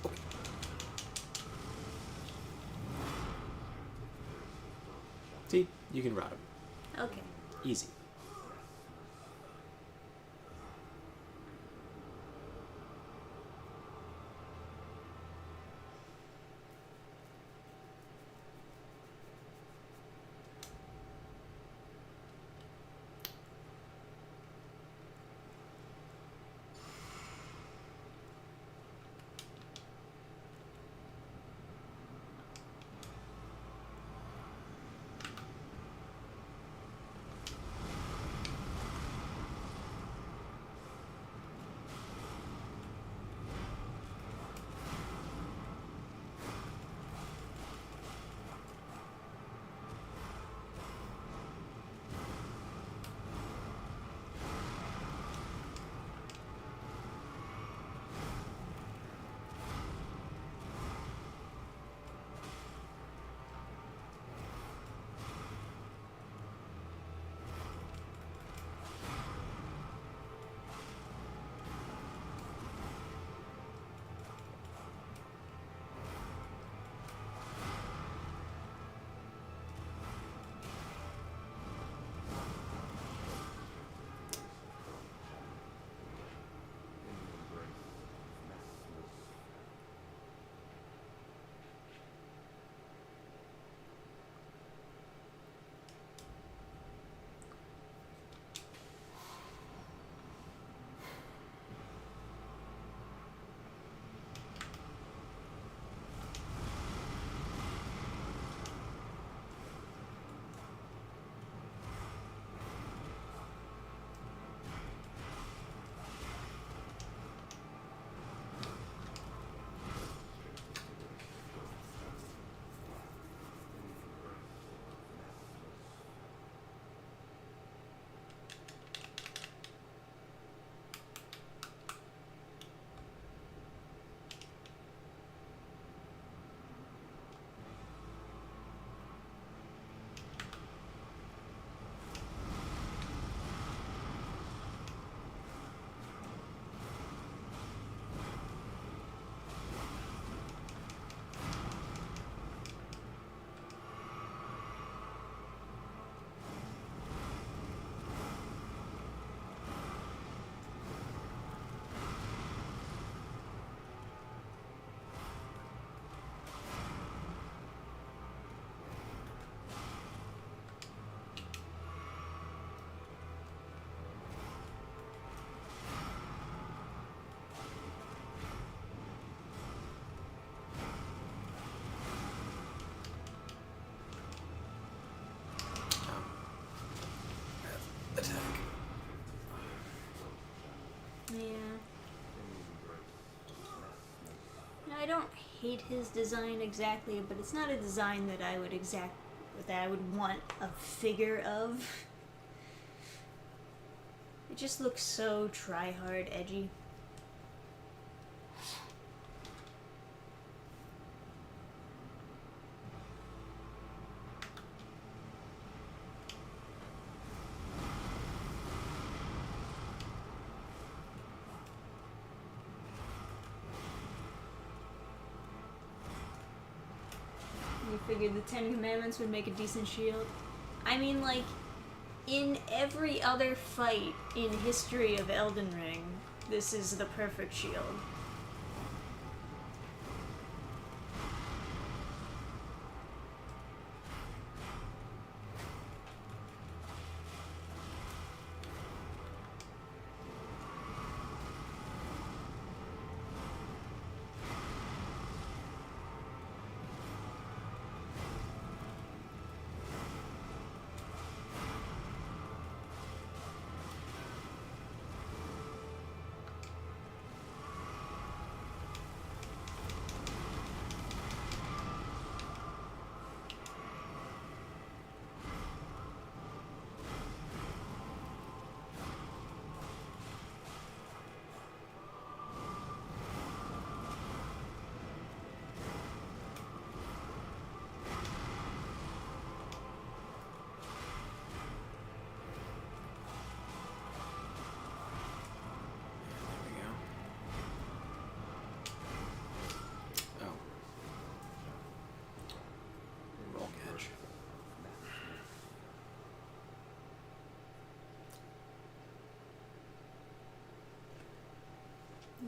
Okay. See, you can rot him.
Okay.
Easy.
I don't hate his design exactly, but it's not a design that I would want a figure of. It just looks so try-hard edgy. You figured the Ten Commandments would make a decent shield? I mean, like, in every other fight in history of Elden Ring, this is the perfect shield.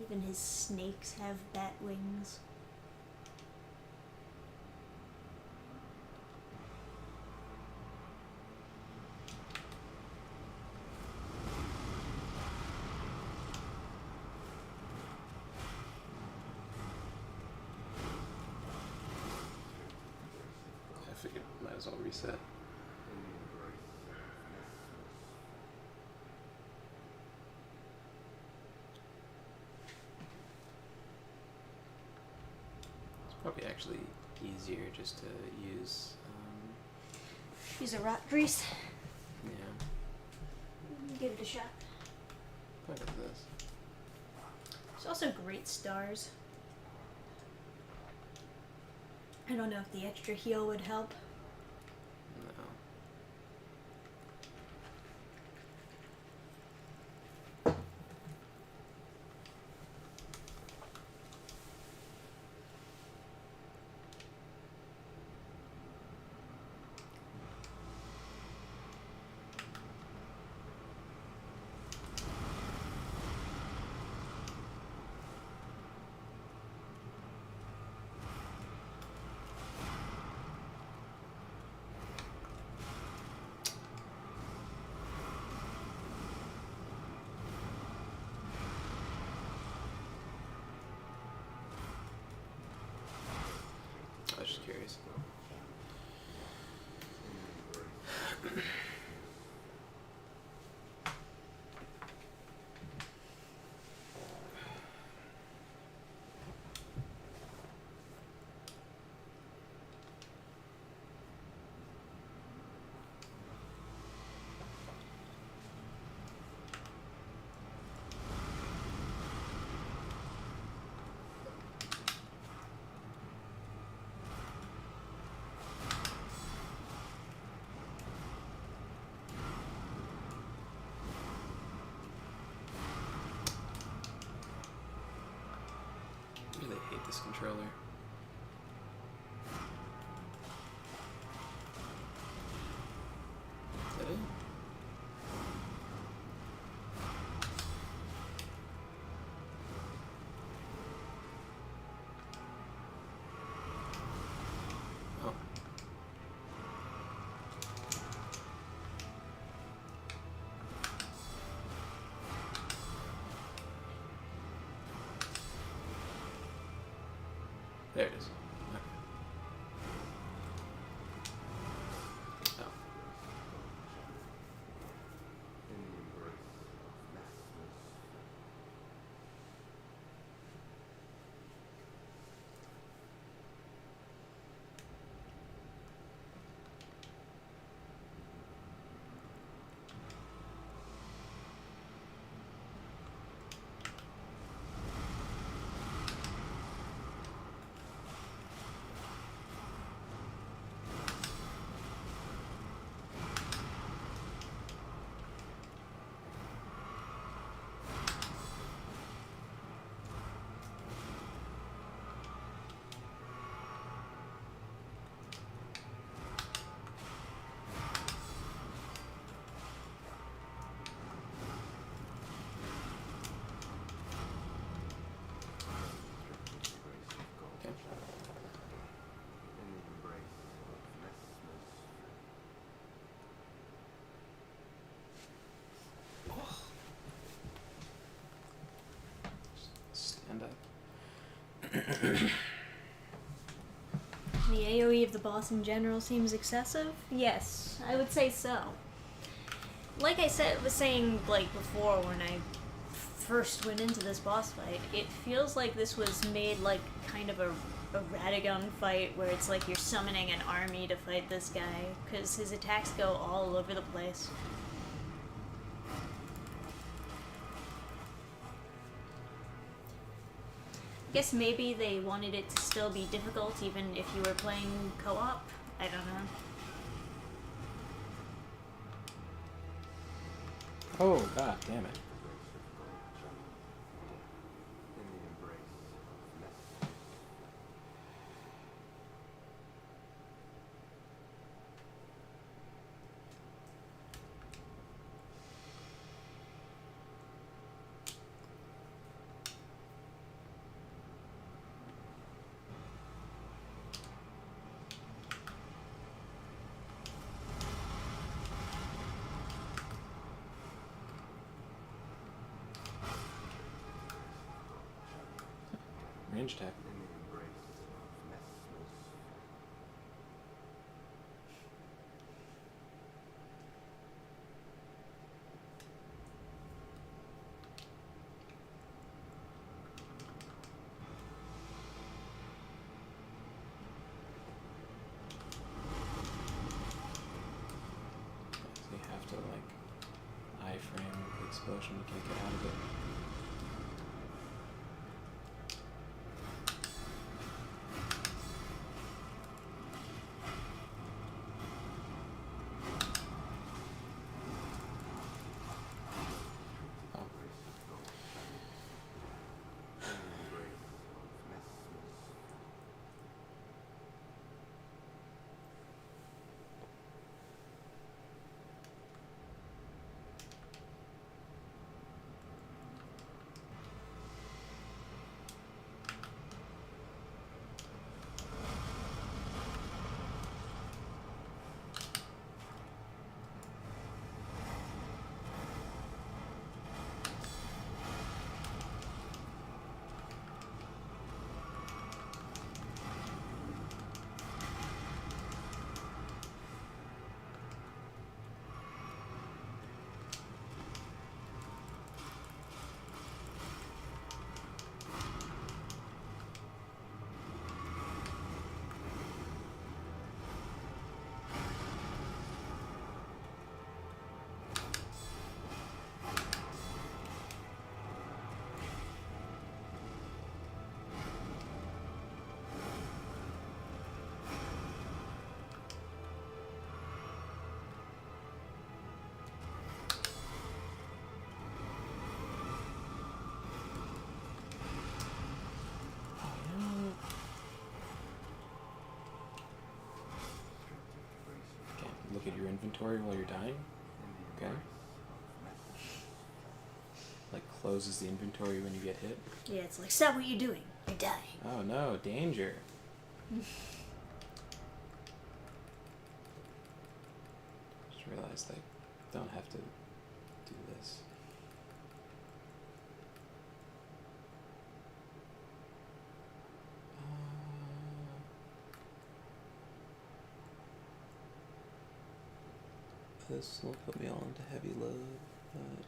Even his snakes have bat wings.
I figured might as well reset. Probably actually easier just to use.
Use a rot grease.
Yeah.
Give it a shot.
Look at this.
There's also great stars. I don't know if the extra heal would help.
No. I was just curious. I really hate this controller. Is that it? Oh. There it is. Okay. Oh.
In the embrace of vastness.
The AoE of the boss in general seems excessive? Yes, I would say so. Like I was saying like before when I first went into this boss fight, it feels like this was made like kind of a Radagon fight where it's like you're summoning an army to fight this guy, because his attacks go all over the place. I guess maybe they wanted it to still be difficult even if you were playing co-op. I don't know.
Oh, god damn it.
In the embrace of mess.
Range attack.
In the embrace of messness.
So you have to like iframe the explosion, you can't get out of it. Oh.
In the embrace of messness.
Okay, look at your inventory while you're dying.
In the
Okay.
embrace of messness.
Like closes the inventory when you get hit.
Yeah, it's like, stop what you're doing. You're dying.
Oh no, danger. Just realized I don't have to do this. This will put me all into heavy load, but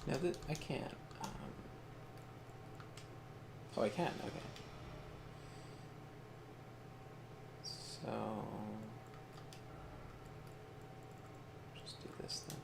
now that I can't. Oh, I can. Okay. So just do this then.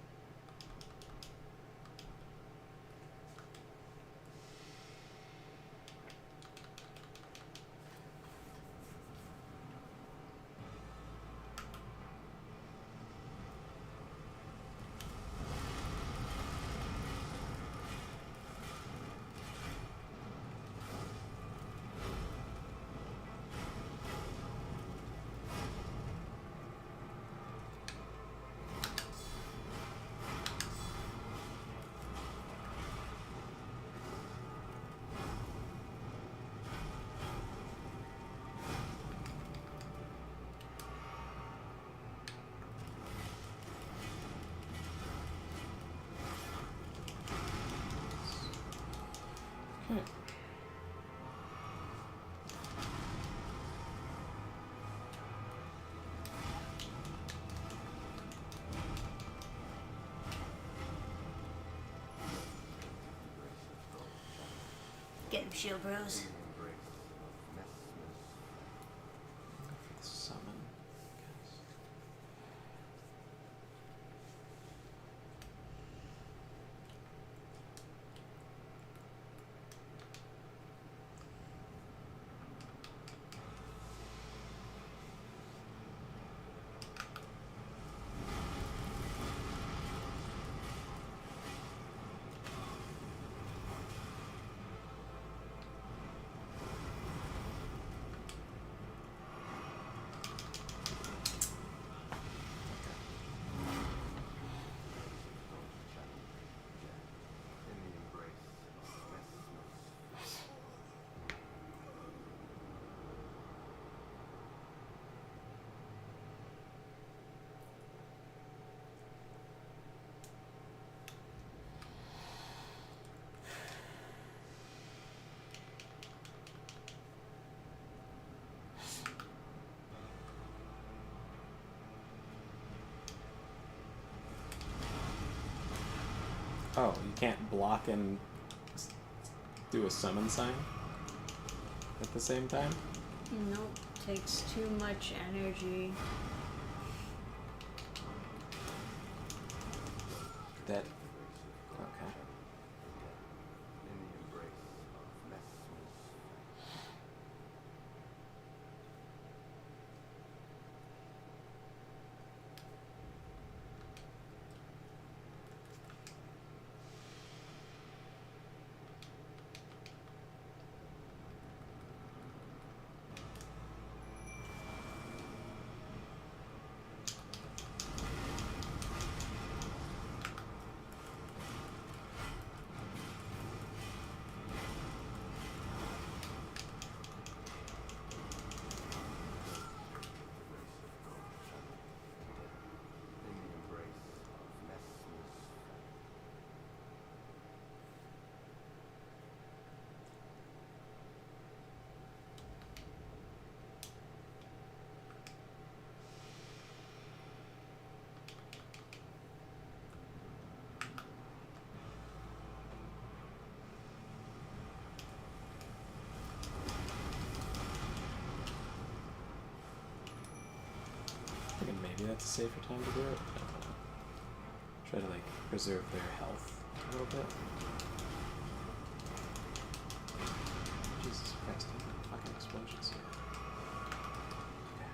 Get him, Shield Bros.
In the embrace of mesmerism.
Go for the summon, I guess.
In the embrace of mesmerism.
Oh, you can't block and do a summon sign at the same time?
Nope, takes too much energy.
That. Okay.
In the embrace of mesmerism. In the embrace of mesmerism.
Thinking maybe that's a safer time to do it. I don't know. Try to like preserve their health a little bit. Jesus Christ, how many fucking explosions here? Okay.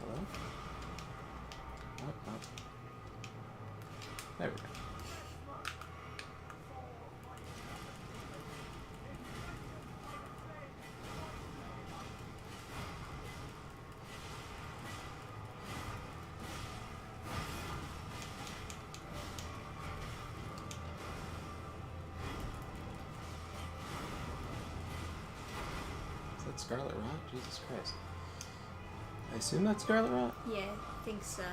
Hello? Oh, oh. There we go. Is that Scarlet Rot? Jesus Christ. I assume that's Scarlet Rot?
Yeah, I think so.
I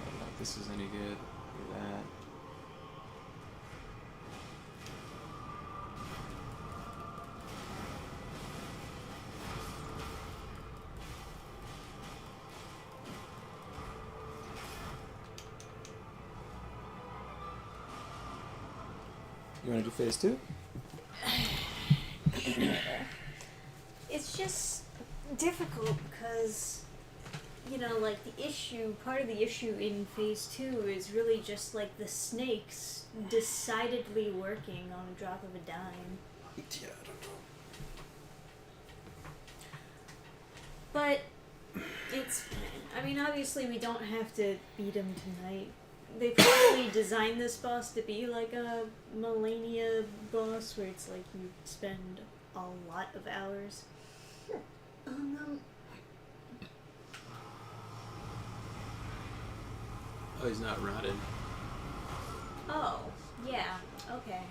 don't know if this is any good. Do that. You want to do phase 2?
It's just difficult because, you know, like part of the issue in phase 2 is really just like the snakes decidedly working on a drop of a dime.
Yeah, I don't know.
But it's, I mean, obviously we don't have to beat him tonight. They probably designed this boss to be like a Millennia boss where it's like you spend a lot of hours on them.
Oh, he's not rotted.
Oh, yeah, okay.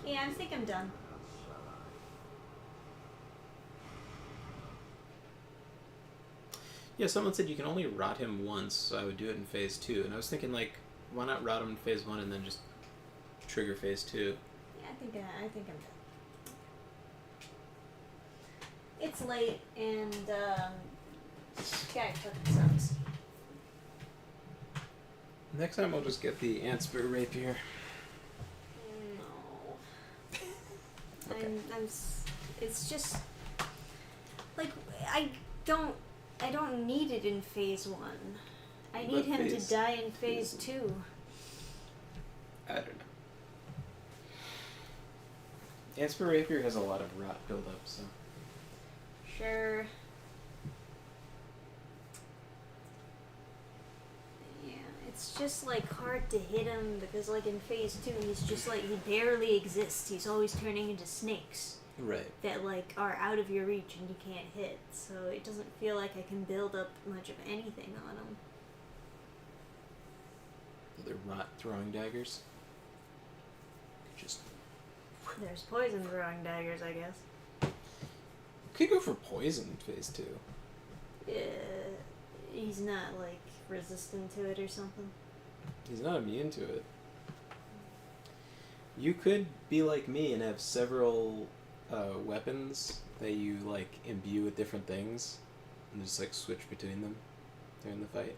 Yeah, I think I'm done.
Yeah, someone said you can only rot him once, so I would do it in phase 2. And I was thinking, like, why not rot him in phase 1 and then just trigger phase 2?
Yeah, I think I'm done. It's late and guy fucking sucks.
Next time I'll just get the Antspur rapier.
No.
Okay.
It's just like I don't need it in phase 1. I need
But
him to
phase-
die in phase 2.
I don't know. Antspur rapier has a lot of rot buildup, so.
Sure. Yeah, it's just like hard to hit him because like in phase 2 he's just like he barely exists. He's always turning into snakes
Right.
that like are out of your reach and you can't hit. So it doesn't feel like I can build up much of anything on him.
They're rot throwing daggers. Just
There's poison throwing daggers, I guess.
could go for poison in phase 2.
He's not like resistant to it or something.
He's not immune to it. You could be like me and have several weapons that you like imbue with different things, and just like switch between them during the fight.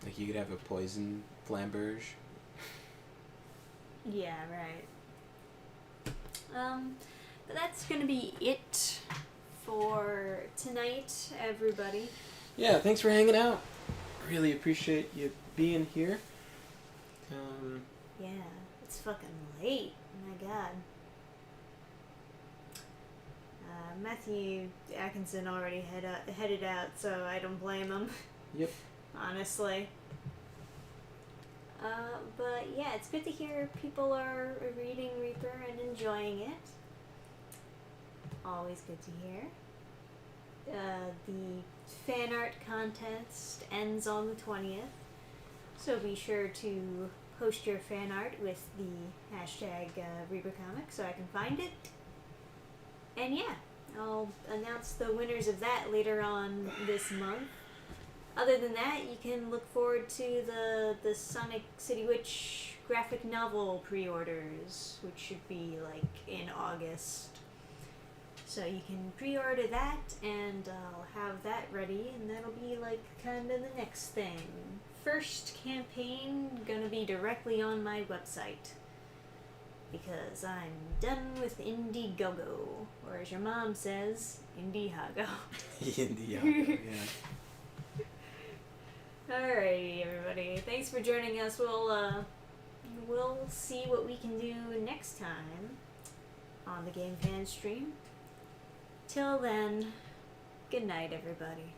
Like you could have a poison flamberge.
Yeah, right. But that's gonna be it for tonight, everybody.
Yeah, thanks for hanging out. Really appreciate you being here.
Yeah, it's fucking late. My god. Matthew Atkinson already headed out, so I don't blame him.
Yep.
Honestly. But yeah, it's good to hear people are reading Reaper and enjoying it. Always good to hear. The fan art contest ends on the 20th, so be sure to post your fan art with the hashtag Reaper Comics so I can find it. And yeah, I'll announce the winners of that later on this month. Other than that, you can look forward to the Sonic City Witch graphic novel pre-orders, which should be like in August. So you can pre-order that, and I'll have that ready, and that'll be like kind of the next thing. First campaign gonna be directly on my website, because I'm done with Indiegogo, or as your mom says, Indiehago.
Indiehago, yeah.
Alrighty, everybody. Thanks for joining us. We'll see what we can do next time on the Game Fan stream. Till then, good night, everybody.